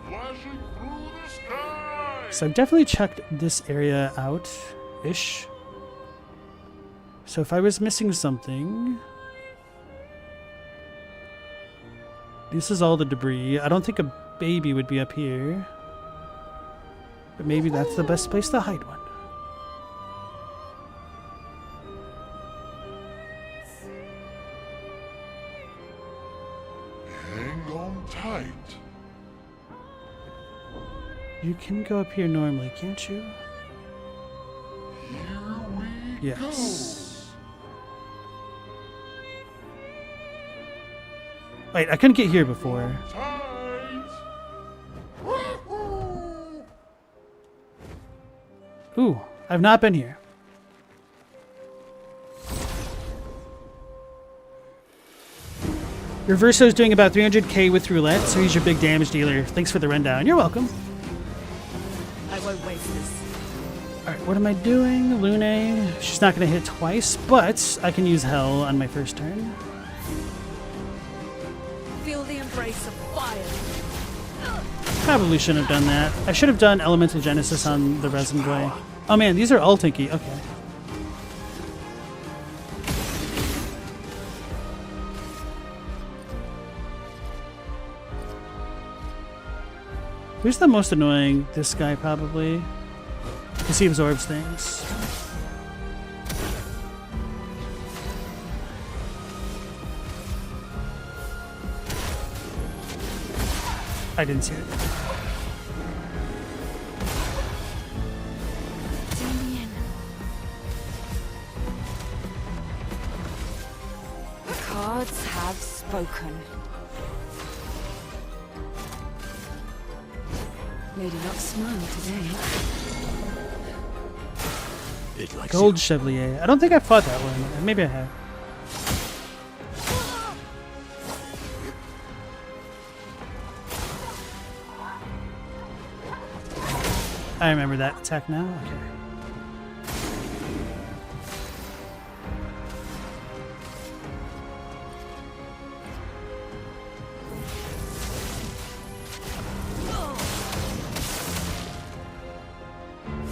S4: through the sky.
S1: So I've definitely checked this area out-ish. So if I was missing something... This is all the debris. I don't think a baby would be up here. But maybe that's the best place to hide one.
S4: Hang on tight.
S1: You can go up here normally, can't you?
S4: Here we
S1: Yes. Wait, I couldn't get here before.
S4: go. Tight. Woohoo!
S1: Ooh, I've not been here. Reverso's doing about 300k with roulette, so he's your big damage dealer. Thanks for the rundown. You're welcome.
S3: I won't waste this.
S1: Alright, what am I doing? Lune. She's not going to hit twice, but I can use Hell on my first turn.
S3: Feel the embrace of fire.
S1: Probably shouldn't have done that. I should have done Elemental Genesis on the Resin Boy. Oh man, these are all tinky. Okay. Who's the most annoying? This guy, probably. Because he absorbs things. I didn't see it.
S2: Damien. The cards have spoken. Lady not smile today.
S5: It likes
S1: Gold Chevalier. I don't think I fought that one. Maybe I have. I remember that attack now. Okay.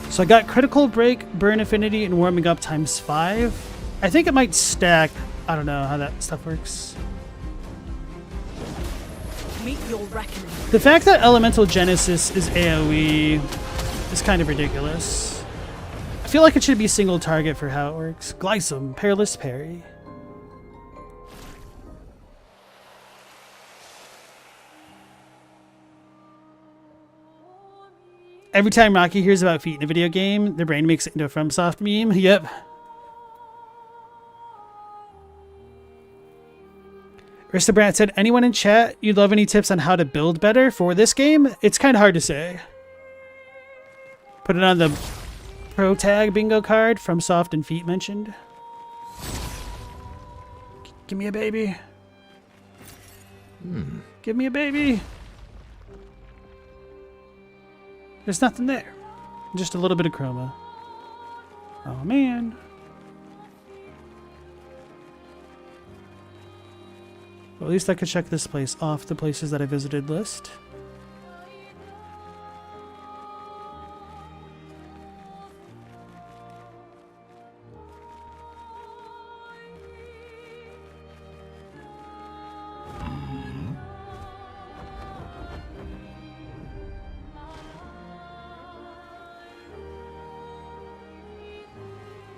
S1: So I got Critical Break, Burn Affinity, and Warming Up ×5. I think it might stack. I don't know how that stuff works.
S3: Meet your reckoning.
S1: The fact that Elemental Genesis is AoE is kind of ridiculous. I feel like it should be single target for how it works. Glycem, Perilous Parry. Every time Rocky hears about feet in a video game, their brain makes it into a FromSoft meme. Yep. Aristobrat said, anyone in chat, you'd love any tips on how to build better for this game? It's kind of hard to say. Put it on the Protag bingo card from Soft and Feet mentioned. Give me a baby. Give me a baby. There's nothing there. Just a little bit of chroma. Oh man. Well, at least I could check this place off the places that I visited list.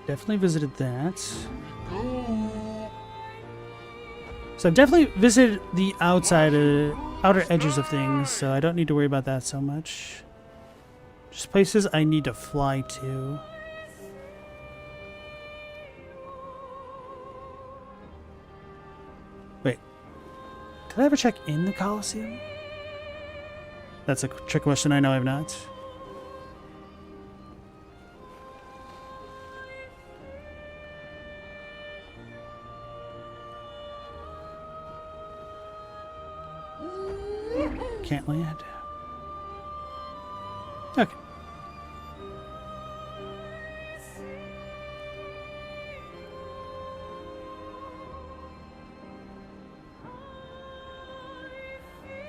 S1: Definitely visited that. So I've definitely visited the outside of outer edges of things, so I don't need to worry about that so much. Just places I need to fly to. Wait. Did I ever check in the Colosseum? That's a trick question. I know I've not. Can't land. Okay.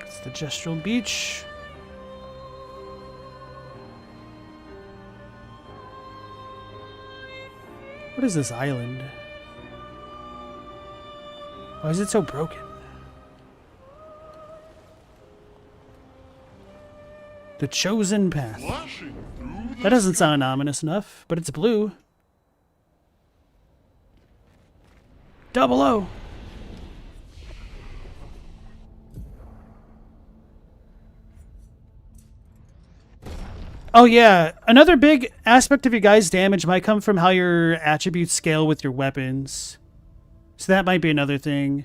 S1: It's the Gestural Beach. What is this island? Why is it so broken? The Chosen Path. That doesn't sound ominous enough, but it's blue. 00. Oh yeah, another big aspect of your guys' damage might come from how your attributes scale with your weapons. So that might be another thing.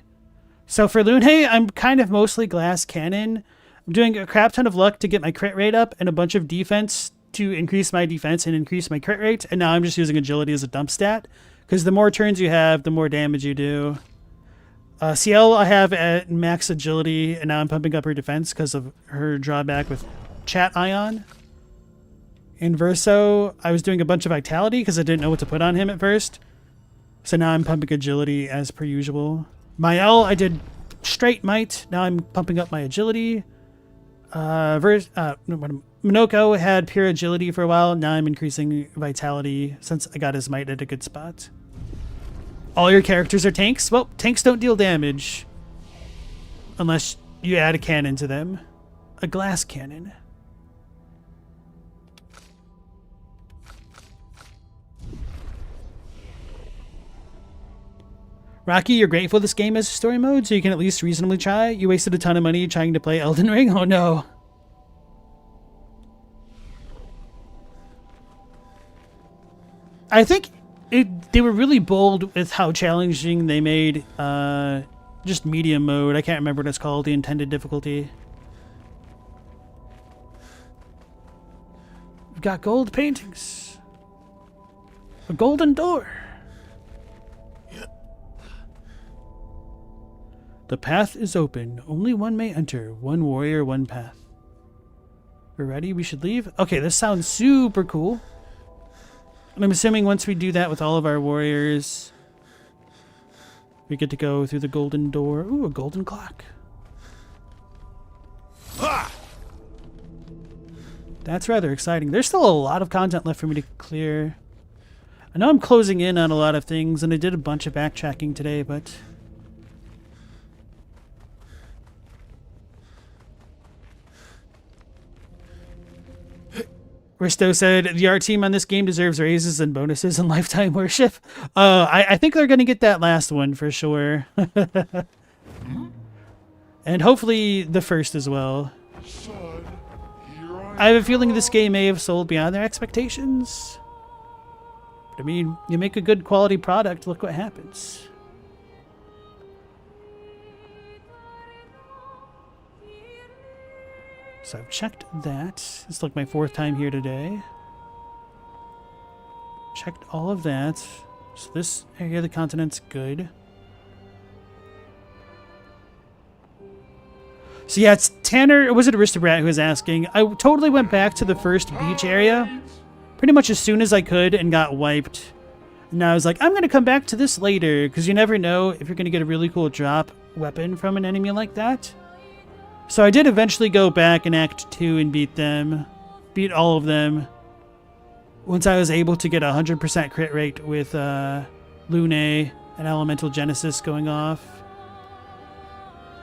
S1: So for Lune, I'm kind of mostly glass cannon. I'm doing a crap ton of luck to get my crit rate up and a bunch of defense to increase my defense and increase my crit rate. And now I'm just using agility as a dump stat. Because the more turns you have, the more damage you do. CL I have at max agility, and now I'm pumping up her defense because of her drawback with Chat Ion. In Verso, I was doing a bunch of vitality because I didn't know what to put on him at first. So now I'm pumping agility as per usual. Mael, I did straight might. Now I'm pumping up my agility. Minoko had pure agility for a while. Now I'm increasing vitality since I got his might at a good spot. All your characters are tanks? Well, tanks don't deal damage. Unless you add a cannon to them. A glass cannon. Rocky, you're grateful this game has story mode, so you can at least reasonably try. You wasted a ton of money trying to play Elden Ring? Oh no. I think they were really bold with how challenging they made just medium mode. I can't remember what it's called, the intended difficulty. We've got gold paintings. A golden door. The path is open. Only one may enter. One warrior, one path. We're ready? We should leave? Okay, this sounds super cool. And I'm assuming once we do that with all of our warriors, we get to go through the golden door. Ooh, a golden clock. That's rather exciting. There's still a lot of content left for me to clear. I know I'm closing in on a lot of things, and I did a bunch of backtracking today, but... Risto said, the art team on this game deserves raises and bonuses and lifetime worship. I think they're going to get that last one for sure. And hopefully the first as well. I have a feeling this game may have sold beyond their expectations. But I mean, you make a good quality product, look what happens. So I've checked that. It's like my 4th time here today. Checked all of that. So this area of the continent's good. So yeah, it's Tanner, or was it Aristocrat who was asking? I totally went back to the first beach area pretty much as soon as I could and got wiped. And I was like, I'm going to come back to this later because you never know if you're going to get a really cool drop weapon from an enemy like that. So I did eventually go back in Act 2 and beat them. Beat all of them. Once I was able to get a 100% crit rate with Lune and Elemental Genesis going off.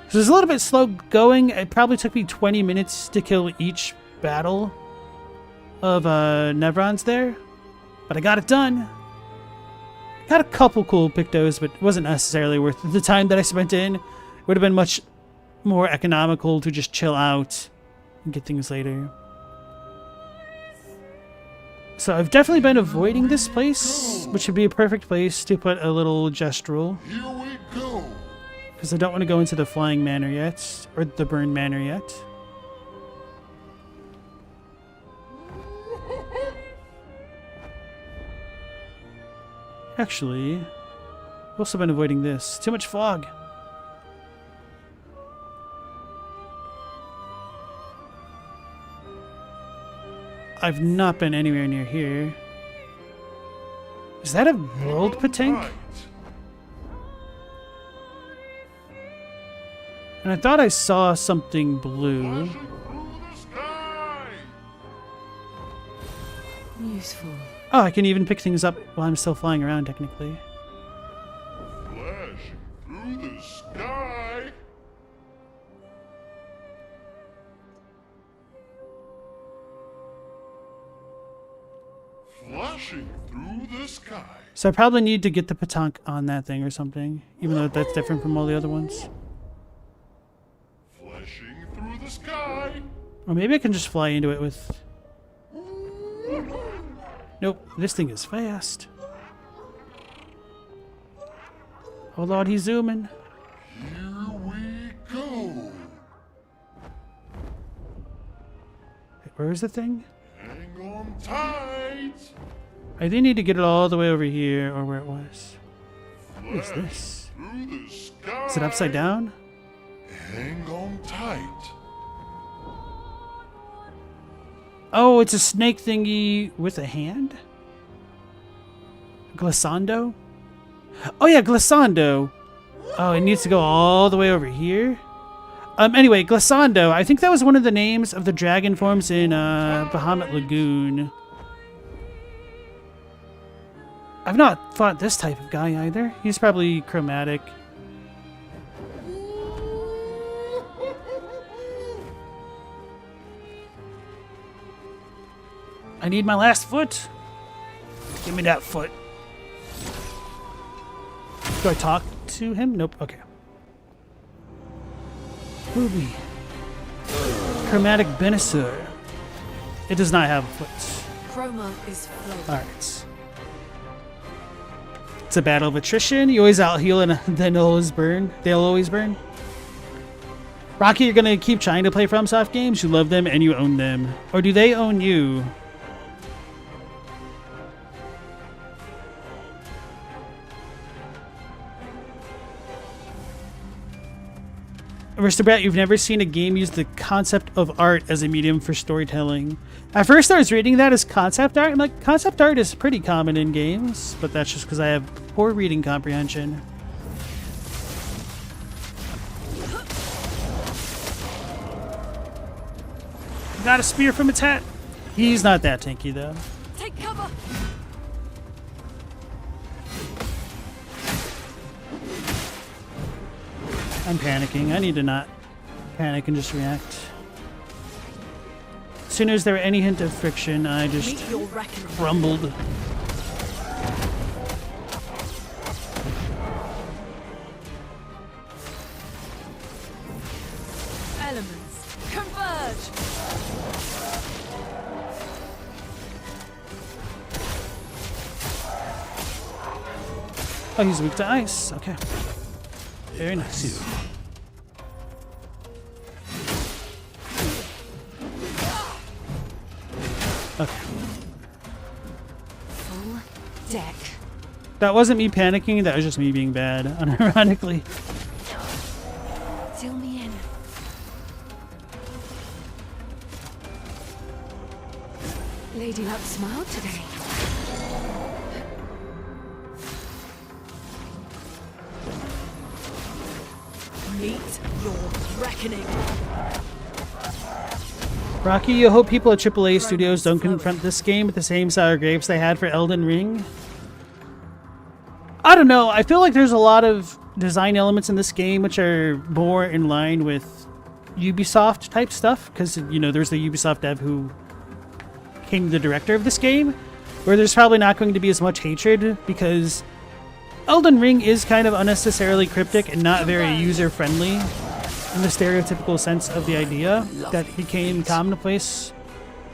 S1: So it's a little bit slow going. It probably took me 20 minutes to kill each battle of Nevrons there. But I got it done. Got a couple cool Pictos, but it wasn't necessarily worth the time that I spent in. It would have been much more economical to just chill out and get things later. So I've definitely been avoiding this place, which would be a perfect place to put a little gestural.
S4: Here we go.
S1: Because I don't want to go into the Flying Manor yet, or the Burn Manor yet. Actually, I've also been avoiding this. Too much fog. I've not been anywhere near here. Is that a world Patink?
S4: Right.
S1: And I thought I saw something blue.
S4: Flashing through the sky.
S2: Useful.
S1: Oh, I can even pick things up while I'm still flying around, technically.
S4: Flashing through the sky. Flashing through the sky.
S1: So I probably need to get the Patink on that thing or something, even though that's different from all the other ones.
S4: Flashing through the sky.
S1: Or maybe I can just fly into it with... Nope, this thing is fast. Oh lord, he's zooming.
S4: Here we go.
S1: Where is the thing?
S4: Hang on tight.
S1: I think I need to get it all the way over here, or where it was. What is this?
S4: Through the sky.
S1: Is it upside down?
S4: Hang on tight.
S1: Oh, it's a snake thingy with a hand? Glissando? Oh yeah, Glissando. Oh, it needs to go all the way over here? Anyway, Glissando. I think that was one of the names of the dragon forms in Bahamut Lagoon. I've not fought this type of guy either. He's probably chromatic. I need my last foot. Give me that foot. Do I talk to him? Nope. Okay. Ruby. Chromatic Benisur. It does not have a foot.
S3: Chroma is flowing.
S1: Alright. It's a battle of attrition. You always out heal and then they'll always burn. They'll always burn. Rocky, you're gonna keep trying to play FromSoft games. You love them and you own them. Or do they own you? Aristocrat, you've never seen a game use the concept of art as a medium for storytelling. At first I was reading that as concept art, and like, concept art is pretty common in games, but that's just because I have poor reading comprehension. Got a spear from its hat. He's not that tanky though.
S3: Take cover.
S1: I'm panicking. I need to not panic and just react. As soon as there were any hint of friction, I just
S3: Meet your reckoning.
S1: rumbled.
S3: Elements converge.
S1: Oh, he's weak to ice. Okay. Very nice. Okay.
S2: Full deck.
S1: That wasn't me panicking, that was just me being bad, unironically.
S2: Fill me in. Lady Luck smiled today.
S3: Meet your reckoning.
S1: Rocky, you hope people at AAA studios don't confront this game with the same sour grapes they had for Elden Ring? I don't know. I feel like there's a lot of design elements in this game which are more in line with Ubisoft type stuff, because, you know, there's the Ubisoft dev who became the director of this game, where there's probably not going to be as much hatred, because Elden Ring is kind of unnecessarily cryptic and not very user-friendly. in the stereotypical sense of the idea that became commonplace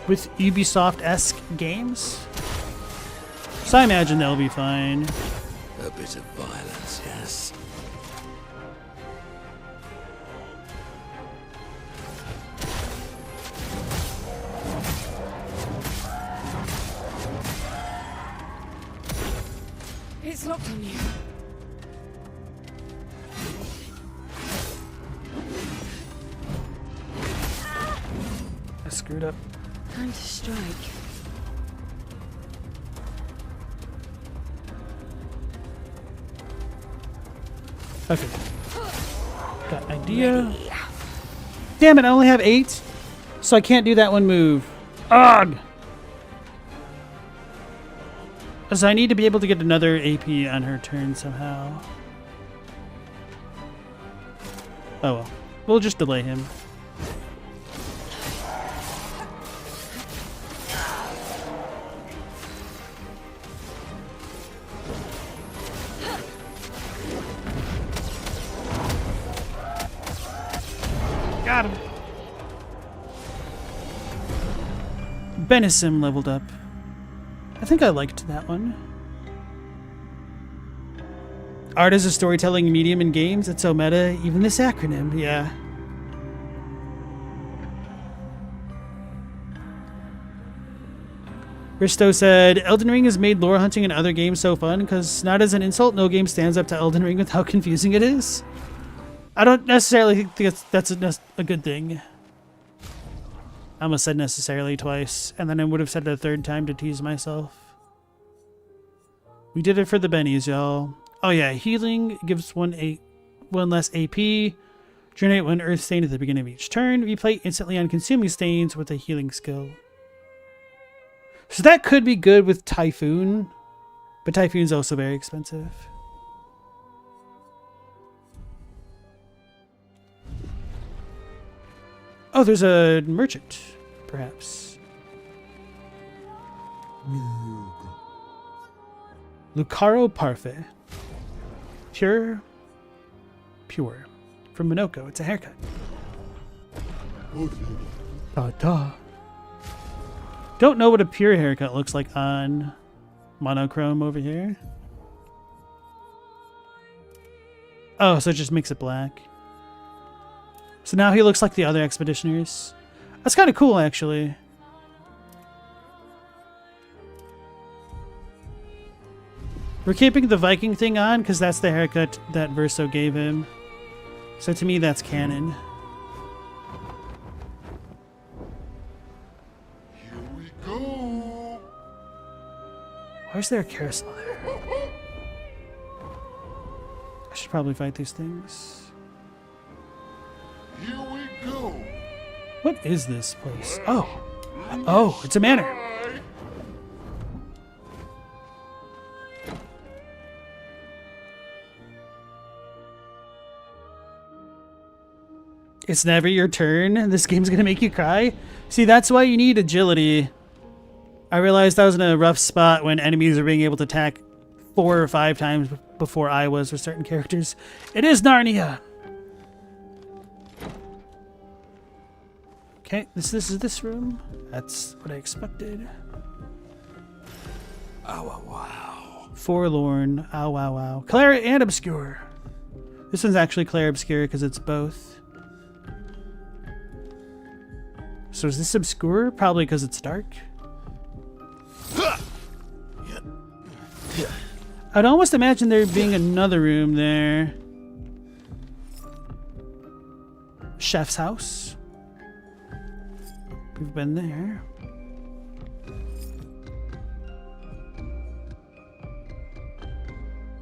S1: with Ubisoft-esque games. So I imagine they'll be fine.
S7: A bit of violence, yes.
S2: It's locked on you.
S1: I screwed up.
S2: Time to strike.
S1: Okay. Got idea. Damn it, I only have 8. So I can't do that one move. Ugh! So I need to be able to get another AP on her turn somehow. Oh well. We'll just delay him. Got him. Benison leveled up. I think I liked that one. Art is a storytelling medium in games. It's so meta. Even this acronym, yeah. Risto said, Elden Ring has made lore hunting in other games so fun because not as an insult, no game stands up to Elden Ring with how confusing it is. I don't necessarily think that's a good thing. I almost said necessarily twice, and then I would have said it a third time to tease myself. We did it for the bennies, y'all. Oh yeah, healing gives one less AP. Generate 1 earth stain at the beginning of each turn. Replay instantly on consuming stains with a healing skill. So that could be good with Typhoon, but Typhoon's also very expensive. Oh, there's a merchant, perhaps. Lucaro Parfait. Pure. From Minoko. It's a haircut. Ta-ta. Don't know what a pure haircut looks like on monochrome over here. Oh, so it just makes it black. So now he looks like the other expeditioners. That's kind of cool, actually. We're keeping the Viking thing on because that's the haircut that Verso gave him. So to me, that's canon.
S4: Here we go.
S1: Why is there a carousel there? I should probably fight these things.
S4: Here we go.
S1: What is this place? Oh. Oh, it's a manor. It's never your turn. This game's gonna make you cry. See, that's why you need agility. I realized I was in a rough spot when enemies are being able to attack 4 or 5 times before I was with certain characters. It is Narnia. Okay, this is this room. That's what I expected.
S7: Oh, wow.
S1: Forlorn. Ow, wow, wow. Clair and Obscur. This one's actually Clair Obscur because it's both. So is this Obscur? Probably because it's dark. I'd almost imagine there being another room there. Chef's house. We've been there.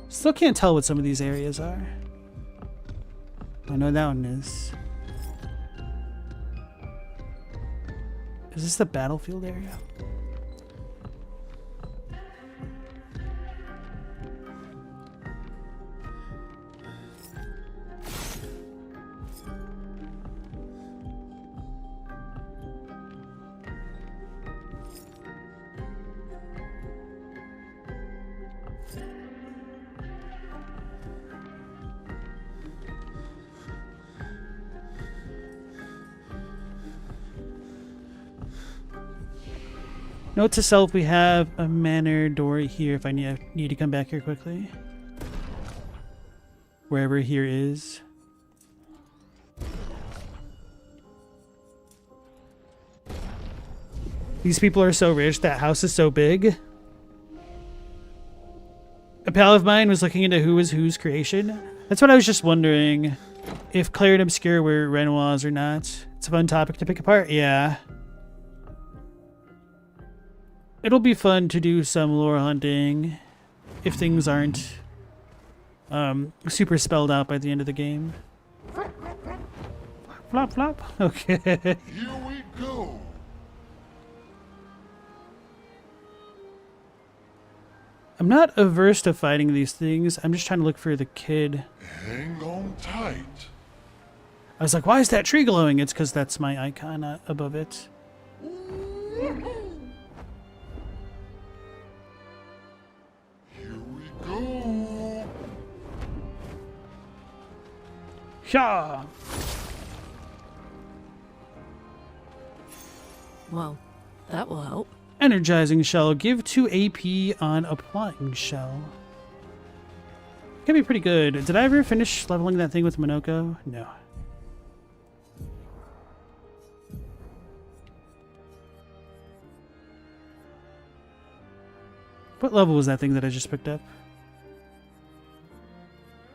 S1: Still can't tell what some of these areas are. I know that one is. Is this the battlefield area? Note to self, we have a manor door here if I need to come back here quickly. Wherever here is. These people are so rich, that house is so big. A pal of mine was looking into who was whose creation. That's what I was just wondering. If Clair Obscur were Renoirs or not. It's a fun topic to pick apart, yeah. It'll be fun to do some lore hunting if things aren't super spelled out by the end of the game. Flop, flop. Okay.
S4: Here we go.
S1: I'm not averse to fighting these things. I'm just trying to look for the kid.
S4: Hang on tight.
S1: I was like, why is that tree glowing? It's because that's my icon above it.
S4: Here we go.
S1: Shaw!
S3: Well, that will help.
S1: Energizing shell. Give 2 AP on applying shell. Can be pretty good. Did I ever finish leveling that thing with Monoko? No. What level was that thing that I just picked up?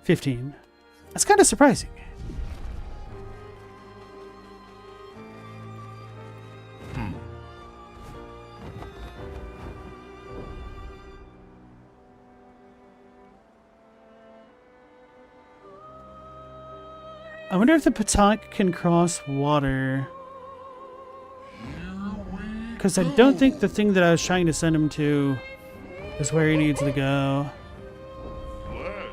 S1: 15. That's kind of surprising. I wonder if the Patak can cross water. Because I don't think the thing that I was trying to send him to is where he needs to go.
S4: Flash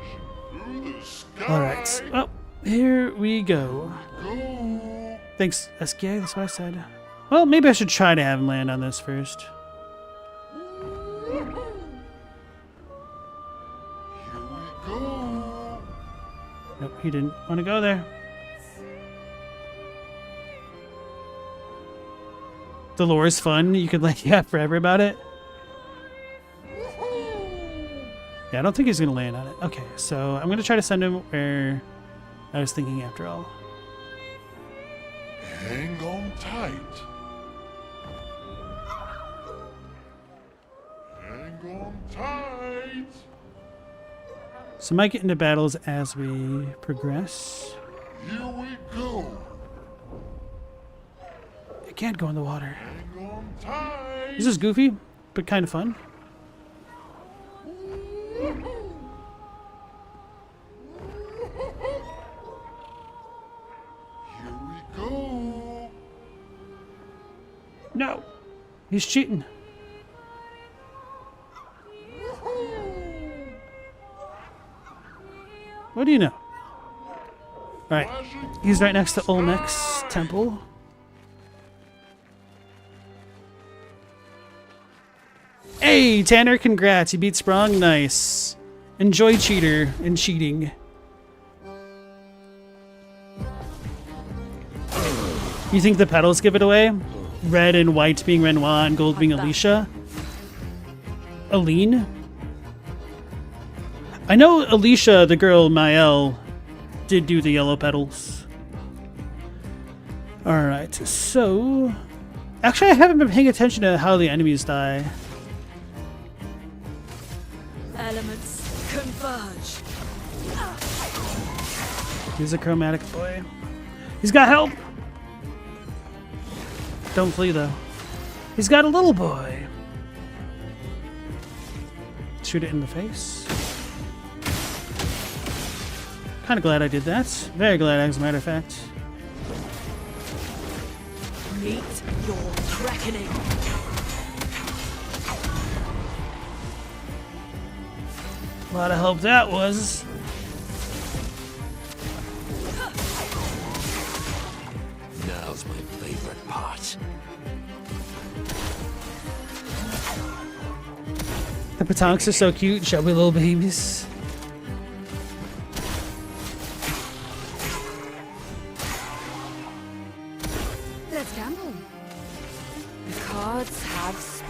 S4: through the sky.
S1: Alright. Well, here we go.
S4: Go.
S1: Thanks, SKA, that's what I said. Well, maybe I should try to have him land on this first.
S4: Here we go.
S1: Nope, he didn't want to go there. The lore is fun. You could like yeah forever about it. Yeah, I don't think he's gonna land on it. Okay, so I'm gonna try to send him where I was thinking after all.
S4: Hang on tight. Hang on tight.
S1: So might get into battles as we progress.
S4: Here we go.
S1: I can't go in the water.
S4: Hang on tight.
S1: This is goofy, but kind of fun.
S4: Here we go.
S1: No, he's cheating. What do you know? Alright, he's right next to Olmec's temple. Hey, Tanner, congrats. You beat Sprung. Nice. Enjoy cheater and cheating. You think the petals give it away? Red and white being Renoir and gold being Alicia? Aline? I know Alicia, the girl Mael, did do the yellow petals. Alright, so... Actually, I haven't been paying attention to how the enemies die.
S3: Elements converge.
S1: He's a chromatic boy. He's got help! Don't flee, though. He's got a little boy. Shoot it in the face. Kind of glad I did that. Very glad, as a matter of fact.
S3: Meet your reckoning.
S1: A lot of help that was.
S7: Now's my favorite part.
S1: The Patonks are so cute, chubby little babies.
S2: Let's gamble. The cards have spoken.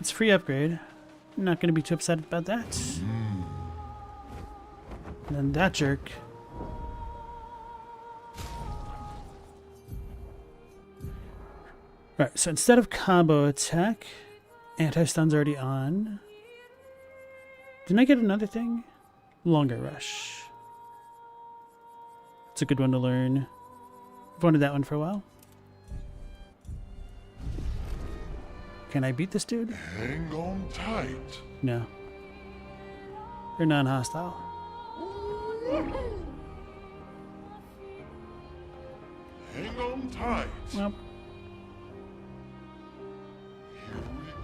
S1: It's a free upgrade. I'm not going to be too upset about that. And then that jerk. Alright, so instead of combo attack, anti-stun's already on. Didn't I get another thing? Longer rush. It's a good one to learn. I've wanted that one for a while. Can I beat this dude?
S4: Hang on tight.
S1: No. They're non-hostile.
S4: Hang on tight.
S1: Well,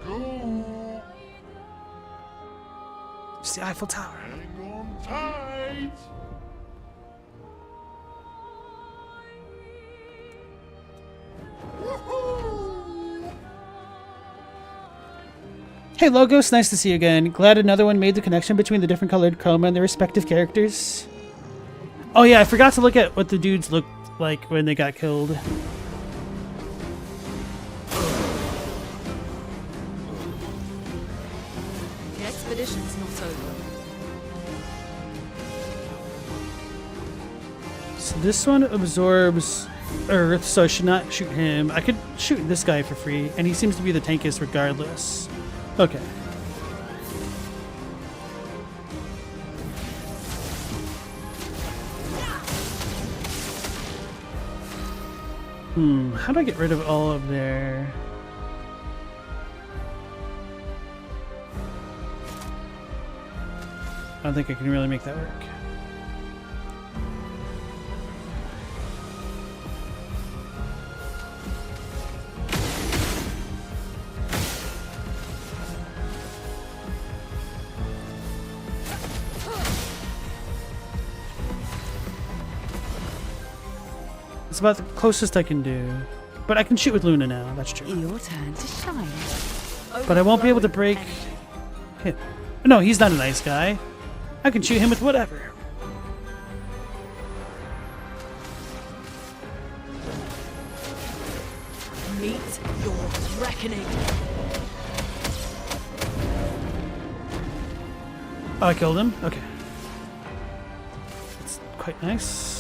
S4: Here we go.
S1: it's the Eiffel Tower.
S4: Hang on tight. Woohoo!
S1: Hey Logos, nice to see you again. Glad another one made the connection between the different colored chroma and their respective characters. Oh yeah, I forgot to look at what the dudes looked like when they got killed.
S3: The expedition's not over.
S1: So this one absorbs Earth, so I should not shoot him. I could shoot this guy for free, and he seems to be the tankiest regardless. Okay. How do I get rid of all of their... I don't think I can really make that work. It's about the closest I can do. But I can shoot with Luna now, that's true.
S2: Your turn to shine.
S1: But I won't be able to break him. No, he's not a nice guy. I can shoot him with whatever.
S3: Meet your reckoning.
S1: Oh, I killed him? Okay. That's quite nice.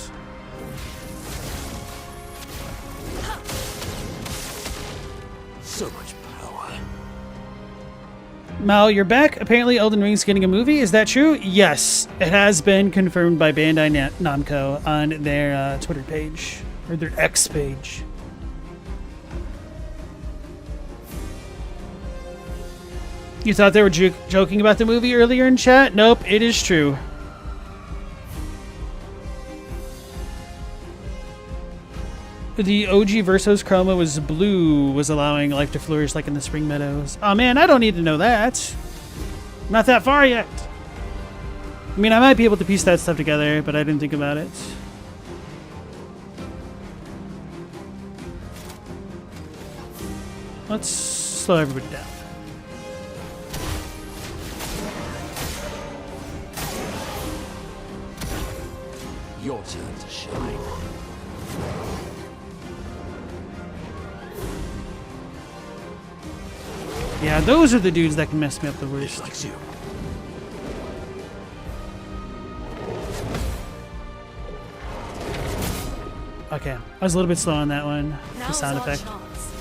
S7: So much power.
S1: Mal, you're back. Apparently Elden Ring's getting a movie. Is that true? Yes. It has been confirmed by Bandai Namco on their Twitter page. Or their X page. You thought they were joking about the movie earlier in chat? Nope, it is true. The OG Versos chroma was blue, was allowing life to flourish like in the spring meadows. Oh man, I don't need to know that. I'm not that far yet. I mean, I might be able to piece that stuff together, but I didn't think about it. Let's slow everybody down.
S7: Your turn to shine.
S1: Yeah, those are the dudes that can mess me up the worst.
S7: Likes you.
S1: Okay, I was a little bit slow on that one. The
S3: Now's
S1: sound
S3: our
S1: effect.
S3: chance.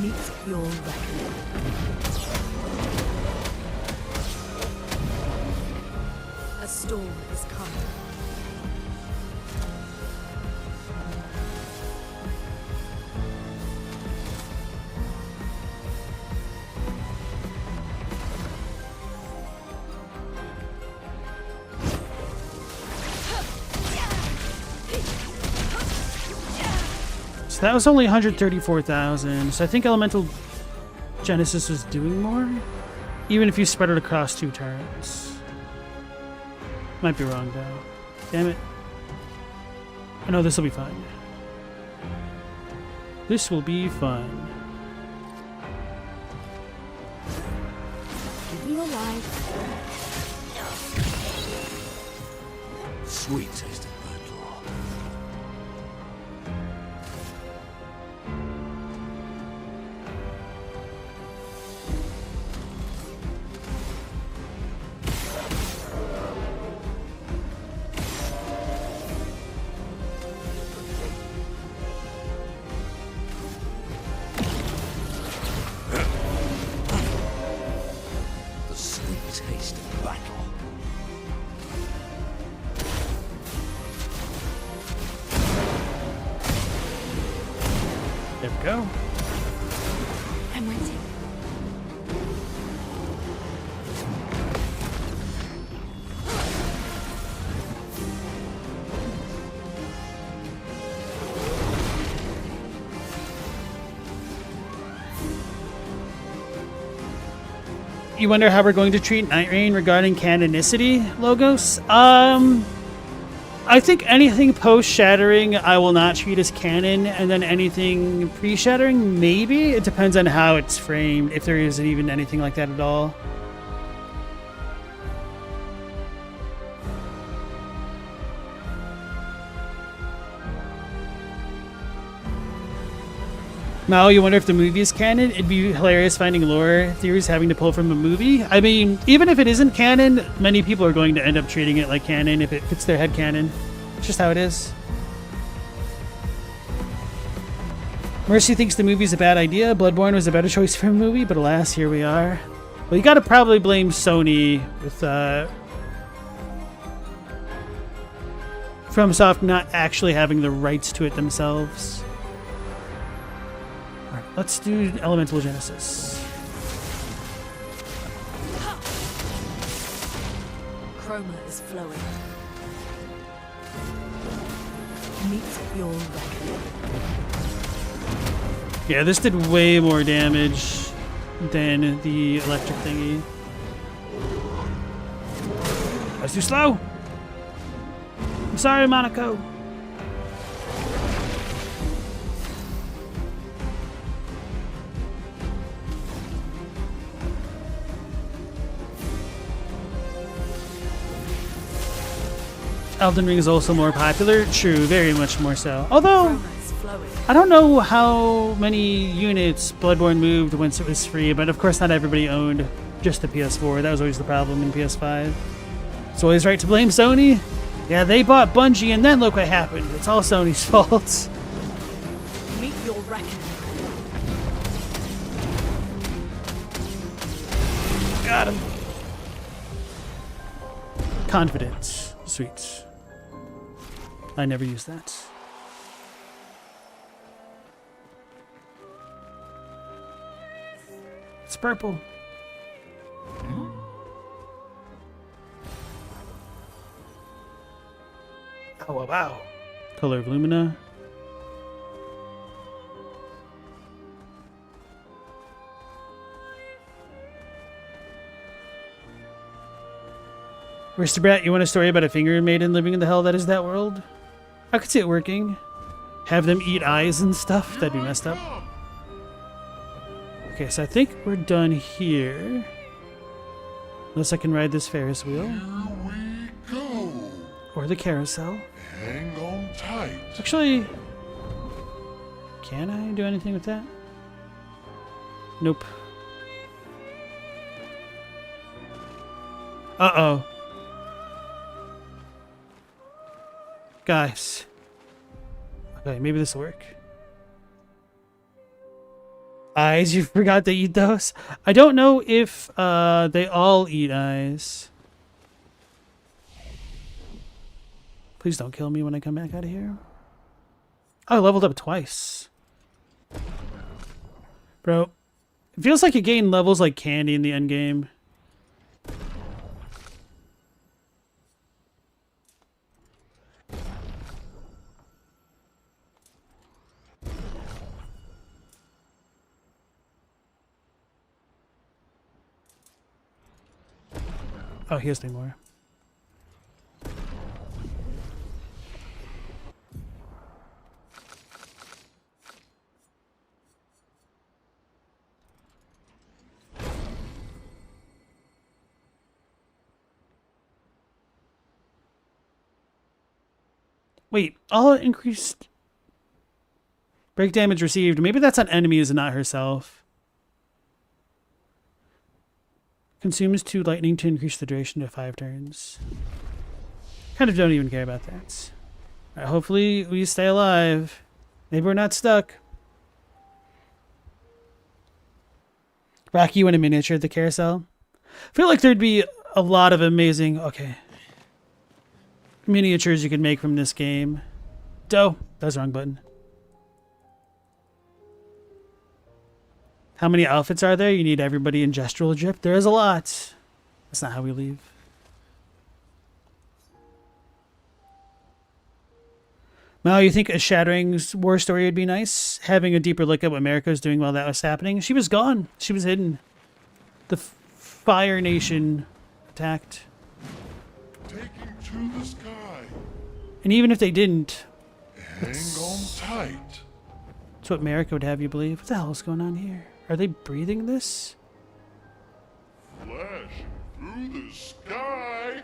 S2: Meet your reckoning.
S3: A storm is coming.
S1: So that was only 134,000. So I think Elemental Genesis was doing more, even if you spread it across 2 turns. Might be wrong though. Damn it. I know this will be fine. This will be fun.
S2: Give me a life.
S7: Sweet taste of battle.
S1: we go.
S3: I'm waiting.
S1: You wonder how we're going to treat Night Rain regarding canonicity, Logos? I think anything post-Shattering I will not treat as canon, and then anything pre-Shattering, maybe? It depends on how it's framed, if there is even anything like that at all. Now, you wonder if the movie is canon? It'd be hilarious finding lore theories having to pull from a movie. I mean, even if it isn't canon, many people are going to end up treating it like canon if it fits their head canon. It's just how it is. Mercy thinks the movie's a bad idea. Bloodborne was a better choice for a movie, but alas, here we are. Well, you gotta probably blame Sony with, FromSoft not actually having the rights to it themselves. Alright, let's do Elemental Genesis.
S3: Chroma is flowing. Meet your reckoning.
S1: Yeah, this did way more damage than the electric thingy. That's too slow! I'm sorry, Monaco. Elden Ring is also more popular. True, very much more so. Although,
S3: Chroma is flowing.
S1: I don't know how many units Bloodborne moved once it was free, but of course not everybody owned just the PS4. That was always the problem in PS5. It's always right to blame Sony. Yeah, they bought Bungie and then look what happened. It's all Sony's fault.
S3: Meet your reckoning.
S1: Got him. Confidence. Sweet. I never use that. It's purple. Oh, wow. Color of Lumina. Aristocrat, you want a story about a finger maiden living in the hell that is that world? I could see it working. Have them eat eyes and stuff? That'd be messed up. Okay, so I think we're done here. Unless I can ride this Ferris wheel.
S4: Here we go.
S1: Or the carousel.
S4: Hang on tight.
S1: Actually, can I do anything with that? Nope. Uh-oh. Guys. Okay, maybe this will work. Eyes, you forgot to eat those? I don't know if they all eat eyes. Please don't kill me when I come back out of here. Oh, I leveled up twice. Bro, it feels like you gain levels like candy in the end game. Oh, he has no more. Wait, all increased break damage received. Maybe that's on enemies and not herself. Consumes 2 lightning to increase the duration to 5 turns. Kind of don't even care about that. All right, hopefully we stay alive. Maybe we're not stuck. Rocky, you want a miniature at the carousel? I feel like there'd be a lot of amazing... Okay. Miniatures you could make from this game. That was the wrong button. How many outfits are there? You need everybody in gestural drip. There is a lot. That's not how we leave. Mal, you think a Shattering war story would be nice? Having a deeper look at what America was doing while that was happening. She was gone. She was hidden. The Fire Nation attacked.
S4: Taking to the sky.
S1: And even if they didn't,
S4: Hang on tight.
S1: it's what America would have you believe. What the hell is going on here? Are they breathing this?
S4: Flash through the sky.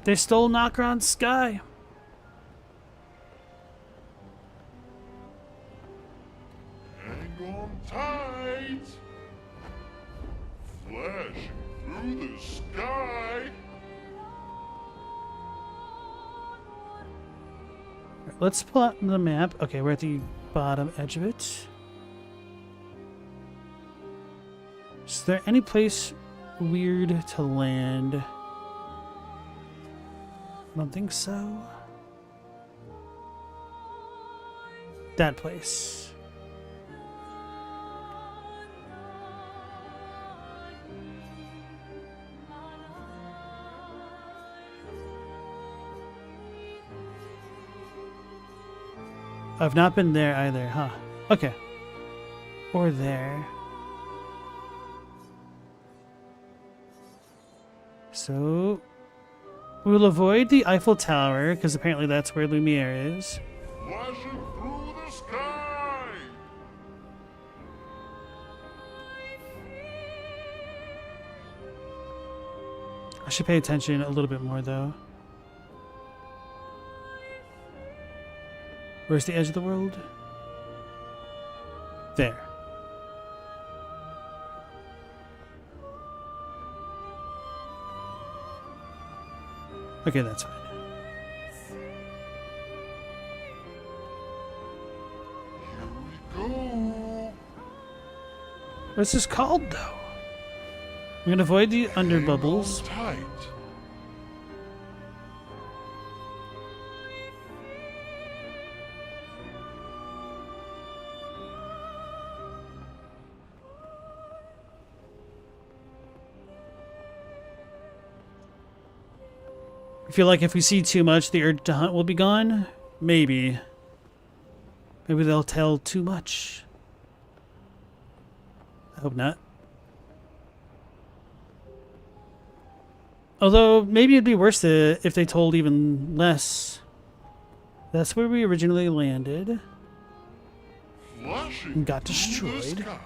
S1: They stole Nokron's sky.
S4: Hang on tight. Flashing through the sky.
S1: Let's pull out the map. Okay, we're at the bottom edge of it. Is there any place weird to land? I don't think so. That place. I've not been there either, huh? Okay. Or there. So, we'll avoid the Eiffel Tower, because apparently that's where Lumiere is.
S4: Flashing through the sky.
S1: I should pay attention a little bit more, though. Where's the edge of the world? There. Okay, that's fine.
S4: Here we go.
S1: What's this called, though? I'm gonna avoid the under bubbles.
S4: Tight.
S1: I feel like if we see too much, the urge to hunt will be gone. Maybe. Maybe they'll tell too much. I hope not. Although, maybe it'd be worse if they told even less. That's where we originally landed.
S4: Flashing
S1: And got
S4: through the
S1: destroyed.
S4: sky.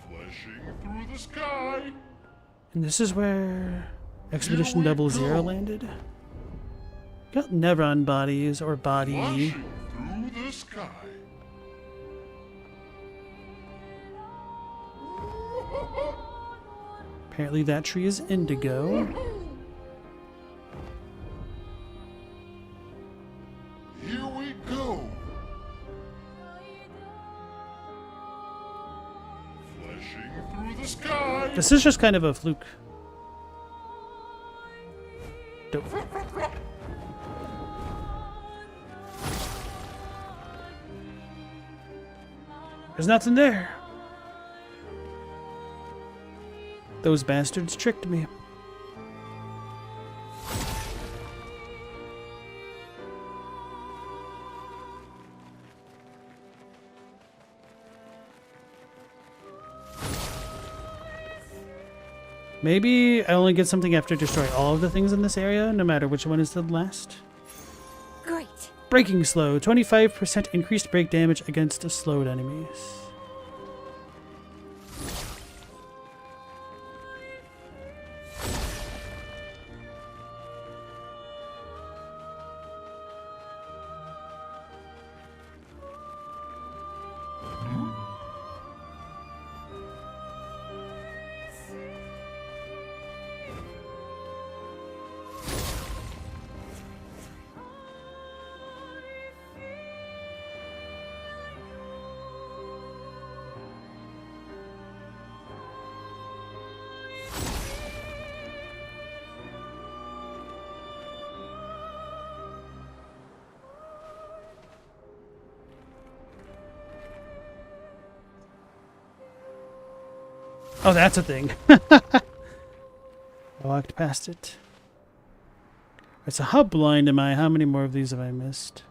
S4: Flashing through the sky.
S1: And this is where Expedition
S4: Here we
S1: 00
S4: go.
S1: landed. Got Nevron bodies, or body.
S4: Flashing through the sky.
S1: Apparently that tree is indigo.
S4: Here we go. Flashing through the sky.
S1: This is just kind of a fluke. Dope. There's nothing there. Those bastards tricked me. Maybe I only get something after destroy all of the things in this area, no matter which one is the last.
S3: Great.
S1: Breaking slow, 25% increased break damage against slowed enemies. Oh, that's a thing. I walked past it. Right, so how blind am I? How many more of these have I missed?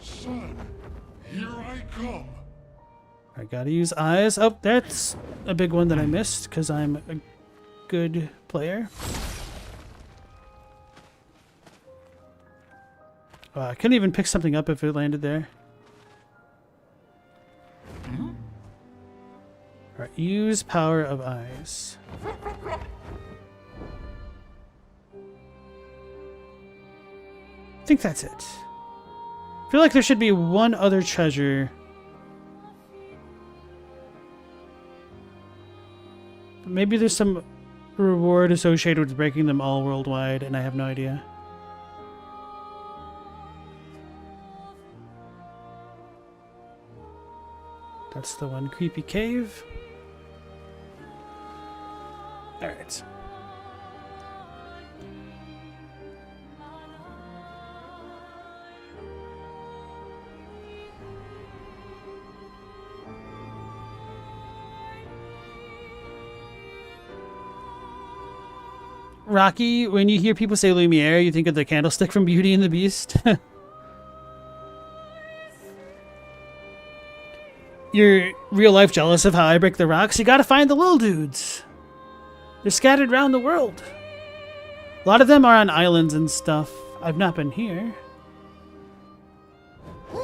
S4: Son, here I come.
S1: I gotta use eyes. Oh, that's a big one that I missed because I'm a good player. I couldn't even pick something up if it landed there. Alright, use power of eyes. I think that's it. I feel like there should be one other treasure. Maybe there's some reward associated with breaking them all worldwide, and I have no idea. That's the one creepy cave. Alright. Rocky, when you hear people say Lumiere, you think of the candlestick from Beauty and the Beast? You're real life jealous of how I break the rocks? You gotta find the little dudes. They're scattered around the world. A lot of them are on islands and stuff. I've not been here.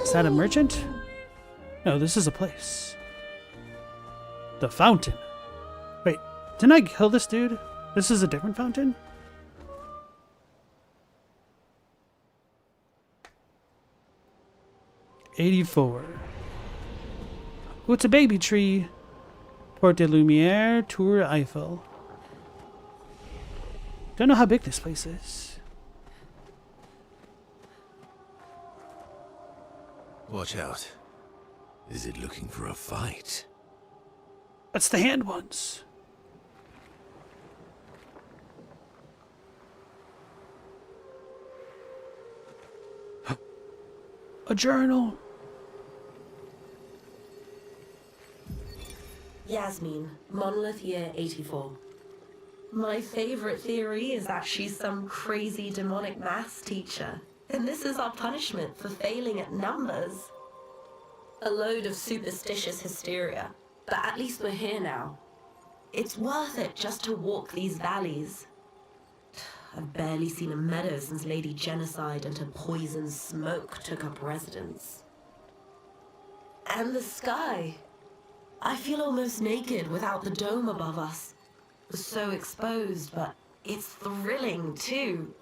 S1: Is that a merchant? No, this is a place. The fountain. Wait, didn't I kill this dude? This is a different fountain? '84. Oh, it's a baby tree. Porte de Lumière, Tour Eiffel. Don't know how big this place is.
S5: Watch out.
S7: Is it looking for a fight?
S1: That's the hand ones. A journal.
S8: Yasmin, Monolith Year 84. My favorite theory is that she's some crazy demonic maths teacher, and this is our punishment for failing at numbers. A load of superstitious hysteria, but at least we're here now. It's worth it just to walk these valleys. I've barely seen a meadow since Lady Genocide and her poison smoke took up residence. And the sky. I feel almost naked without the dome above us. We're so exposed, but it's thrilling too.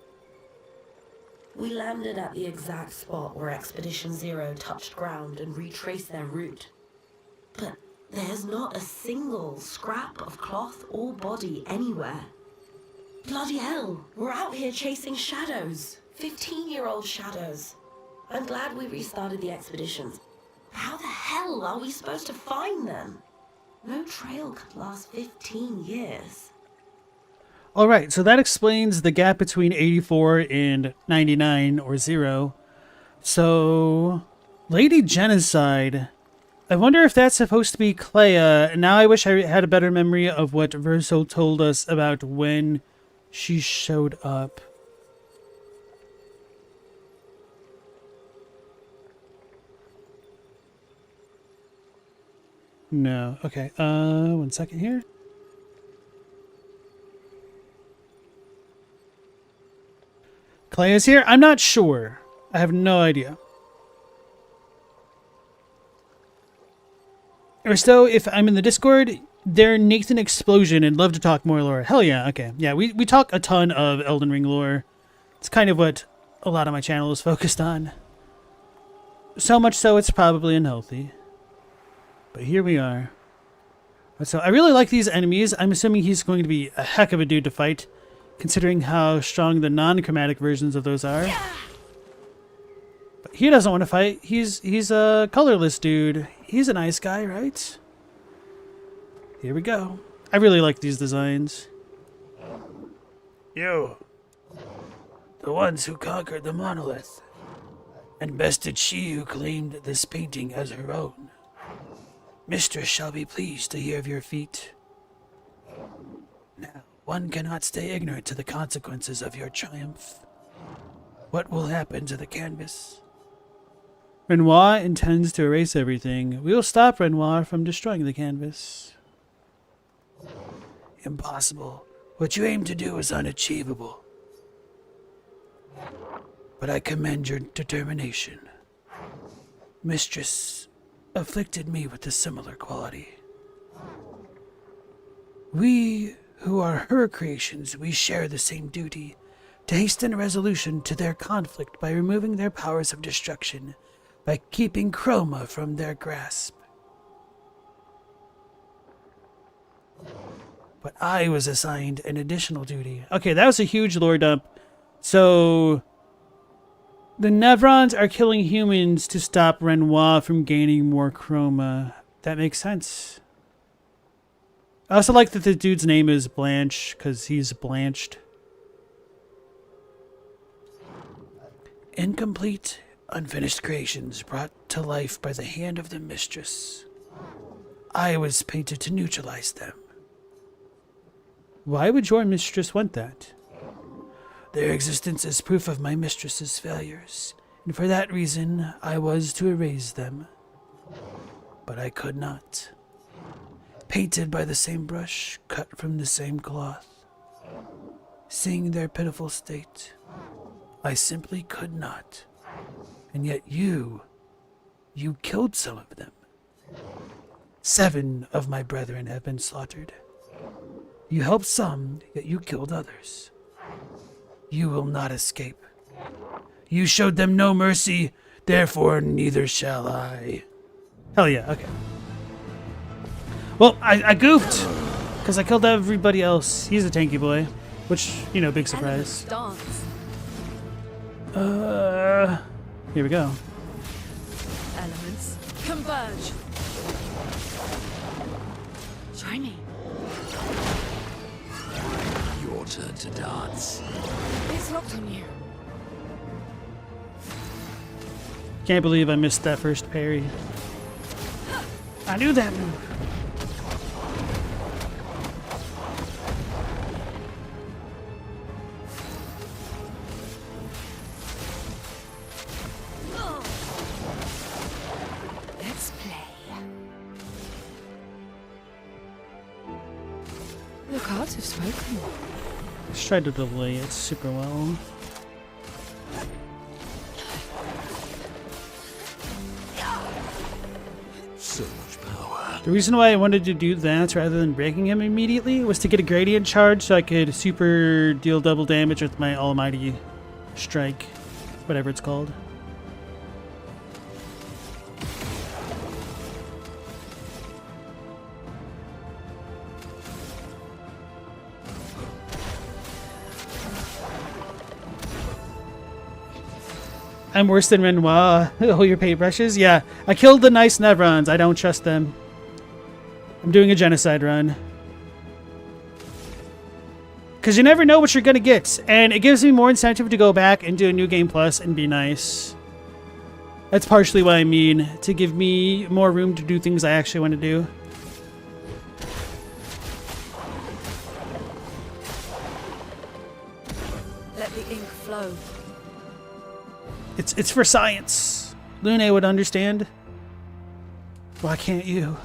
S8: We landed at the exact spot where Expedition Zero touched ground and retraced their route. But there's not a single scrap of cloth or body anywhere. Bloody hell, we're out here chasing shadows. 15-year-old shadows. I'm glad we restarted the expeditions. How the hell are we supposed to find them? No trail could last 15 years.
S1: Alright, so that explains the gap between 84 and 99 or 0. So, Lady Genocide. I wonder if that's supposed to be Clea. Now I wish I had a better memory of what Verso told us about when she showed up. No. Okay. 1 second here. Clay is here? I'm not sure. I have no idea. Or so, if I'm in the Discord, they're Nathan Explosion and love to talk more lore. Hell yeah, okay. Yeah, we talk a ton of Elden Ring lore. It's kind of what a lot of my channel is focused on. So much so it's probably unhealthy. But here we are. So I really like these enemies. I'm assuming he's going to be a heck of a dude to fight, considering how strong the non-chromatic versions of those are. But he doesn't want to fight. He's a colorless dude. He's a nice guy, right? Here we go. I really like these designs. You. The ones who conquered the monolith. And bested she who claimed this painting as her own. Mistress shall be pleased to hear of your feat. Now, one cannot stay ignorant to the consequences of your triumph. What will happen to the canvas? Renoir intends to erase everything. We will stop Renoir from destroying the canvas. Impossible. What you aim to do is unachievable. But I commend your determination. Mistress afflicted me with a similar quality. We, who are her creations, we share the same duty, to hasten a resolution to their conflict by removing their powers of destruction, by keeping Chroma from their grasp. But I was assigned an additional duty. Okay, that was a huge lore dump. So, the Nevrons are killing humans to stop Renoir from gaining more Chroma. That makes sense. I also like that the dude's name is Blanche, because he's blanched. Incomplete, unfinished creations brought to life by the hand of the mistress. I was painted to neutralize them. Why would your mistress want that? Their existence is proof of my mistress's failures, and for that reason I was to erase them. But I could not. Painted by the same brush, cut from the same cloth. Seeing their pitiful state, I simply could not. And yet you killed some of them. 7 of my brethren have been slaughtered. You helped some, yet you killed others. You will not escape. You showed them no mercy, therefore neither shall I. Hell yeah, okay. Well, I goofed, because I killed everybody else. He's a tanky boy, which, you know, big surprise.
S3: Dance.
S1: Here we go.
S3: Elements converge. Try me.
S7: Your turn to dance.
S3: It's locked on you.
S1: Can't believe I missed that first parry. I knew that move.
S3: Let's play.
S2: The cards have spoken.
S1: Let's try to delay it super well.
S7: So much power.
S1: The reason why I wanted to do that rather than breaking him immediately was to get a gradient charge so I could super deal double damage with my almighty strike, whatever it's called. I'm worse than Renoir. Oh, your paintbrushes? Yeah. I killed the nice Nevrons. I don't trust them. I'm doing a genocide run. Because you never know what you're going to get. And it gives me more incentive to go back and do a new game plus and be nice. That's partially what I mean. To give me more room to do things I actually want to do.
S3: Let the ink flow.
S1: It's for science. Lune would understand. Why can't you?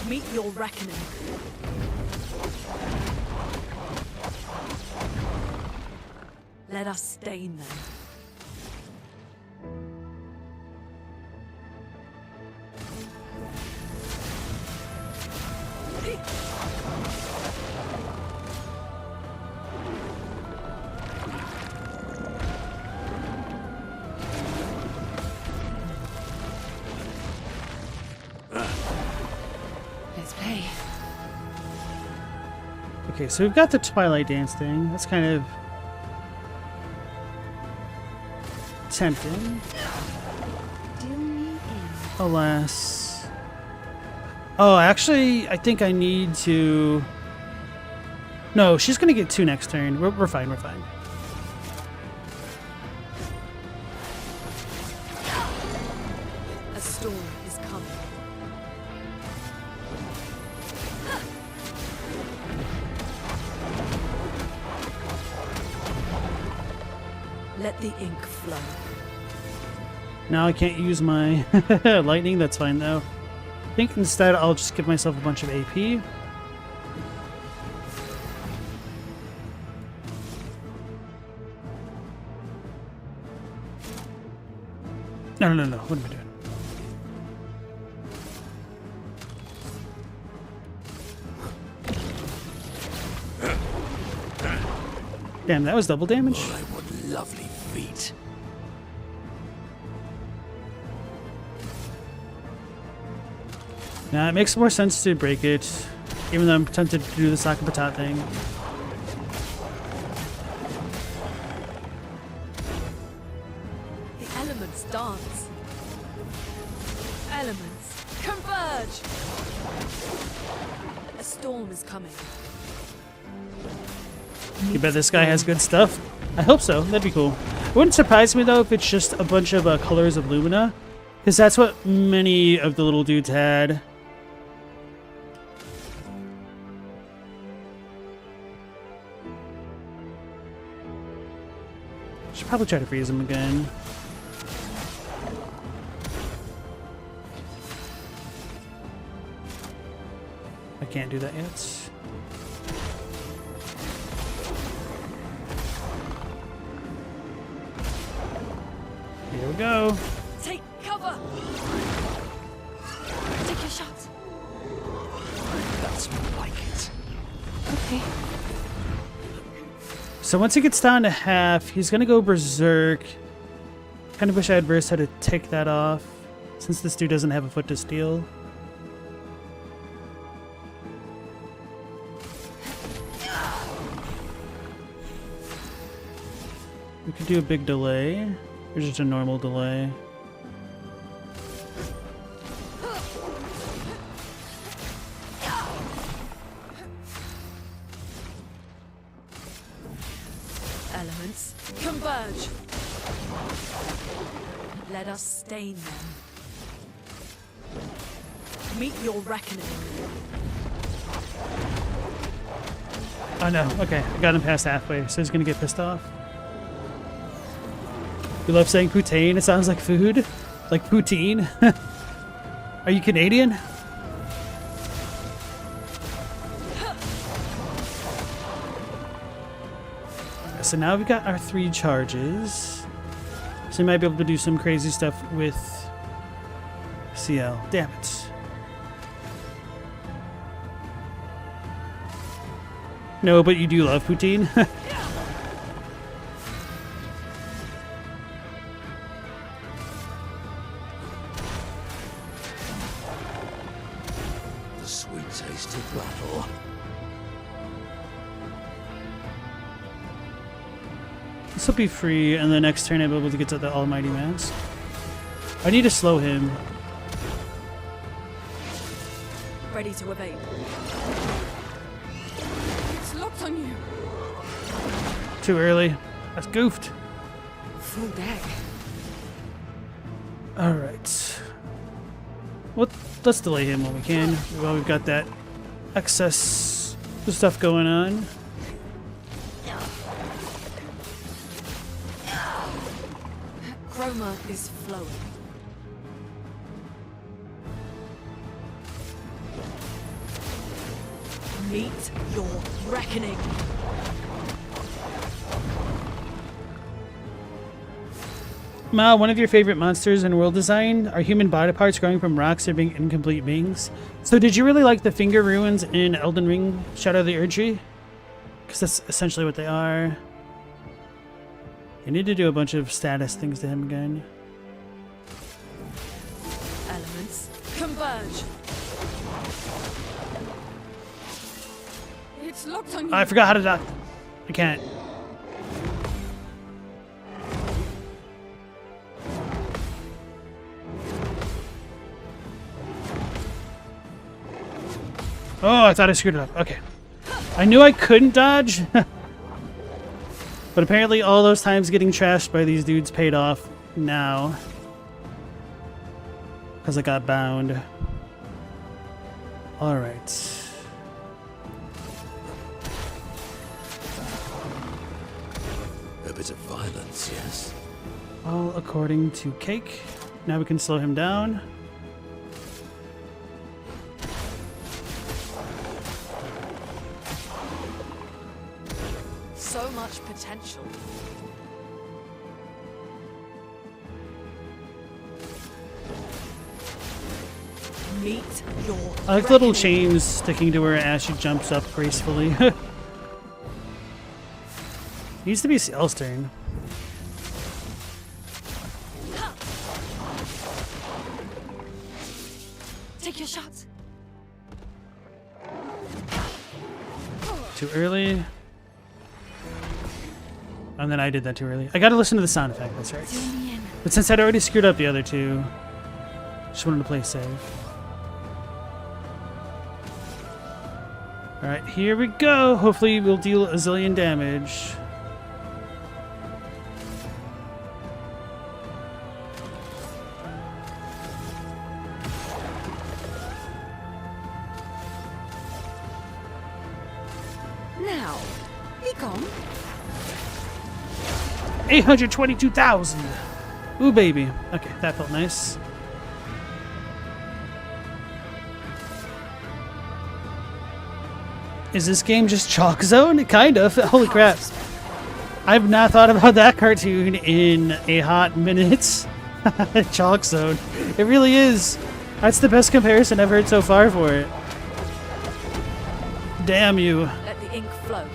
S3: Meet your reckoning. Let us stain them.
S2: Let's play.
S1: Okay, so we've got the Twilight Dance thing. That's kind of tempting.
S2: Do me in.
S1: Alas. Oh, actually, I think I need to... No, she's going to get 2 next turn. We're fine, we're fine.
S3: A storm is coming. Let the ink flow.
S1: Now I can't use my lightning. That's fine though. I think instead I'll just give myself a bunch of AP. No. What am I doing? Damn, that was double damage.
S7: My, what lovely feet.
S1: Now it makes more sense to break it, even though I'm tempted to do the sock and patat thing.
S3: The elements dance. Elements converge. A storm is coming.
S1: You bet this guy has good stuff? I hope so. That'd be cool. It wouldn't surprise me though if it's just a bunch of colors of Lumina, because that's what many of the little dudes had. Should probably try to freeze him again. I can't do that yet. Here we go.
S3: Take cover. Take your shot.
S7: That's more like it.
S2: Okay.
S1: So once he gets down to half, he's gonna go berserk. Kind of wish I had versed how to take that off, since this dude doesn't have a foot to steal. We could do a big delay, or just a normal delay.
S3: Elements converge. Let us stain them. Meet your reckoning.
S1: Oh no, okay, I got him past halfway, so he's gonna get pissed off. You love saying poutine? It sounds like food. Like poutine. Are you Canadian? So now we've got our 3 charges. So we might be able to do some crazy stuff with CL. Damn it. No, but you do love poutine?
S7: The sweet taste of battle.
S1: This will be free, and the next turn I'll be able to get to the Almighty Mask. I need to slow him.
S3: Ready to evade.
S2: It's locked on you.
S1: Too early. That's goofed.
S2: Full deck.
S1: Alright. Well, let's delay him while we can. While we've got that excess stuff going on.
S3: Chroma is flowing. Meet your reckoning.
S1: Ma, one of your favorite monsters in world design are human body parts growing from rocks or being incomplete beings. So did you really like the finger ruins in Elden Ring Shadow of the Erdtree? Because that's essentially what they are. You need to do a bunch of status things to him again.
S3: Elements converge.
S2: It's locked on you.
S1: I forgot how to duck. I can't. Oh, I thought I screwed it up. Okay. I knew I couldn't dodge. But apparently all those times getting trashed by these dudes paid off now. Because I got bound. Alright.
S7: A bit of violence, yes?
S1: All according to Cake. Now we can slow him down.
S3: So much potential. Meet your
S1: I like the little
S3: reckoning.
S1: chains sticking to her as she jumps up gracefully. Needs to be Ciel's turn.
S3: Take your shots.
S1: Too early. And then I did that too early. I gotta listen to the sound effect, that's right.
S3: Zoom me in.
S1: But since I'd already screwed up the other two, just wanted to play safe. Alright, here we go. Hopefully we'll deal a zillion damage.
S3: Now, be gone.
S1: 822,000! Ooh, baby. Okay, that felt nice. Is this game just Chalk Zone? Kind of. Holy crap. I've not thought about that cartoon in a hot minute. Chalk Zone. It really is. That's the best comparison I've heard so far for it. Damn you.
S3: Let the ink flow.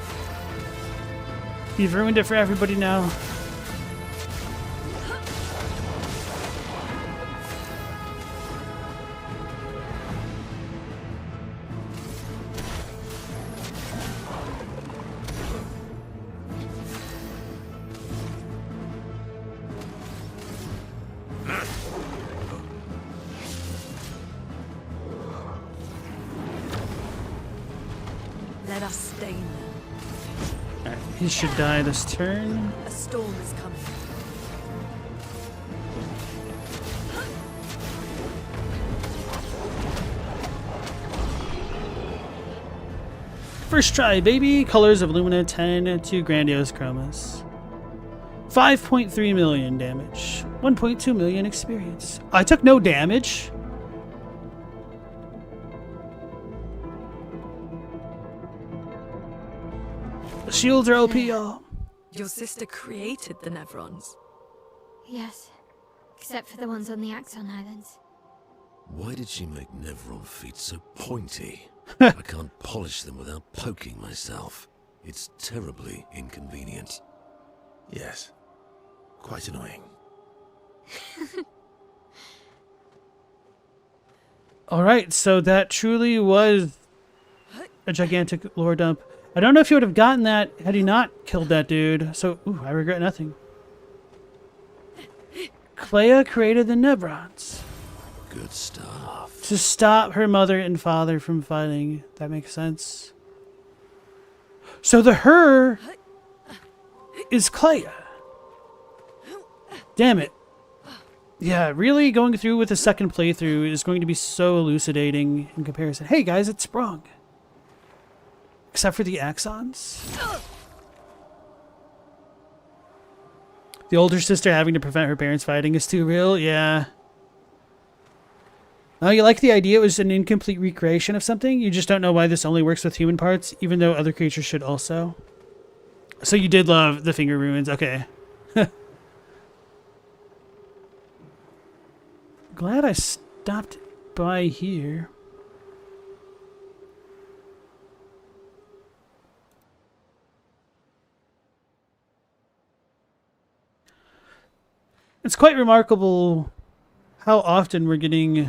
S1: You've ruined it for everybody now.
S3: Let us stain them.
S1: Alright, he should die this turn.
S3: A storm is coming.
S1: First try, baby. Colors of Lumina 10 to Grandiose Chromas. 5.3 million damage. 1.2 million experience. I took no damage. The shields are OP, y'all.
S3: Your sister created the Nevrons.
S6: Yes. Except for the ones on the Axon Islands.
S7: Why did she make Nevron feet so pointy? I can't polish them without poking myself. It's terribly inconvenient.
S5: Yes. Quite annoying.
S1: Alright, so that truly was a gigantic lore dump. I don't know if you would have gotten that had he not killed that dude. So, ooh, I regret nothing. Clair created the Nevrons
S7: Good stuff.
S1: to stop her mother and father from fighting. That makes sense. So the her is Clair. Damn it. Yeah, really going through with a second playthrough is going to be so elucidating in comparison. Hey guys, it's Sprung. Except for the axons. The older sister having to prevent her parents fighting is too real, yeah. Oh, you like the idea it was an incomplete recreation of something? You just don't know why this only works with human parts, even though other creatures should also. So you did love the finger ruins, okay. Glad I stopped by here. It's quite remarkable how often we're getting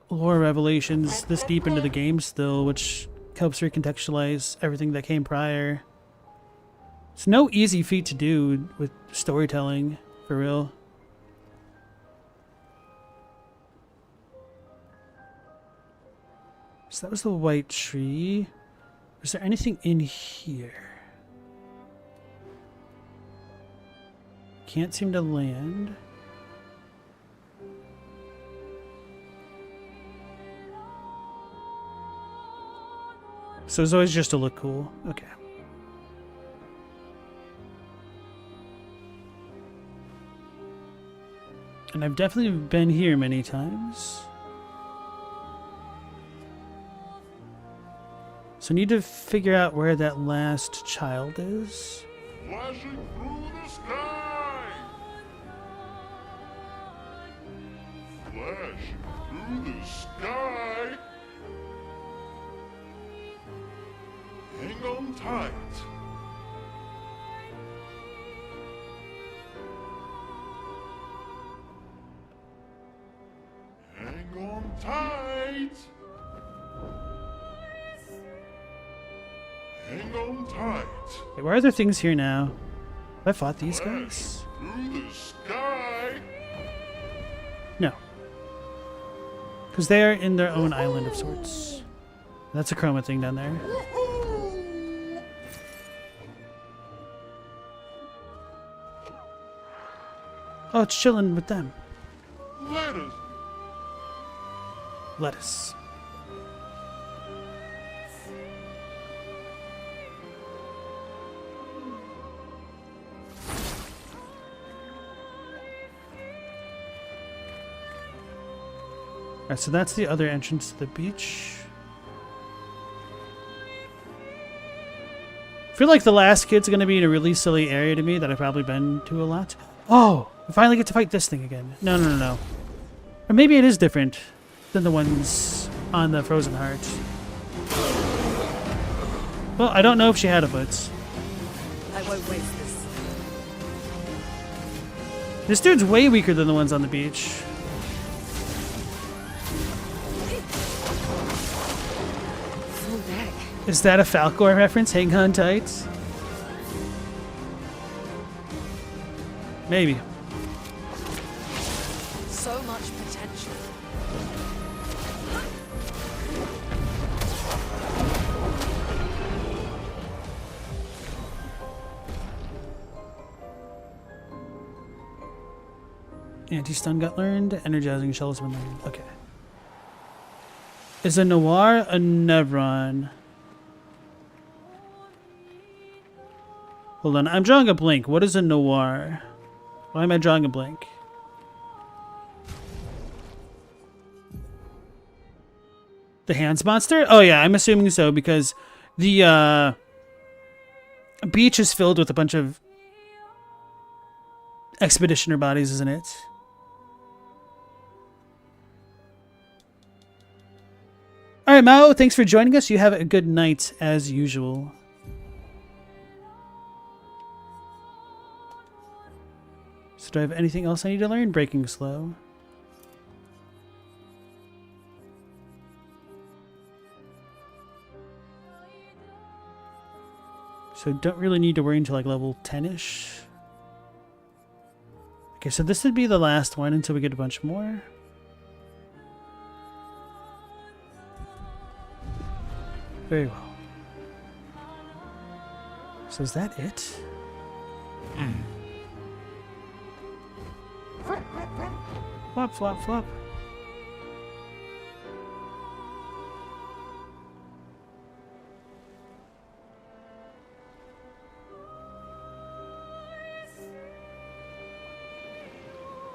S1: lore revelations this deep into the game still, which helps recontextualize everything that came prior. It's no easy feat to do with storytelling, for real. So that was the white tree. Is there anything in here? Can't seem to land. So it's always just to look cool. Okay. And I've definitely been here many times. So I need to figure out where that last child is.
S4: Flashing through the sky! Flashing through the sky! Hang on tight. Hang on tight. Hang on tight.
S1: Okay, where are there things here now? Have I fought these guys?
S4: Through the sky.
S1: No. Because they are in their own island of sorts. That's a chroma thing down there. Oh, it's chilling with them.
S4: Let us.
S1: Lettuce. Alright, so that's the other entrance to the beach. I feel like the last kid's gonna be in a really silly area to me that I've probably been to a lot. Oh! I finally get to fight this thing again. No. Or maybe it is different than the ones on the Frozen Heart. Well, I don't know if she had a foot.
S3: I won't waste this.
S1: This dude's way weaker than the ones on the beach.
S2: Full deck.
S1: Is that a Falcor reference? Hang on tight? Maybe.
S3: So much potential.
S1: Anti-stun got learned. Energizing shell has been learned. Okay. Is a Noir a Nevron? Hold on. I'm drawing a blank. What is a Noir? Why am I drawing a blank? The Hands monster? Oh yeah, I'm assuming so because the beach is filled with a bunch of expeditioner bodies, isn't it? Alright, Mao, thanks for joining us. You have a good night as usual. So do I have anything else I need to learn? Breaking slow. So don't really need to worry until like level 10-ish. Okay, so this would be the last one until we get a bunch more. Very well. So is that it? Flop, flop, flop.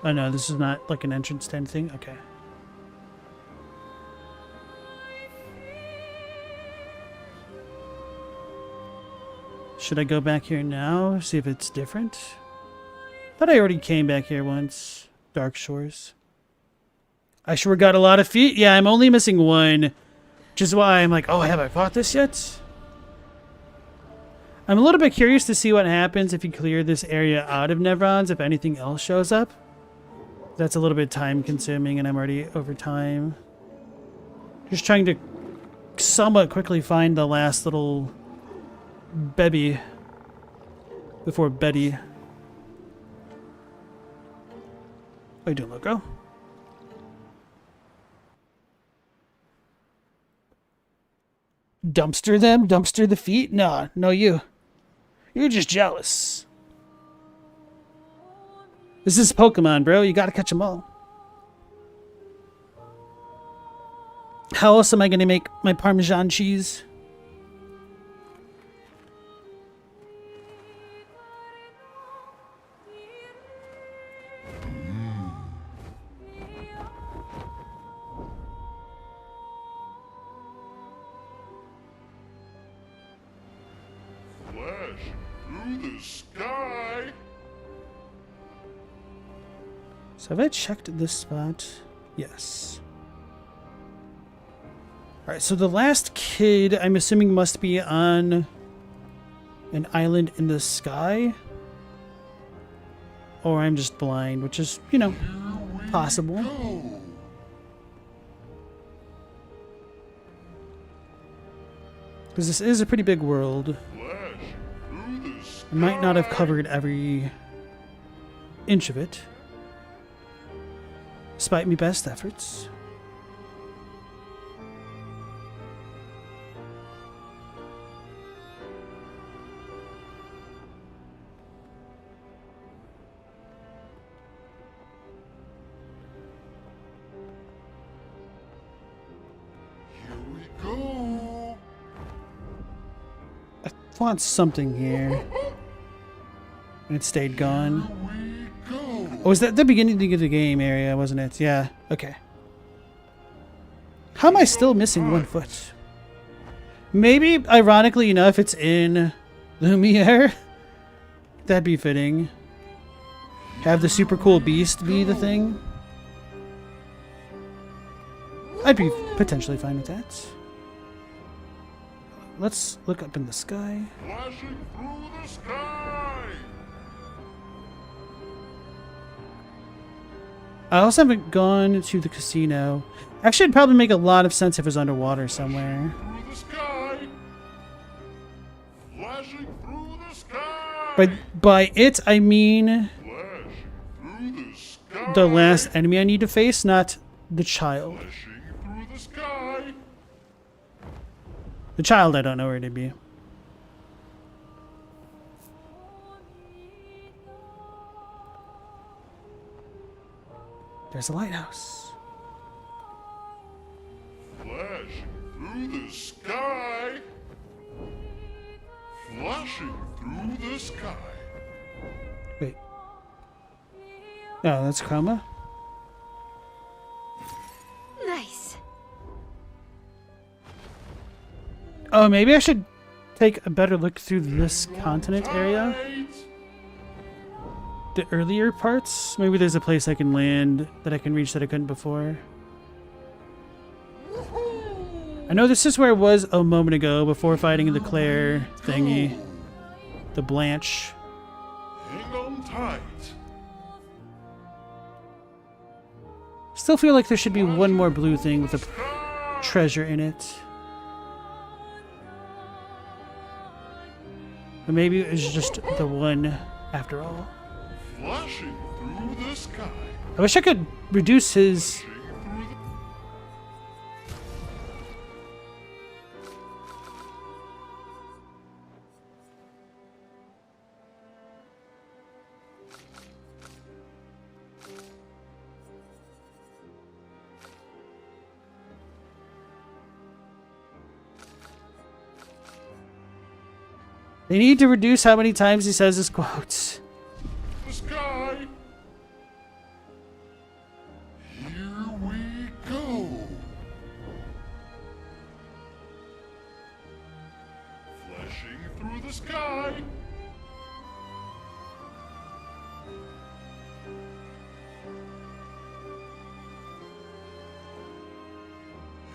S1: Oh no, this is not like an entrance to anything? Okay. Should I go back here now? See if it's different? Thought I already came back here once. Dark Shores. I sure got a lot of feet. Yeah, I'm only missing one. Which is why I'm like, oh, have I fought this yet? I'm a little bit curious to see what happens if you clear this area out of Nevrons, if anything else shows up. That's a little bit time consuming and I'm already over time. Just trying to somewhat quickly find the last little Bebby before Betty. How you doing, Loco? Dumpster them? Dumpster the feet? Nah, no you. You're just jealous. This is Pokemon, bro. You gotta catch them all. How else am I gonna make my Parmesan cheese?
S4: through the sky.
S1: So have I checked this spot? Yes. Alright, so the last kid, I'm assuming, must be on an island in the sky. Or I'm just blind, which is, you know, possible. Because this is a pretty big world. I might not have covered every inch of it, despite my best efforts.
S4: Here we go.
S1: I want something here. And it stayed gone.
S4: We go.
S1: Oh, was that the beginning of the game area, wasn't it? Yeah, okay. How am I still missing one foot? Maybe, ironically enough, it's in Lumiere. That'd be fitting. Have the super cool beast be the thing. I'd be potentially fine with that. Let's look up in the sky.
S4: Flashing through the sky.
S1: I also haven't gone to the casino. Actually, it'd probably make a lot of sense if it was underwater somewhere.
S4: Through the sky. Flashing through the sky.
S1: But by it, I mean
S4: Flash through the sky.
S1: the last enemy I need to face, not the child.
S4: Flashing through the sky.
S1: The child, I don't know where to be. There's a lighthouse.
S4: Flashing through the sky. Flashing through the sky.
S1: Wait. Oh, that's Chroma?
S2: Nice.
S1: Oh, maybe I should take a better look through this continent area.
S4: Tight.
S1: The earlier parts. Maybe there's a place I can land that I can reach that I couldn't before. I know this is where I was a moment ago before fighting the Clair thingy. The Blanche.
S4: Hang on tight.
S1: Still feel like there should be one more blue thing with a treasure in it. But maybe it was just the one after all.
S4: Flashing through the sky.
S1: I wish I could reduce his... They need to reduce how many times he says his quotes.
S4: The sky. Here we go. Flashing through the sky.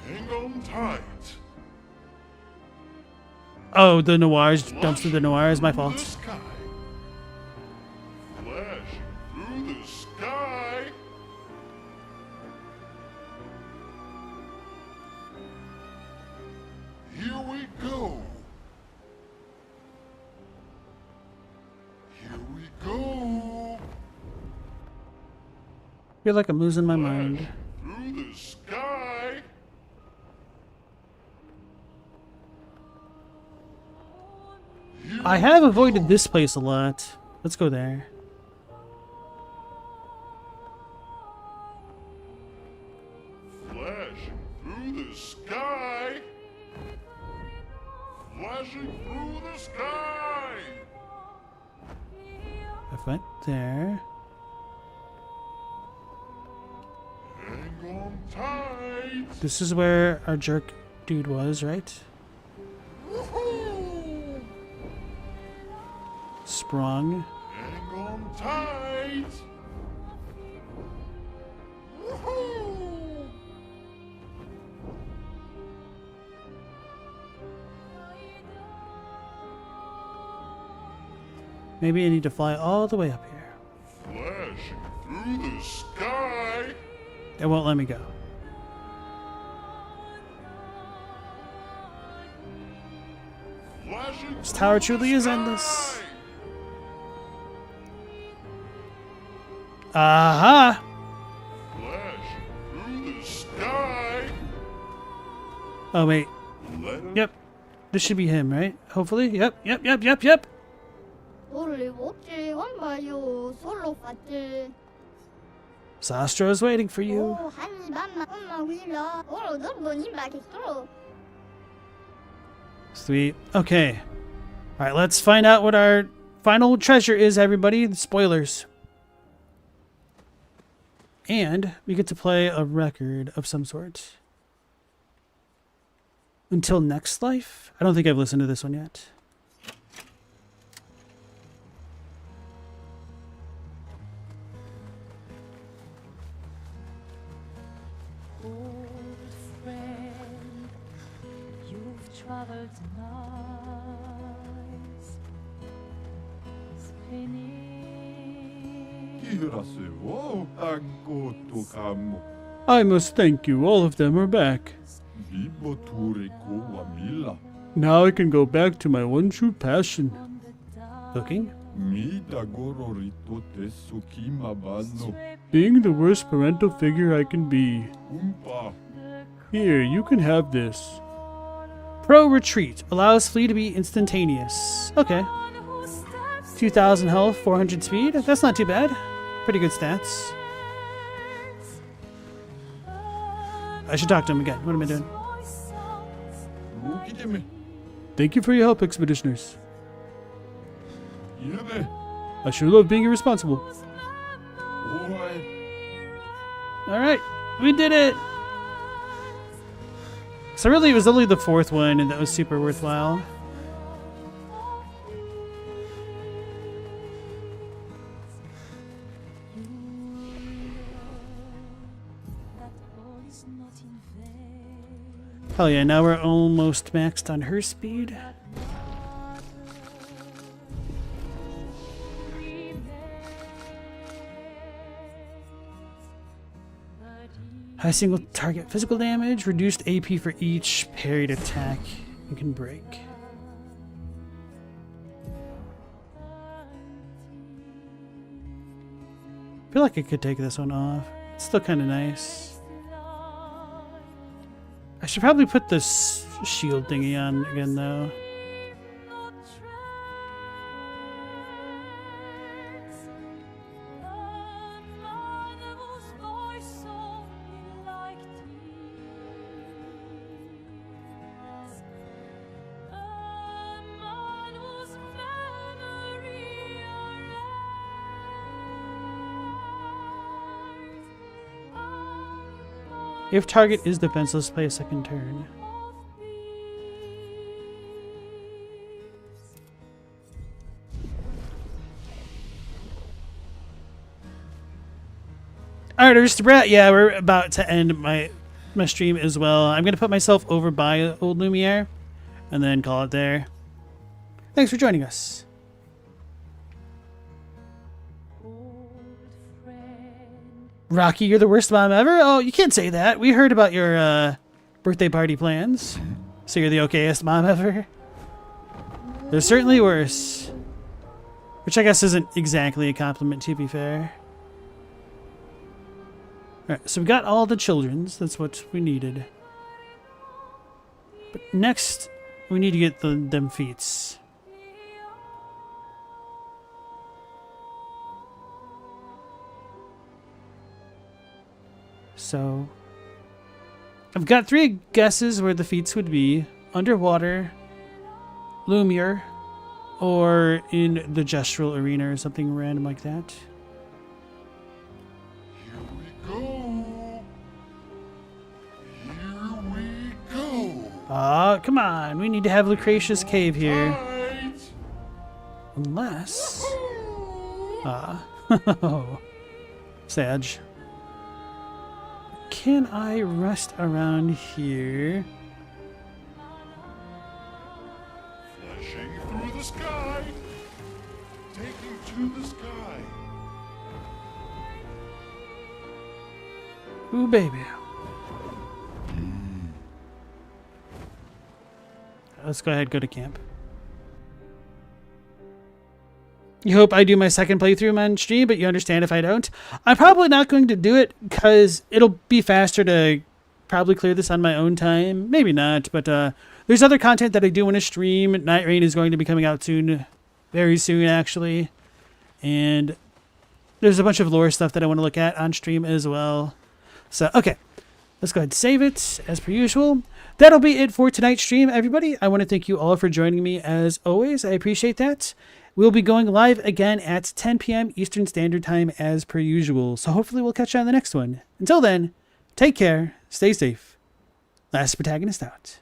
S4: Hang on tight.
S1: Oh, the Noirs dumpster. The Noirs, my
S4: Through the
S1: fault.
S4: sky. Flashing through the sky. Here we go. Here we go.
S1: Feel like I'm losing my mind.
S4: Through the sky. Here
S1: I have avoided this place a lot. Let's go there.
S4: Flashing through the sky. Flashing through the sky.
S1: I went there.
S4: Hang on tight.
S1: This is where our jerk dude was, right? sprung.
S4: Hang on tight. Woohoo!
S1: Maybe I need to fly all the way up here.
S4: Flashing through the sky.
S1: It won't let me go.
S4: Flashing
S1: This tower
S4: through
S1: truly
S4: the
S1: is
S4: sky.
S1: endless. Aha!
S4: Flashing through the sky.
S1: Oh, wait.
S4: Let 'em
S1: Yep. This should be him, right? Hopefully. Yep.
S6: 원래 못지 원봐요 솔로 파트
S1: Sastra is waiting for you.
S6: 오 한이 밤마 엄마 위라 오로 너보니 마겠어
S1: Sweet. Okay. Alright, let's find out what our final treasure is, everybody. The spoilers. And we get to play a record of some sort. Until Next Life? I don't think I've listened to this one yet.
S2: Old friend, you've traveled miles, spinning.
S4: 기라세요. 안고도 감모.
S1: I must thank you. All of them are back.
S4: 비보 두레고 와밀라.
S1: Now I can go back to my one true passion. Cooking?
S4: 미다고로리토 데수 기마바노.
S1: Being the worst parental figure I can be.
S4: 움빠.
S1: Here, you can have this. Pro Retreat allows flee to be instantaneous. Okay. 2,000 health, 400 speed. That's not too bad. Pretty good stats. I should talk to him again. What am I doing?
S4: 무기데메.
S1: Thank you for your help, expeditioners.
S4: 이르네.
S1: I sure love being irresponsible.
S4: 오하이.
S1: Alright, we did it! So really it was only the fourth one and that was super worthwhile. Hell yeah, now we're almost maxed on her speed. High single target physical damage, reduced AP for each parried attack you can break. I feel like I could take this one off. It's still kind of nice. I should probably put this shield thingy on again though. If target is defenseless, play a second turn. Alright, Aristocrat, yeah, we're about to end my stream as well. I'm going to put myself over by Old Lumiere and then call it there. Thanks for joining us. Rocky, you're the worst mom ever? Oh, you can't say that. We heard about your birthday party plans. So you're the okayest mom ever? There's certainly worse. Which I guess isn't exactly a compliment, to be fair. Alright, so we got all the children's. That's what we needed. But next, we need to get them feats. So, I've got 3 guesses where the feats would be. Underwater, Lumiere, or in the gestural arena or something random like that.
S4: Here we go. Here we go.
S1: Ah, come on. We need to have Lucretius Cave here.
S4: Tight.
S1: Unless... Sag. Can I rest around here?
S4: Flashing through the sky. Taking to the sky.
S1: Ooh, baby. Let's go ahead and go to camp. You hope I do my second playthrough on stream, but you understand if I don't. I'm probably not going to do it because it'll be faster to probably clear this on my own time. Maybe not, but there's other content that I do want to stream. Night Rain is going to be coming out soon. Very soon, actually. And there's a bunch of lore stuff that I want to look at on stream as well. So, okay. Let's go ahead and save it, as per usual. That'll be it for tonight's stream, everybody. I want to thank you all for joining me, as always. I appreciate that. We'll be going live again at 10 p.m. Eastern Standard Time, as per usual. So hopefully we'll catch you on the next one. Until then, take care, stay safe. Last Protagonist out.